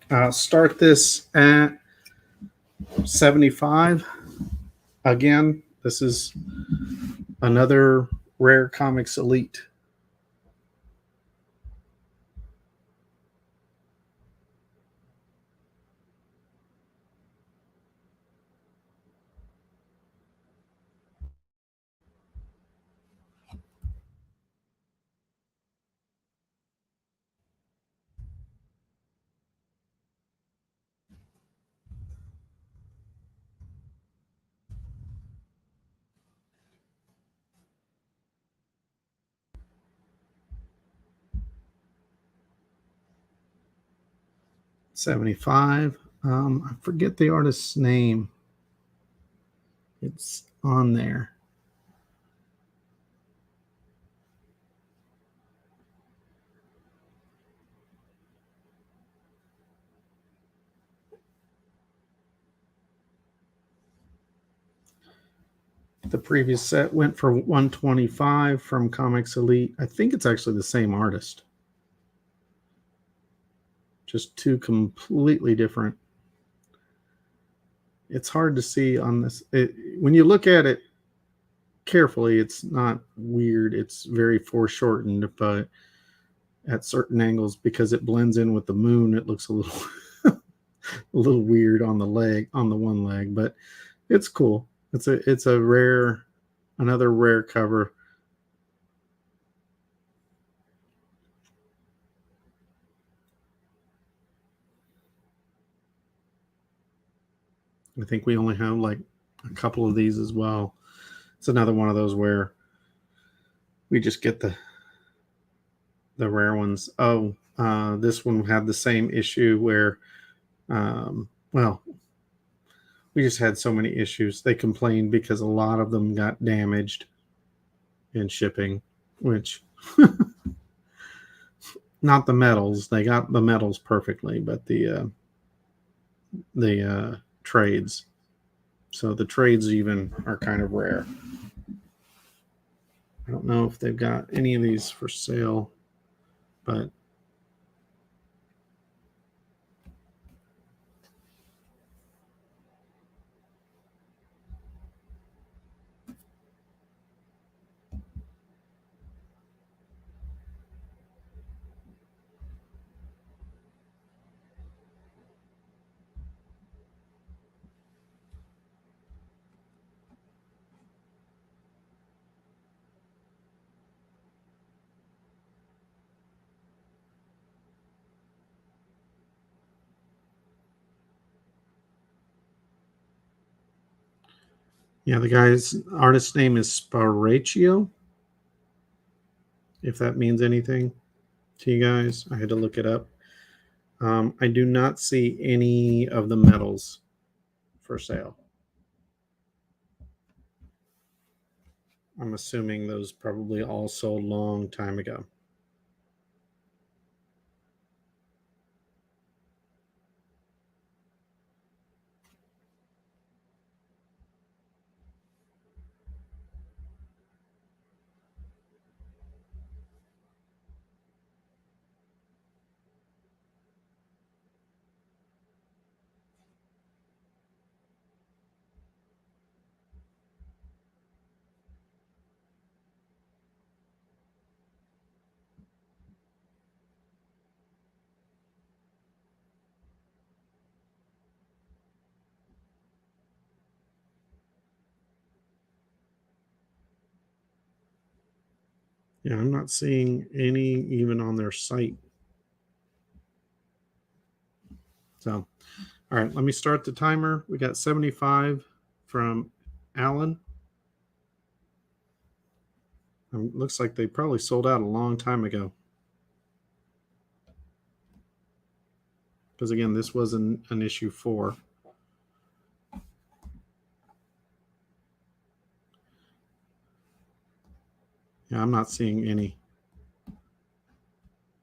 I'll start this at 75. Again, this is another Rare Comics Elite. $75. I forget the artist's name. It's on there. The previous set went for $125 from Comics Elite. I think it's actually the same artist. Just two completely different. It's hard to see on this. When you look at it carefully, it's not weird. It's very foreshortened, but at certain angles, because it blends in with the moon, it looks a little a little weird on the leg, on the one leg, but it's cool. It's a rare, another rare cover. I think we only have like a couple of these as well. It's another one of those where we just get the rare ones. Oh, this one had the same issue where, well, we just had so many issues. They complained because a lot of them got damaged in shipping, which not the metals. They got the metals perfectly, but the trades. So the trades even are kind of rare. I don't know if they've got any of these for sale, but yeah, the guy's artist name is Sparaccio. If that means anything to you guys, I had to look it up. I do not see any of the metals for sale. I'm assuming those probably all sold long time ago. Yeah, I'm not seeing any even on their site. So, all right, let me start the timer. We got 75 from Alan. Looks like they probably sold out a long time ago. Because again, this was an issue 4. Yeah, I'm not seeing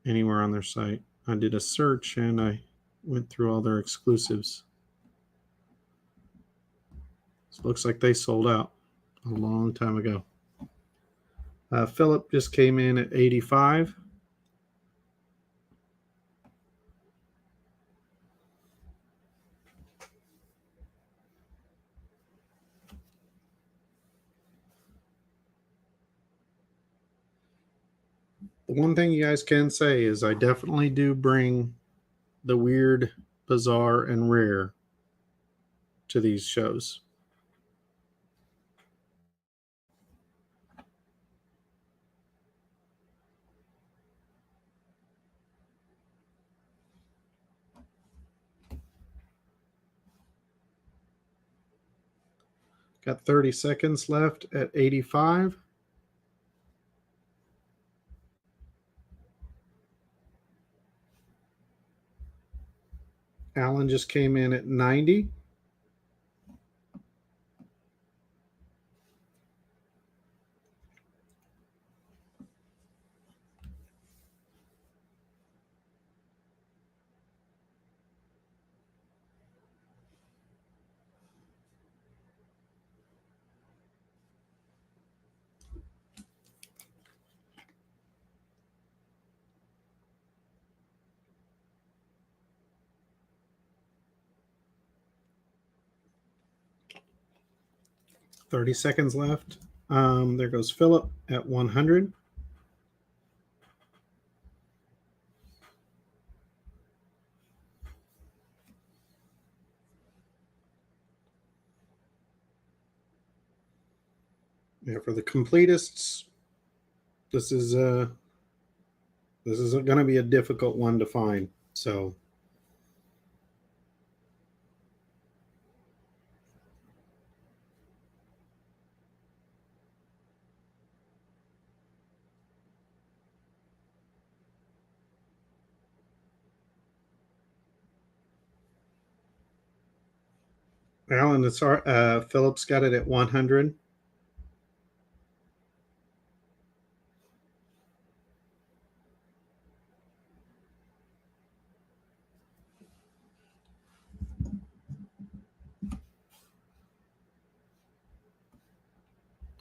anywhere on their site. I did a search and I went through all their exclusives. So it looks like they sold out a long time ago. Philip just came in at 85. The one thing you guys can say is I definitely do bring the weird, bizarre, and rare to these shows. Got 30 seconds left at 85. Alan just came in at 90. Thirty seconds left. There goes Philip at 100. Yeah, for the completists, this is going to be a difficult one to find. So, Alan, it's Philip's got it at 100.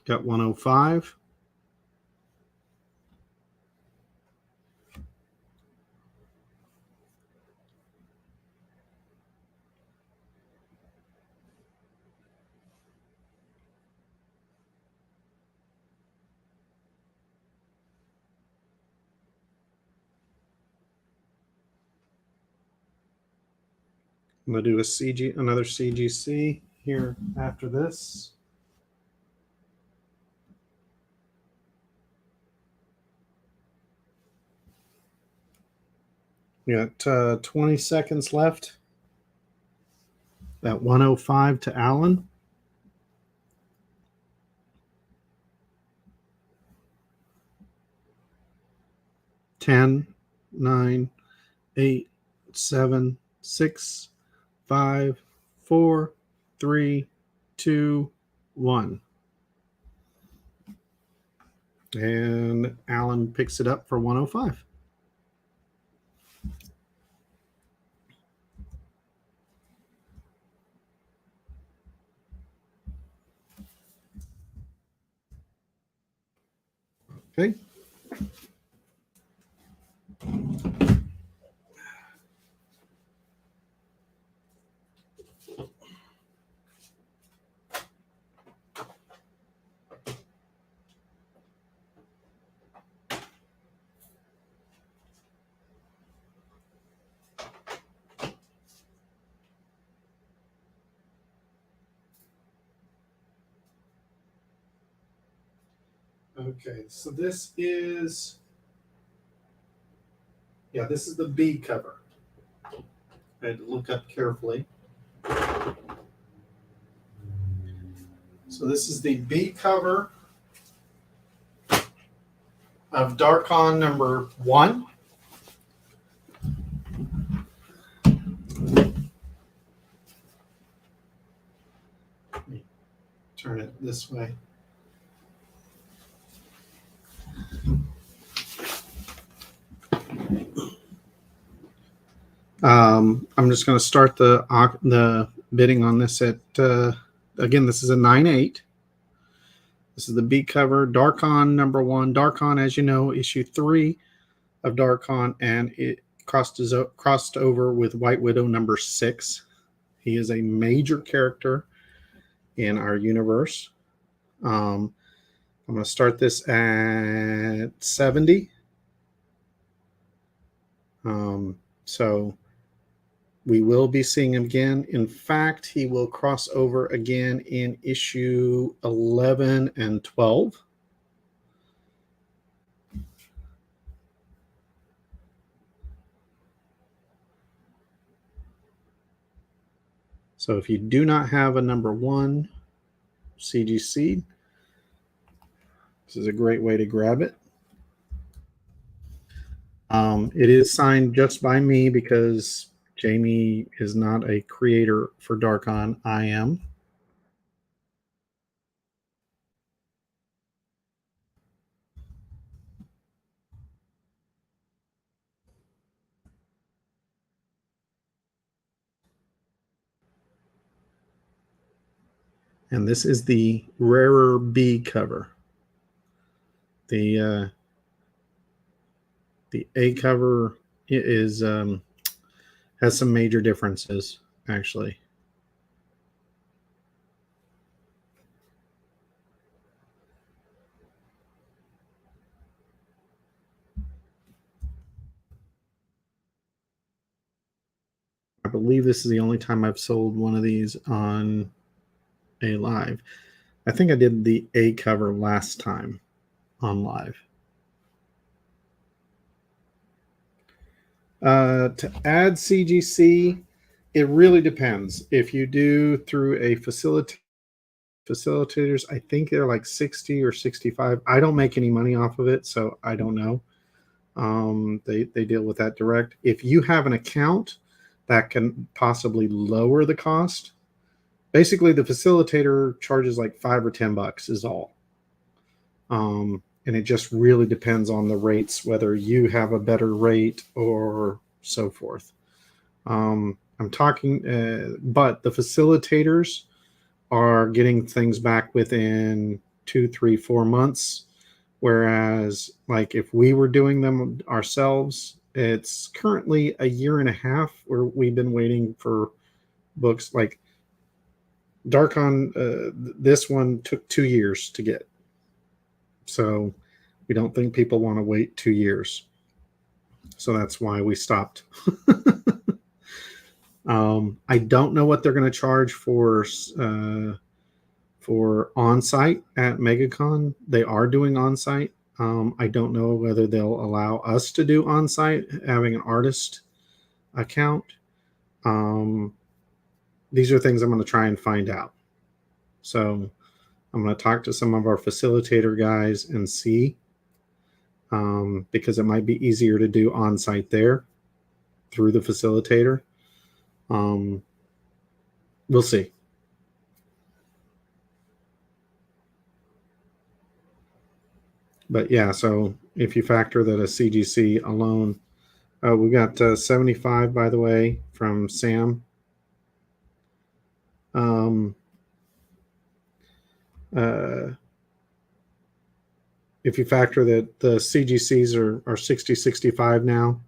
Got 105. I'm going to do another CGC here after this. We got 20 seconds left. At 105 to Alan. 10, 9, 8, 7, 6, 5, 4, 3, 2, 1. And Alan picks it up for 105. Okay. Okay, so this is the B cover. I had to look up carefully. So this is the B cover of Darkon number 1. Let me turn it this way. I'm just going to start the bidding on this at, again, this is a 9.8. This is the B cover, Darkon number 1. Darkon, as you know, issue 3 of Darkon, and it crossed over with White Widow number 6. He is a major character in our universe. I'm going to start this at 70. So we will be seeing him again. In fact, he will cross over again in issue 11 and 12. So if you do not have a number 1 CGC, this is a great way to grab it. It is signed just by me because Jamie is not a creator for Darkon. I am. And this is the rarer B cover. The A cover is has some major differences, actually. I believe this is the only time I've sold one of these on a live. I think I did the A cover last time on live. To add CGC, it really depends. If you do through a facilitators, I think they're like 60 or 65. I don't make any money off of it, so I don't know. They deal with that direct. If you have an account, that can possibly lower the cost. Basically, the facilitator charges like $5 or $10 is all. And it just really depends on the rates, whether you have a better rate or so forth. I'm talking, but the facilitators are getting things back within 2, 3, 4 months. Whereas, like, if we were doing them ourselves, it's currently 1.5 years where we've been waiting for books. Like Darkon, this one took 2 years to get. So we don't think people want to wait 2 years. So that's why we stopped. I don't know what they're going to charge for on-site at MegaCon. They are doing on-site. I don't know whether they'll allow us to do on-site, having an artist account. These are things I'm going to try and find out. So I'm going to talk to some of our facilitator guys and see, because it might be easier to do on-site there through the facilitator. We'll see. But yeah, so if you factor that a CGC alone, we got 75, by the way, from Sam. If you factor that the CGCs are 60, 65 now,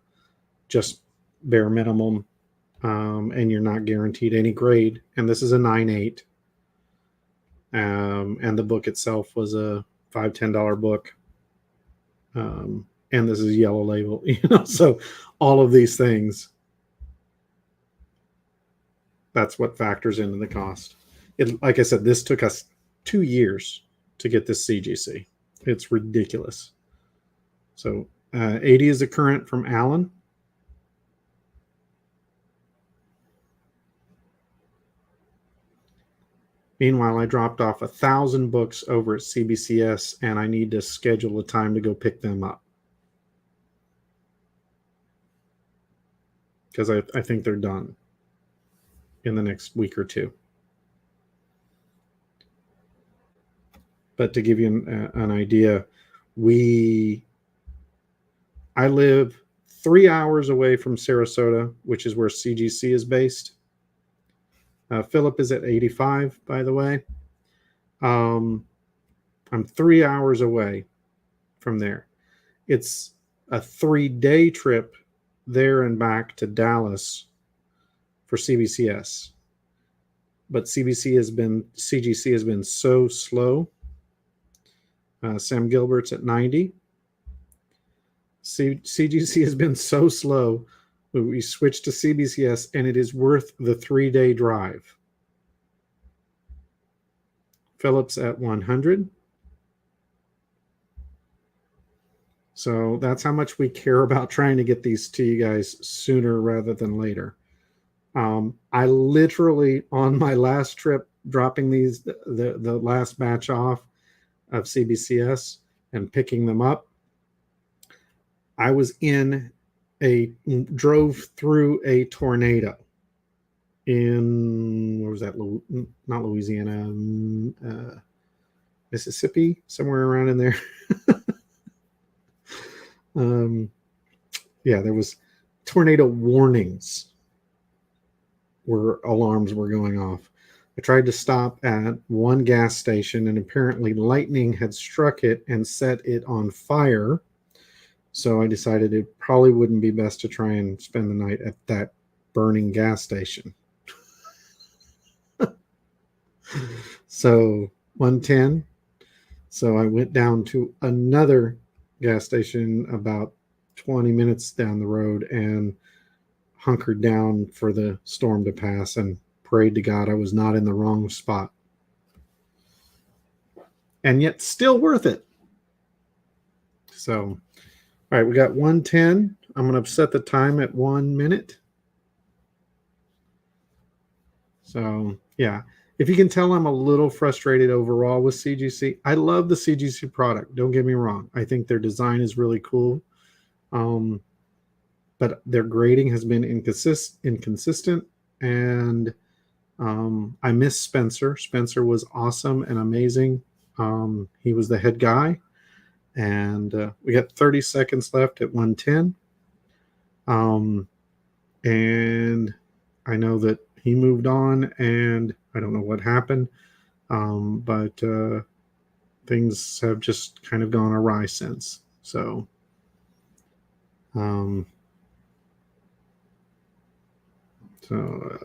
just bare minimum, and you're not guaranteed any grade. And this is a 9.8. And the book itself was a $5, $10 book. And this is yellow label, so all of these things, that's what factors into the cost. Like I said, this took us 2 years to get this CGC. It's ridiculous. So 80 is the current from Alan. Meanwhile, I dropped off 1,000 books over at CBCS, and I need to schedule a time to go pick them up. Because I think they're done in the next week or two. But to give you an idea, I live 3 hours away from Sarasota, which is where CGC is based. Philip is at 85, by the way. I'm 3 hours away from there. It's a 3-day trip there and back to Dallas for CBCS. But CGC has been so slow. Sam Gilbert's at 90. CGC has been so slow. We switched to CBCS, and it is worth the 3-day drive. Phillips at 100. So that's how much we care about trying to get these to you guys sooner rather than later. I literally, on my last trip, dropping the last batch off of CBCS and picking them up, I drove through a tornado in, where was that? Not Louisiana, Mississippi, somewhere around in there. Yeah, there was tornado warnings where alarms were going off. I tried to stop at one gas station, and apparently lightning had struck it and set it on fire. So I decided it probably wouldn't be best to try and spend the night at that burning gas station. So 110. So I went down to another gas station about 20 minutes down the road and hunkered down for the storm to pass and prayed to God I was not in the wrong spot. And yet still worth it. So, all right, we got 110. I'm going to set the time at 1 minute. So, yeah. If you can tell, I'm a little frustrated overall with CGC. I love the CGC product. Don't get me wrong. I think their design is really cool. But their grading has been inconsistent. And I miss Spencer. Spencer was awesome and amazing. He was the head guy. And we got 30 seconds left at 110. And I know that he moved on, and I don't know what happened. But things have just kind of gone awry since. So,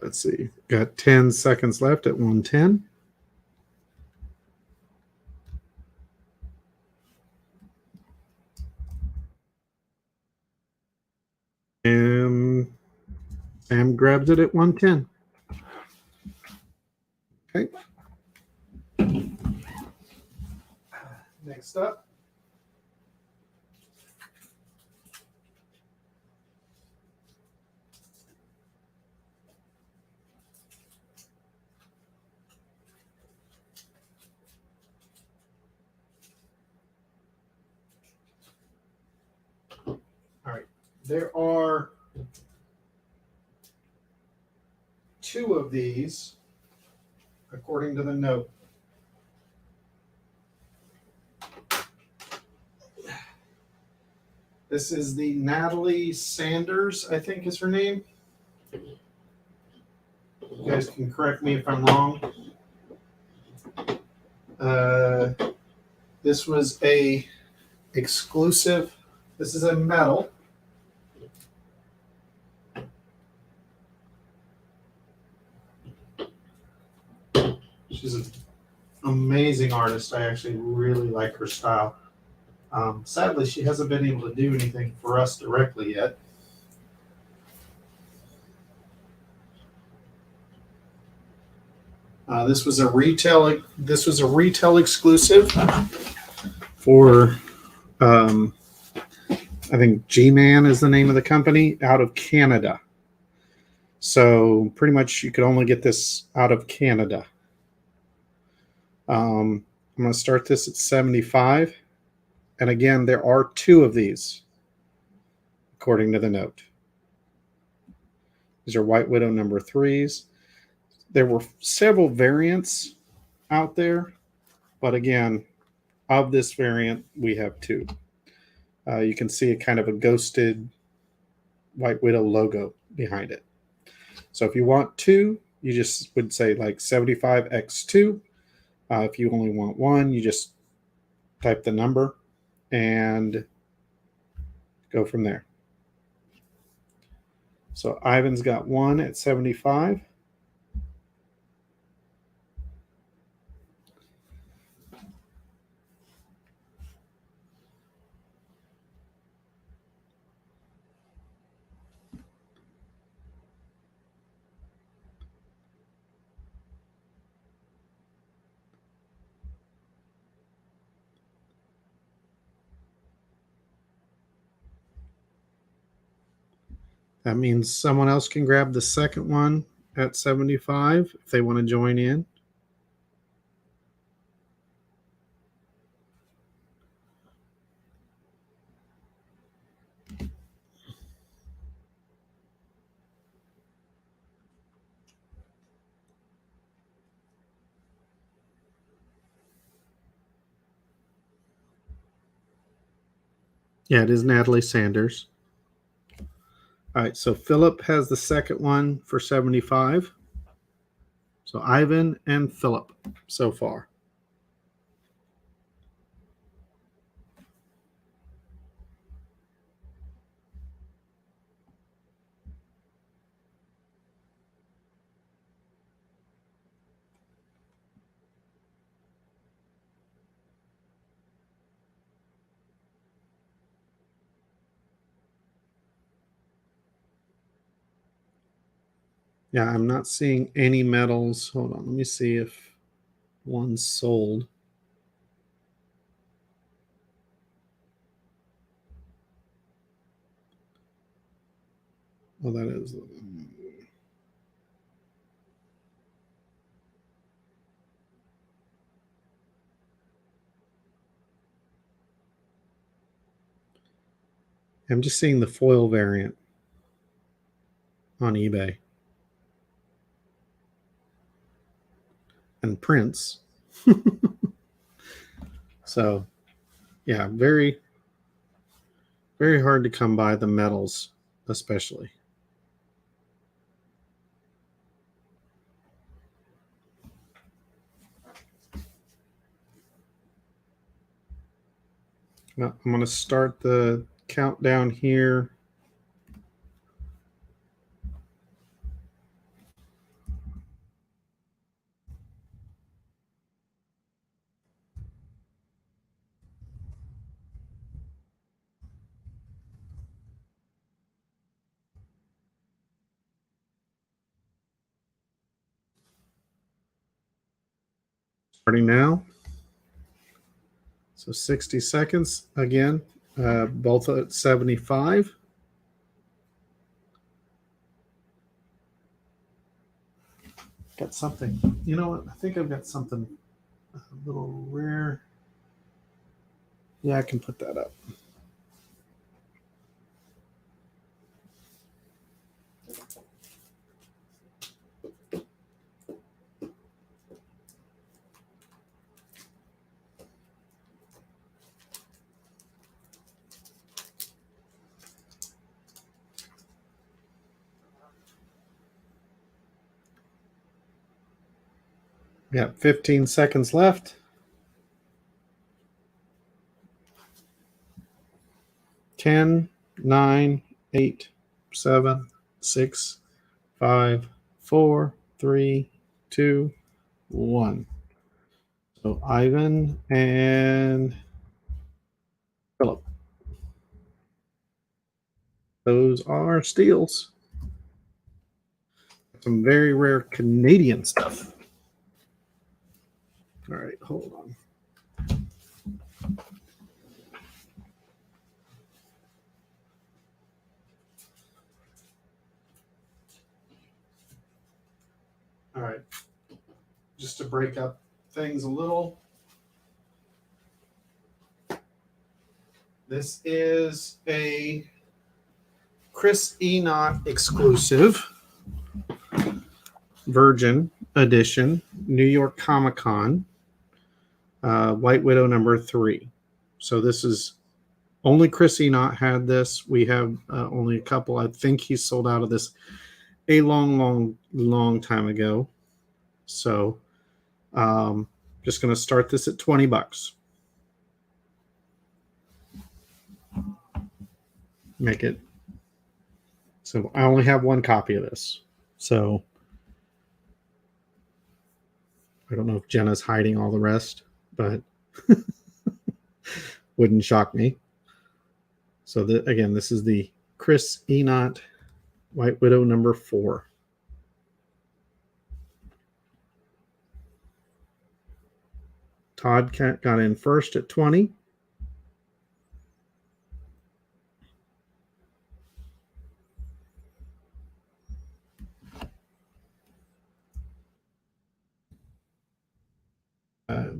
let's see. Got 10 seconds left at 110. And Sam grabs it at 110. Okay. Next up. All right. There are 2 of these, according to the note. This is the Natalie Sanders, I think is her name. You guys can correct me if I'm wrong. This was a exclusive. This is a metal. She's an amazing artist. I actually really like her style. Sadly, she hasn't been able to do anything for us directly yet. This was a retail exclusive. for, I think G-Man is the name of the company, out of Canada. So pretty much you could only get this out of Canada. I'm going to start this at 75. And again, there are 2 of these, according to the note. These are White Widow number 3s. There were several variants out there, but again, of this variant, we have 2. You can see a kind of a ghosted White Widow logo behind it. So if you want 2, you just would say like 75x2. If you only want 1, you just type the number and go from there. So Ivan's got 1 at 75. That means someone else can grab the second one at 75 if they want to join in. Yeah, it is Natalie Sanders. All right, so Philip has the second one for 75. So Ivan and Philip so far. Yeah, I'm not seeing any medals. Hold on, let me see if one's sold. Oh, that is. I'm just seeing the foil variant on eBay. And prints. So, yeah, very, very hard to come by the metals, especially. Now, I'm going to start the countdown here. Starting now. So 60 seconds again, both at 75. Got something. You know what? I think I've got something a little rare. Yeah, I can put that up. We got 15 seconds left. 10, 9, 8, 7, 6, 5, 4, 3, 2, 1. So Ivan and Philip. Those are steals. Some very rare Canadian stuff. All right, hold on. just to break up things a little. This is a Chris Enoch exclusive Virgin edition, New York Comic Con, White Widow #3. So this is only Chris Enoch had this. We have only a couple. I think he sold out of this a long time ago. So just going to start this at $20. Make it. So I only have one copy of this. So I don't know if Jenna's hiding all the rest, but wouldn't shock me. So again, this is the Chris Enoch White Widow #4. Todd got in first at 20.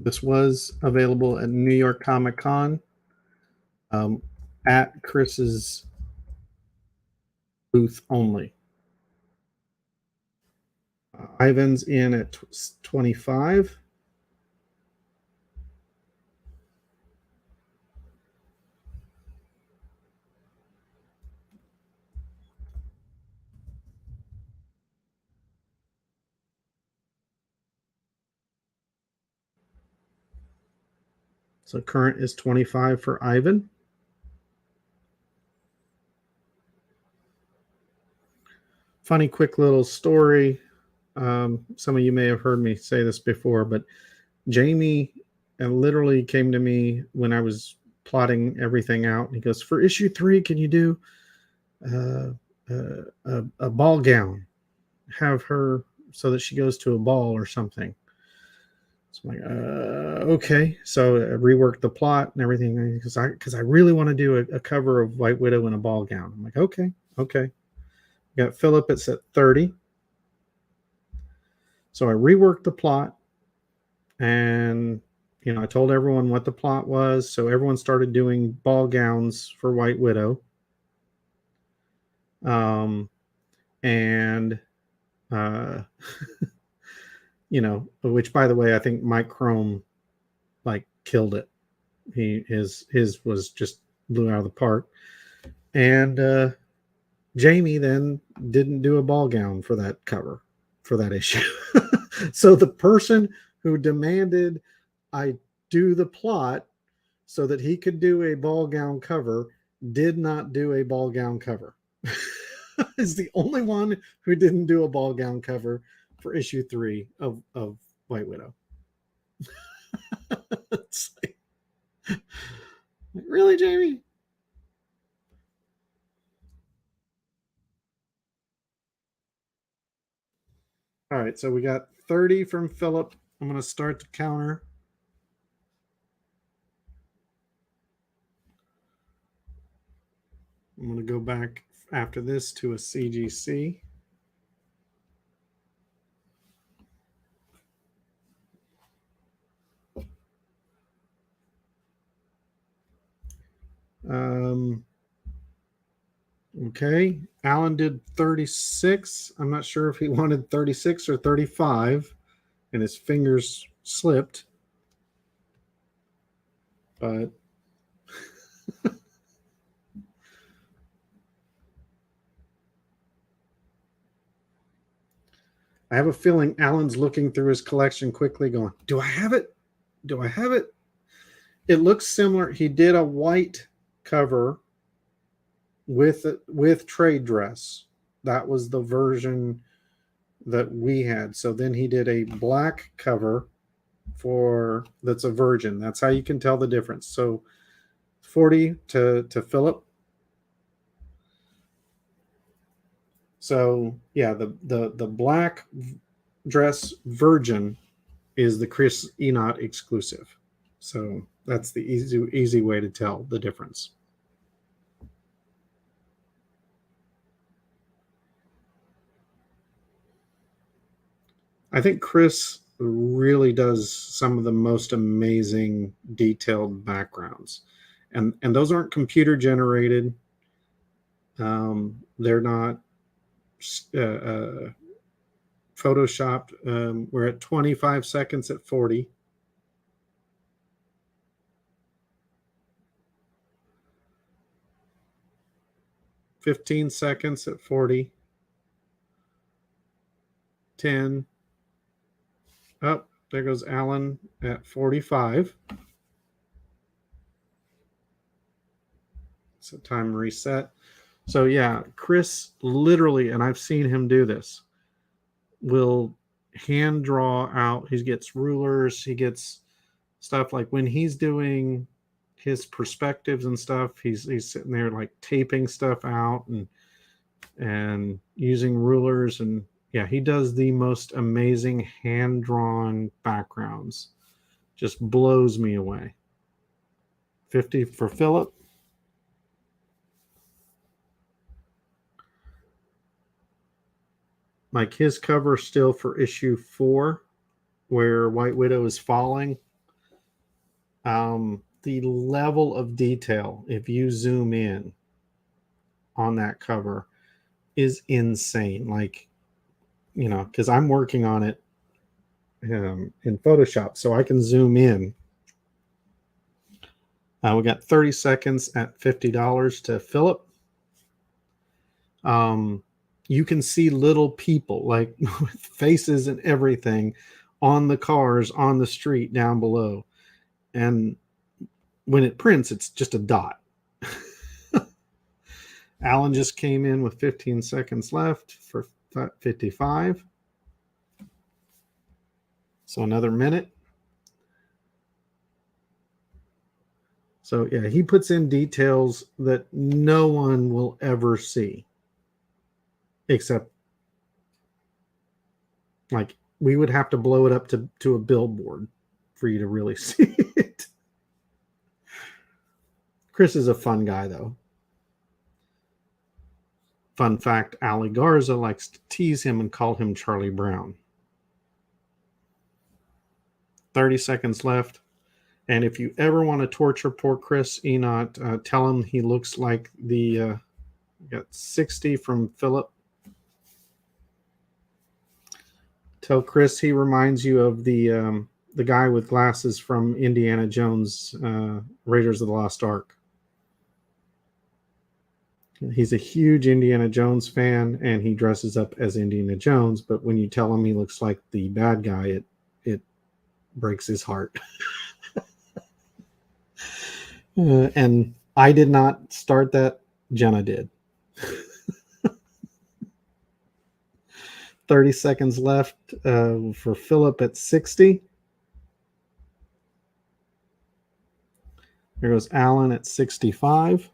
This was available at New York Comic Con at Chris's booth only. Ivan's in at 25. So current is 25 for Ivan. Funny, quick little story. Some of you may have heard me say this before, but Jamie literally came to me when I was plotting everything out. And he goes, for issue 3, can you do a ball gown? Have her so that she goes to a ball or something. So I'm like, okay. So I reworked the plot and everything because I really want to do a cover of White Widow in a ball gown. I'm like, okay. Got Philip. It's at 30. So I reworked the plot, and I told everyone what the plot was. So everyone started doing ball gowns for White Widow. Which, by the way, I think Mike Chrome killed it. His was just blew out of the park. And Jamie then didn't do a ball gown for that cover, for that issue. So the person who demanded I do the plot so that he could do a ball gown cover did not do a ball gown cover. Is the only one who didn't do a ball gown cover for issue 3 of White Widow. Really, Jamie? All right, so we got 30 from Philip. I'm going to start the counter. I'm going to go back after this to a CGC. Okay, Alan did 36. I'm not sure if he wanted 36 or 35, and his fingers slipped. But I have a feeling Alan's looking through his collection quickly going, do I have it? Do I have it? It looks similar. He did a white cover with trade dress. That was the version that we had. So then he did a black cover that's a virgin. That's how you can tell the difference. So 40 to Philip. So yeah, the black dress virgin is the Chris Enoch exclusive. So that's the easy way to tell the difference. I think Chris really does some of the most amazing detailed backgrounds, and those aren't computer generated. They're not photoshopped. We're at 25 seconds at 40. "15 seconds at 40. 10. Oh, there goes Alan at 45. So time reset. So yeah, Chris literally, and I've seen him do this, will hand draw out. He gets rulers, he gets stuff like when he's doing his perspectives and stuff, he's sitting there like taping stuff out and using rulers, and yeah, he does the most amazing hand drawn backgrounds. Just blows me away. 50 for Philip. Like his cover still for issue 4, where White Widow is falling. The level of detail, if you zoom in on that cover, is insane. Like, you know, because I'm working on it in Photoshop, so I can zoom in. We got 30 seconds at $50 to Philip. You can see little people like with faces and everything on the cars on the street down below. And when it prints, it's just a dot. Alan just came in with 15 seconds left for 55. So another minute. So yeah, he puts in details that no one will ever see. Except like we would have to blow it up to a billboard for you to really see it. Chris is a fun guy though. Fun fact, Ali Garza likes to tease him and call him Charlie Brown. 30 seconds left. And if you ever want to torture poor Chris Enoch, tell him he looks like the got 60 from Philip. Tell Chris he reminds you of the guy with glasses from Indiana Jones, Raiders of the Lost Ark. He's a huge Indiana Jones fan, and he dresses up as Indiana Jones. But when you tell him he looks like the bad guy, it breaks his heart. And I did not start that. Jenna did. 30 seconds left for Philip at 60. There goes Alan at 65.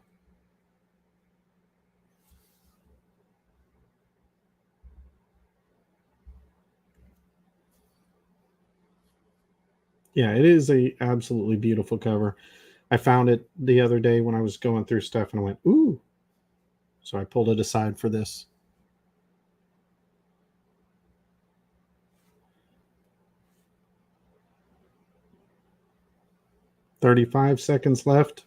Yeah, it is a absolutely beautiful cover. I found it the other day when I was going through stuff and I went, ooh. So I pulled it aside for this. "35 seconds left.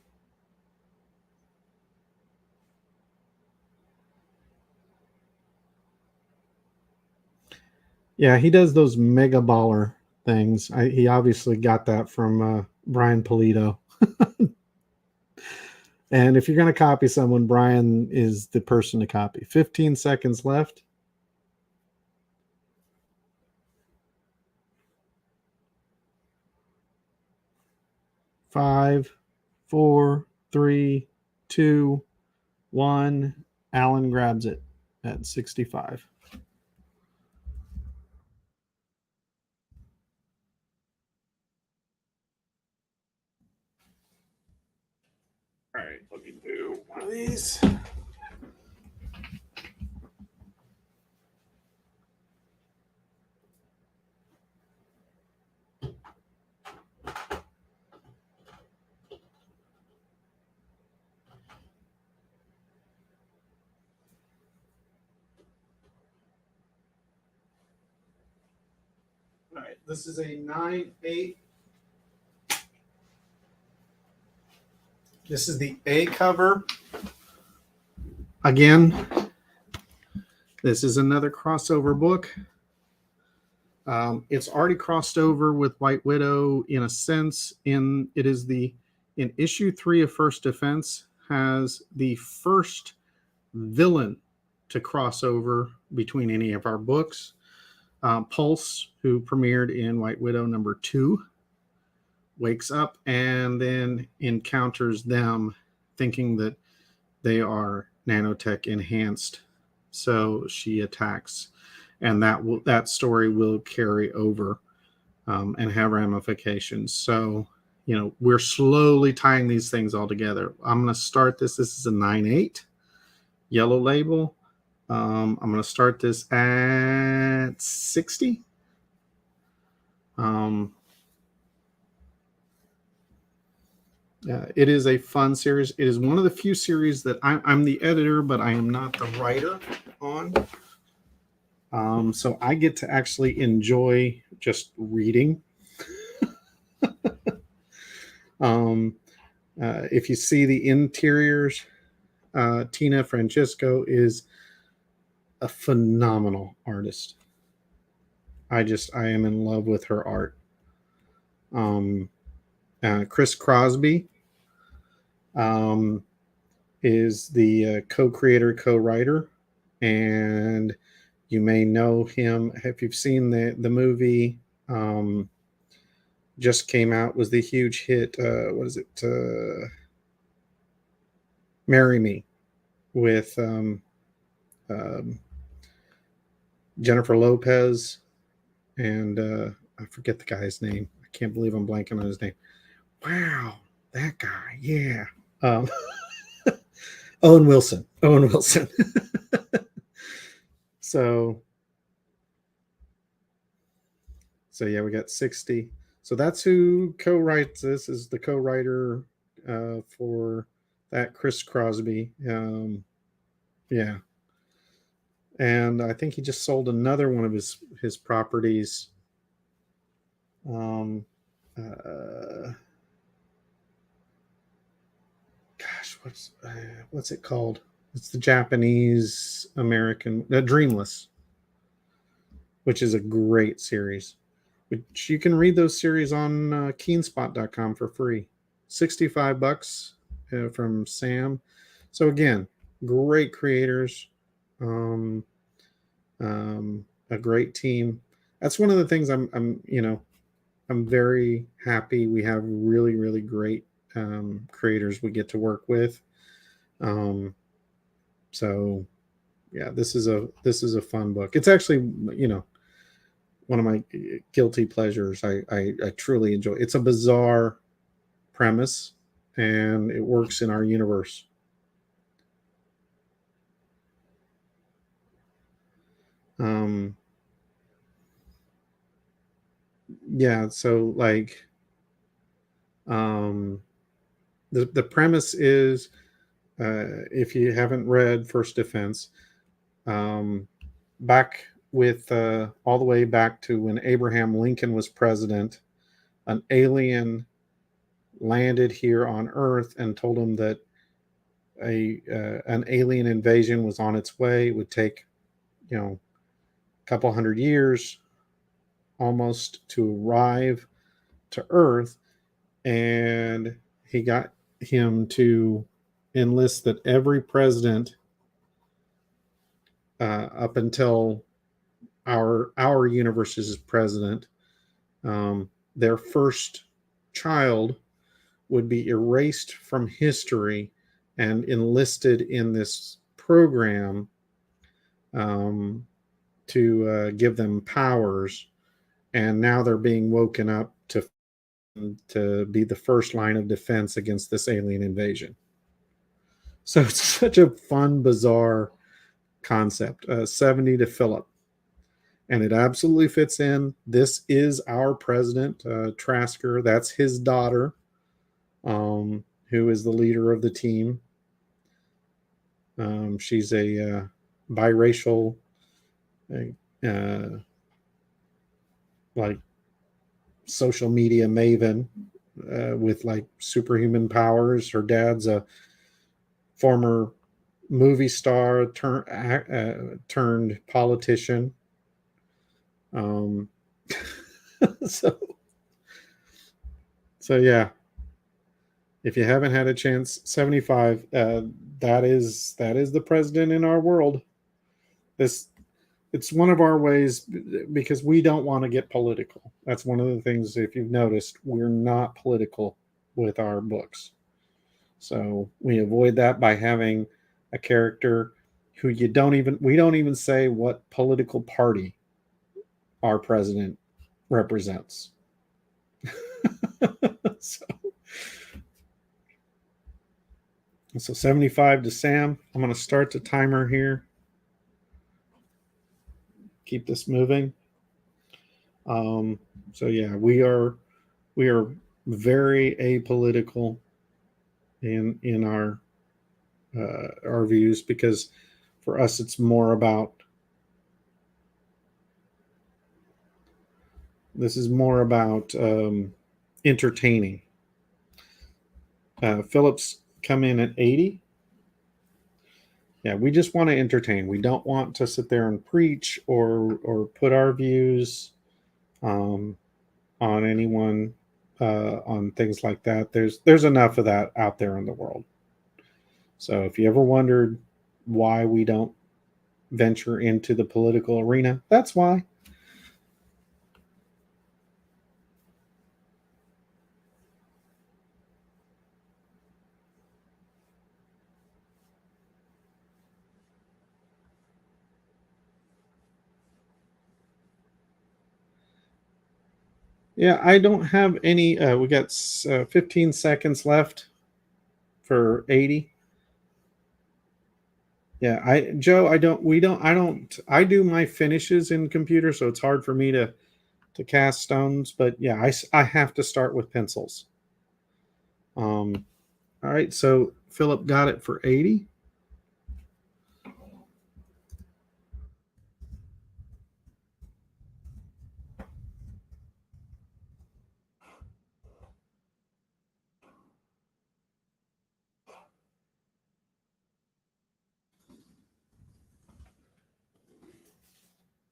Yeah, he does those mega baller things. He obviously got that from Brian Polito. And if you're going to copy someone, Brian is the person to copy. 15 seconds left. Five, four, three, two, one. Alan grabs it at 65. All right, let me do one of these. All right, This is a 9/8. This is the A cover. Again, this is another crossover book. It's already crossed over with White Widow in a sense. In issue 3 of First Defense has the first villain to cross over between any of our books. Pulse, who premiered in White Widow number 2, wakes up and then encounters them, thinking that they are nanotech enhanced. So she attacks, and that story will carry over and have ramifications. So, we're slowly tying these things all together. I'm going to start this. This is a 9/8 yellow label. I'm going to start this at 60. It is a fun series. It is one of the few series that I'm the editor, but I am not the writer on. So I get to actually enjoy just reading. If you see the interiors, Tina Francisco is a phenomenal artist. I am in love with her art. Chris Crosby is the co-creator, co-writer, and you may know him if you've seen the movie. Just came out, was the huge hit. What is it? Marry Me, with Jennifer Lopez and I forget the guy's name. I can't believe I'm blanking on his name. Wow, that guy. Yeah. Owen Wilson. So yeah, we got 60. So that's who co-writes this, is the co-writer for that, Chris Crosby. Yeah. And I think he just sold another one of his properties. Gosh, what's it called? It's the Japanese American Dreamless, which is a great series. Which you can read those series on keenspot.com for free. $65 from Sam. So again, great creators, a great team. That's one of the things I'm very happy we have really, really great creators we get to work with. So yeah, this is a fun book. It's actually, one of my guilty pleasures. I truly enjoy. It's a bizarre premise, and it works in our universe. Yeah, so like the premise is, if you haven't read First Defense, back with all the way back to when Abraham Lincoln was president, an alien landed here on Earth and told him that an alien invasion was on its way. It would take, a couple hundred years almost to arrive to Earth, and he got him to enlist that every president up until our universe's president, their first child would be erased from history and enlisted in this program to give them powers, and now they're being woken up to be the first line of defense against this alien invasion. So it's such a fun, bizarre concept. 70 to Philip. And it absolutely fits in. This is our president, Trasker. That's his daughter, who is the leader of the team. She's a biracial, like social media maven with like superhuman powers. Her dad's a former movie star turned politician. So yeah, if you haven't had a chance, 75. That is the president in our world. It's one of our ways, because we don't want to get political. That's one of the things, if you've noticed, we're not political with our books. So we avoid that by having a character who we don't even say what political party our president represents. So 75 to Sam. I'm going to start the timer here. Keep this moving. So yeah, we are very apolitical in our views, because for us it's more about, this is more about entertaining. Phillips come in at 80. Yeah, we just want to entertain. We don't want to sit there and preach or put our views on anyone, on things like that. There's enough of that out there in the world. So if you ever wondered why we don't venture into the political arena, that's why. Yeah, I don't have any. We got 15 seconds left for 80. Yeah, Joe, I do my finishes in computer, so it's hard for me to cast stones. But yeah, I have to start with pencils. All right, so Philip got it for 80.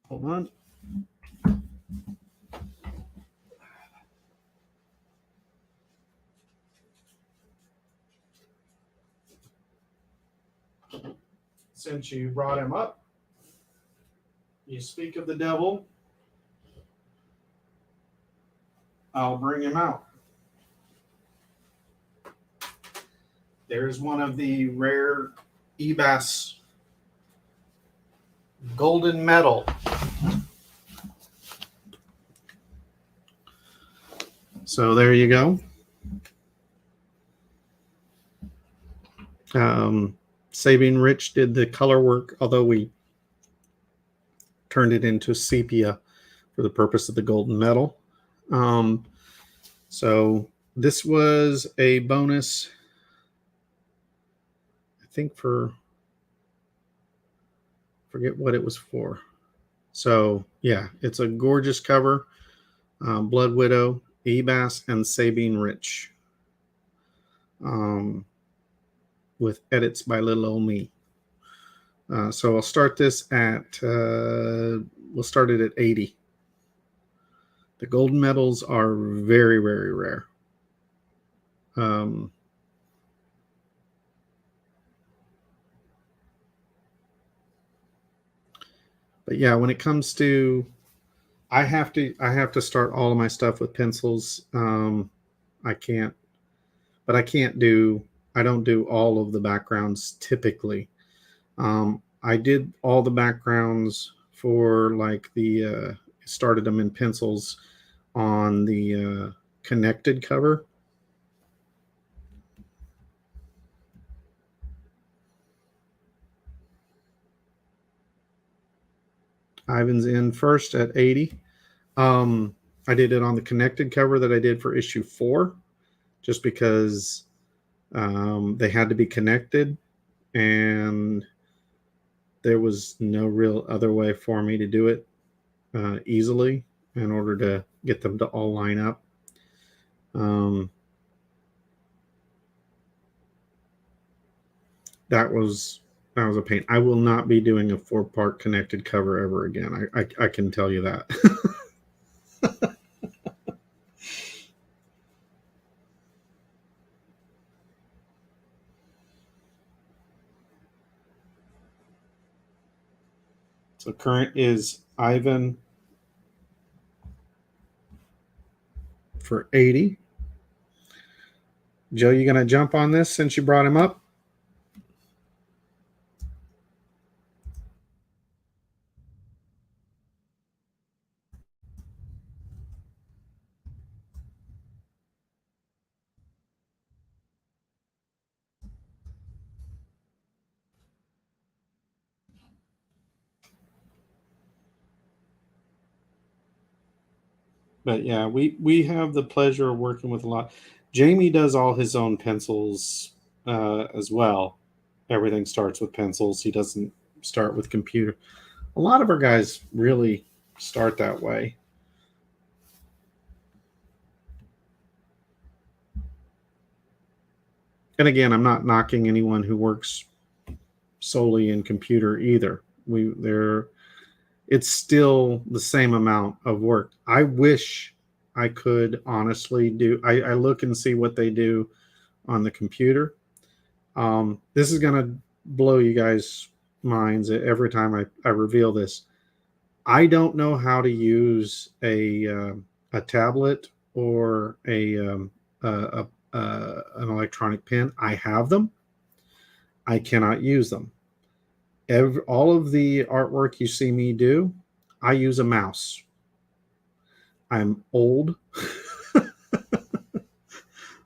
Hold on. Since you brought him up, you speak of the devil, I'll bring him out. There's one of the rare EBAS golden medal. So there you go. Sabine Rich did the color work, although we turned it into sepia for the purpose of the golden medal. So this was a bonus, I think, forget what it was for. So yeah, it's a gorgeous cover. Blood Widow, Ebas, and Sabine Rich, with edits by little old me. So I'll start this at, we'll start it at 80. The golden medals are very, very rare. But yeah, when it comes to, I have to start all of my stuff with pencils. I don't do all of the backgrounds typically. I did all the backgrounds for like started them in pencils on the connected cover. Ivan's in first at 80. I did it on the connected cover that I did for issue 4, just because they had to be connected, and there was no real other way for me to do it easily. in order to get them to all line up. That was a pain. I will not be doing a 4-part connected cover ever again. I can tell you that. So current is Ivan for 80. Joe, you gonna jump on this since you brought him up? But yeah, we have the pleasure of working with a lot. Jamie does all his own pencils as well. Everything starts with pencils. He doesn't start with computer. A lot of our guys really start that way. And again, I'm not knocking anyone who works solely in computer either. It's still the same amount of work. I wish I could honestly do. I look and see what they do on the computer. This is going to blow you guys' minds every time I reveal this. I don't know how to use a tablet or an electronic pen. I have them. I cannot use them. All of the artwork you see me do, I use a mouse. I'm old.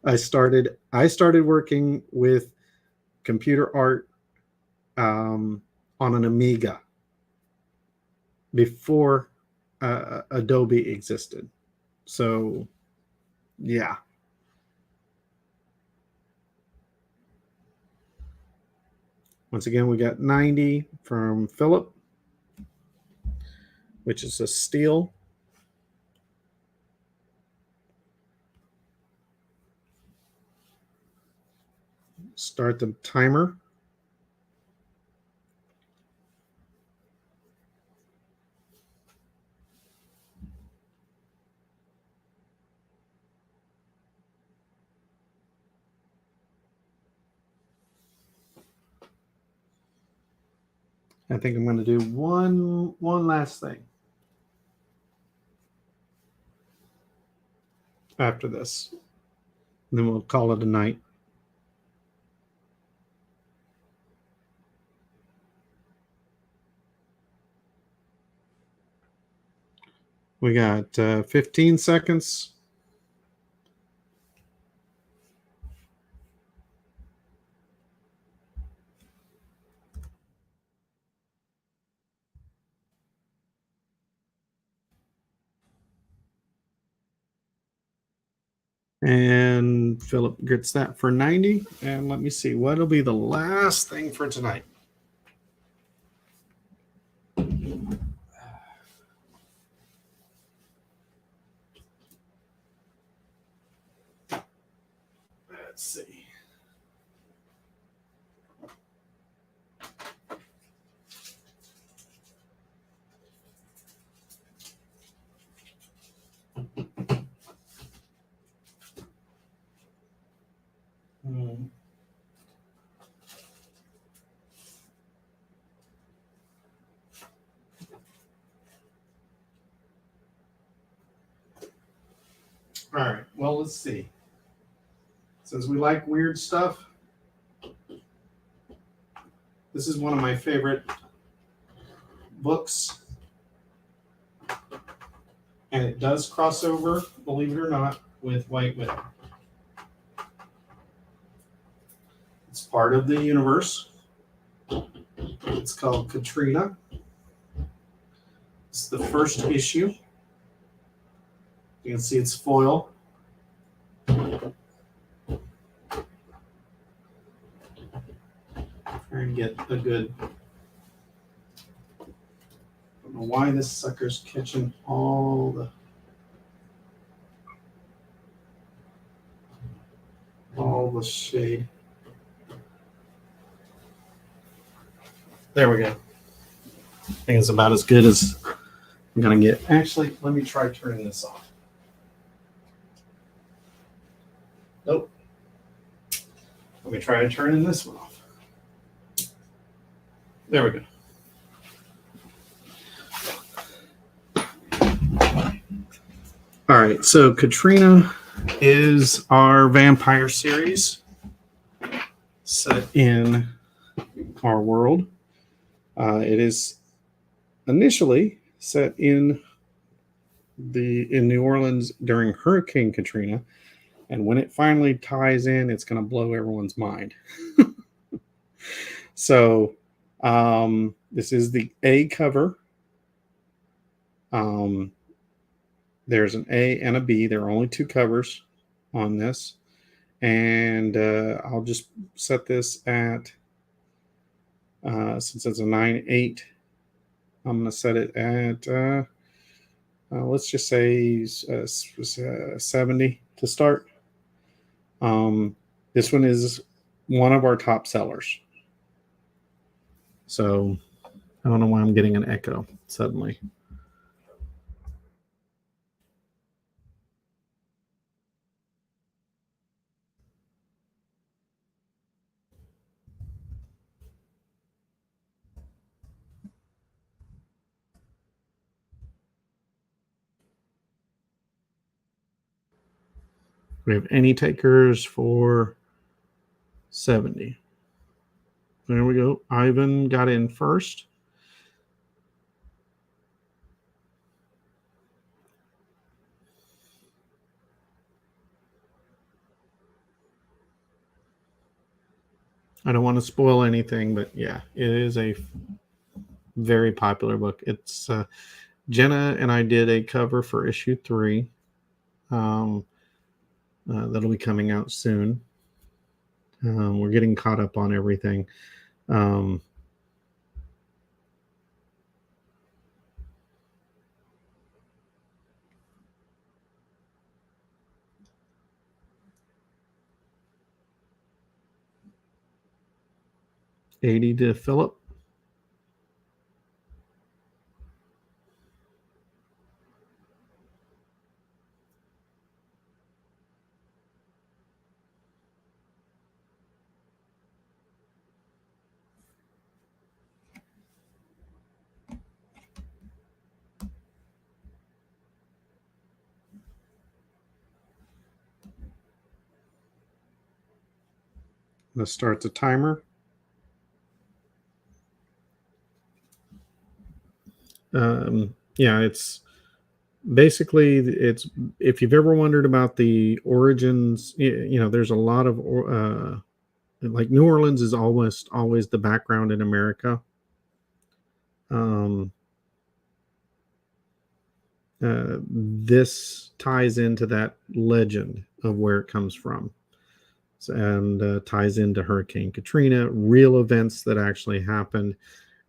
I started working with computer art on an Amiga before Adobe existed. So, yeah. Once again, we got 90 from Philip, which is a steal. Start the timer. I think I'm going to do one last thing after this. And then we'll call it a night. We got 15 seconds. And Philip gets that for 90. And let me see, what'll be the last thing for tonight? Let's see. All right, well, let's see. Since we like weird stuff, this is one of my favorite books. And it does cross over, believe it or not, with White Widow. It's part of the universe. It's called Katrina. It's the first issue. You can see it's foil. Try and get a good. I don't know why this sucker's catching all the. this shade. There we go. I think it's about as good as I'm going to get. Actually, let me try turning this off. Nope. Let me try turning this one off. There we go. All right, so Katrina is our vampire series set in our world. It is initially set in New Orleans during Hurricane Katrina, and when it finally ties in, it's going to blow everyone's mind. So this is the A cover. There's an A and a B. There are only two covers on this, and I'll just set this at since it's a 9/8. I'm going to set it at let's just say 70 to start. This one is one of our top sellers. So I don't know why I'm getting an echo suddenly. We have any takers for 70. There we go. Ivan got in first. I don't want to spoil anything, but yeah, it is a very popular book. It's Jenna and I did a cover for issue 3. That'll be coming out soon. We're getting caught up on everything. $80 to Philip. Let's start the timer. Yeah, it's basically, it's, if you've ever wondered about the origins, you know, there's a lot of like New Orleans is almost always the background in America. This ties into that legend of where it comes from, and ties into Hurricane Katrina, real events that actually happened,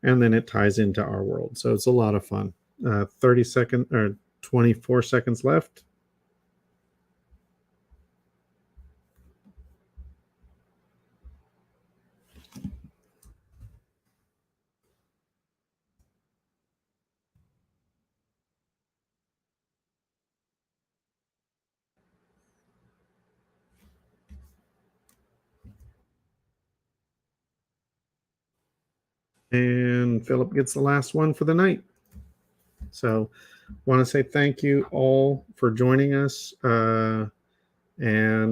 and then it ties into our world. So it's a lot of fun. 30 seconds or 24 seconds left. And Philip gets the last one for the night. So want to say thank you all for joining us. And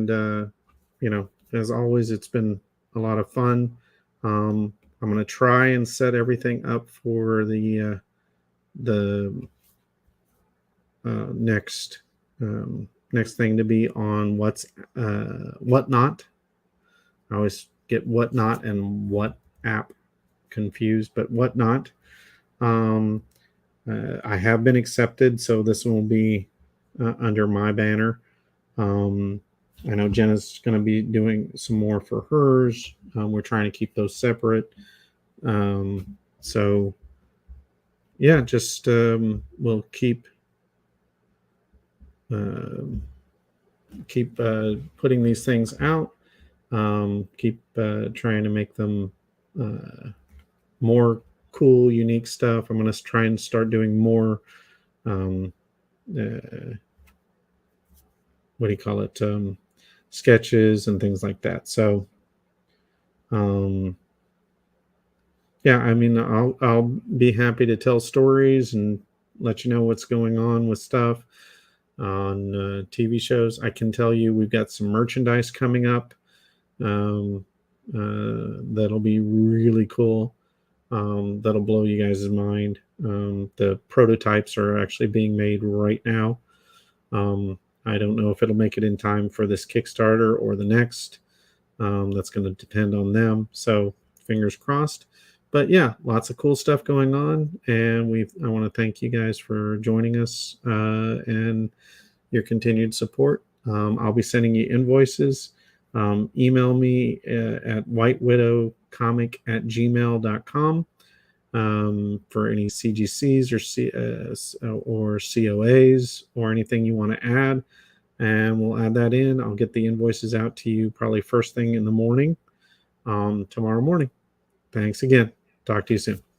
you know, as always, it's been a lot of fun. I'm going to try and set everything up for the next thing to be on whatnot. I always get whatnot and what app confused, but whatnot. I have been accepted, so this will be under my banner. I know Jenna's going to be doing some more for hers. We're trying to keep those separate. So yeah, just we'll keep putting these things out. Keep trying to make them more cool, unique stuff. I'm going to try and start doing more what do you call it, sketches and things like that. So yeah, I mean, I'll be happy to tell stories and let you know what's going on with stuff on TV shows. I can tell you we've got some merchandise coming up that'll be really cool. That'll blow you guys' mind. The prototypes are actually being made right now. I don't know if it'll make it in time for this Kickstarter or the next. That's going to depend on them. So fingers crossed. But yeah, lots of cool stuff going on. And I want to thank you guys for joining us and your continued support. I'll be sending you invoices. Email me at whitewidowcomic@gmail.com for any CGCs or COAs or anything you want to add. And we'll add that in. I'll get the invoices out to you probably first thing in the morning tomorrow morning. Thanks again. Talk to you soon.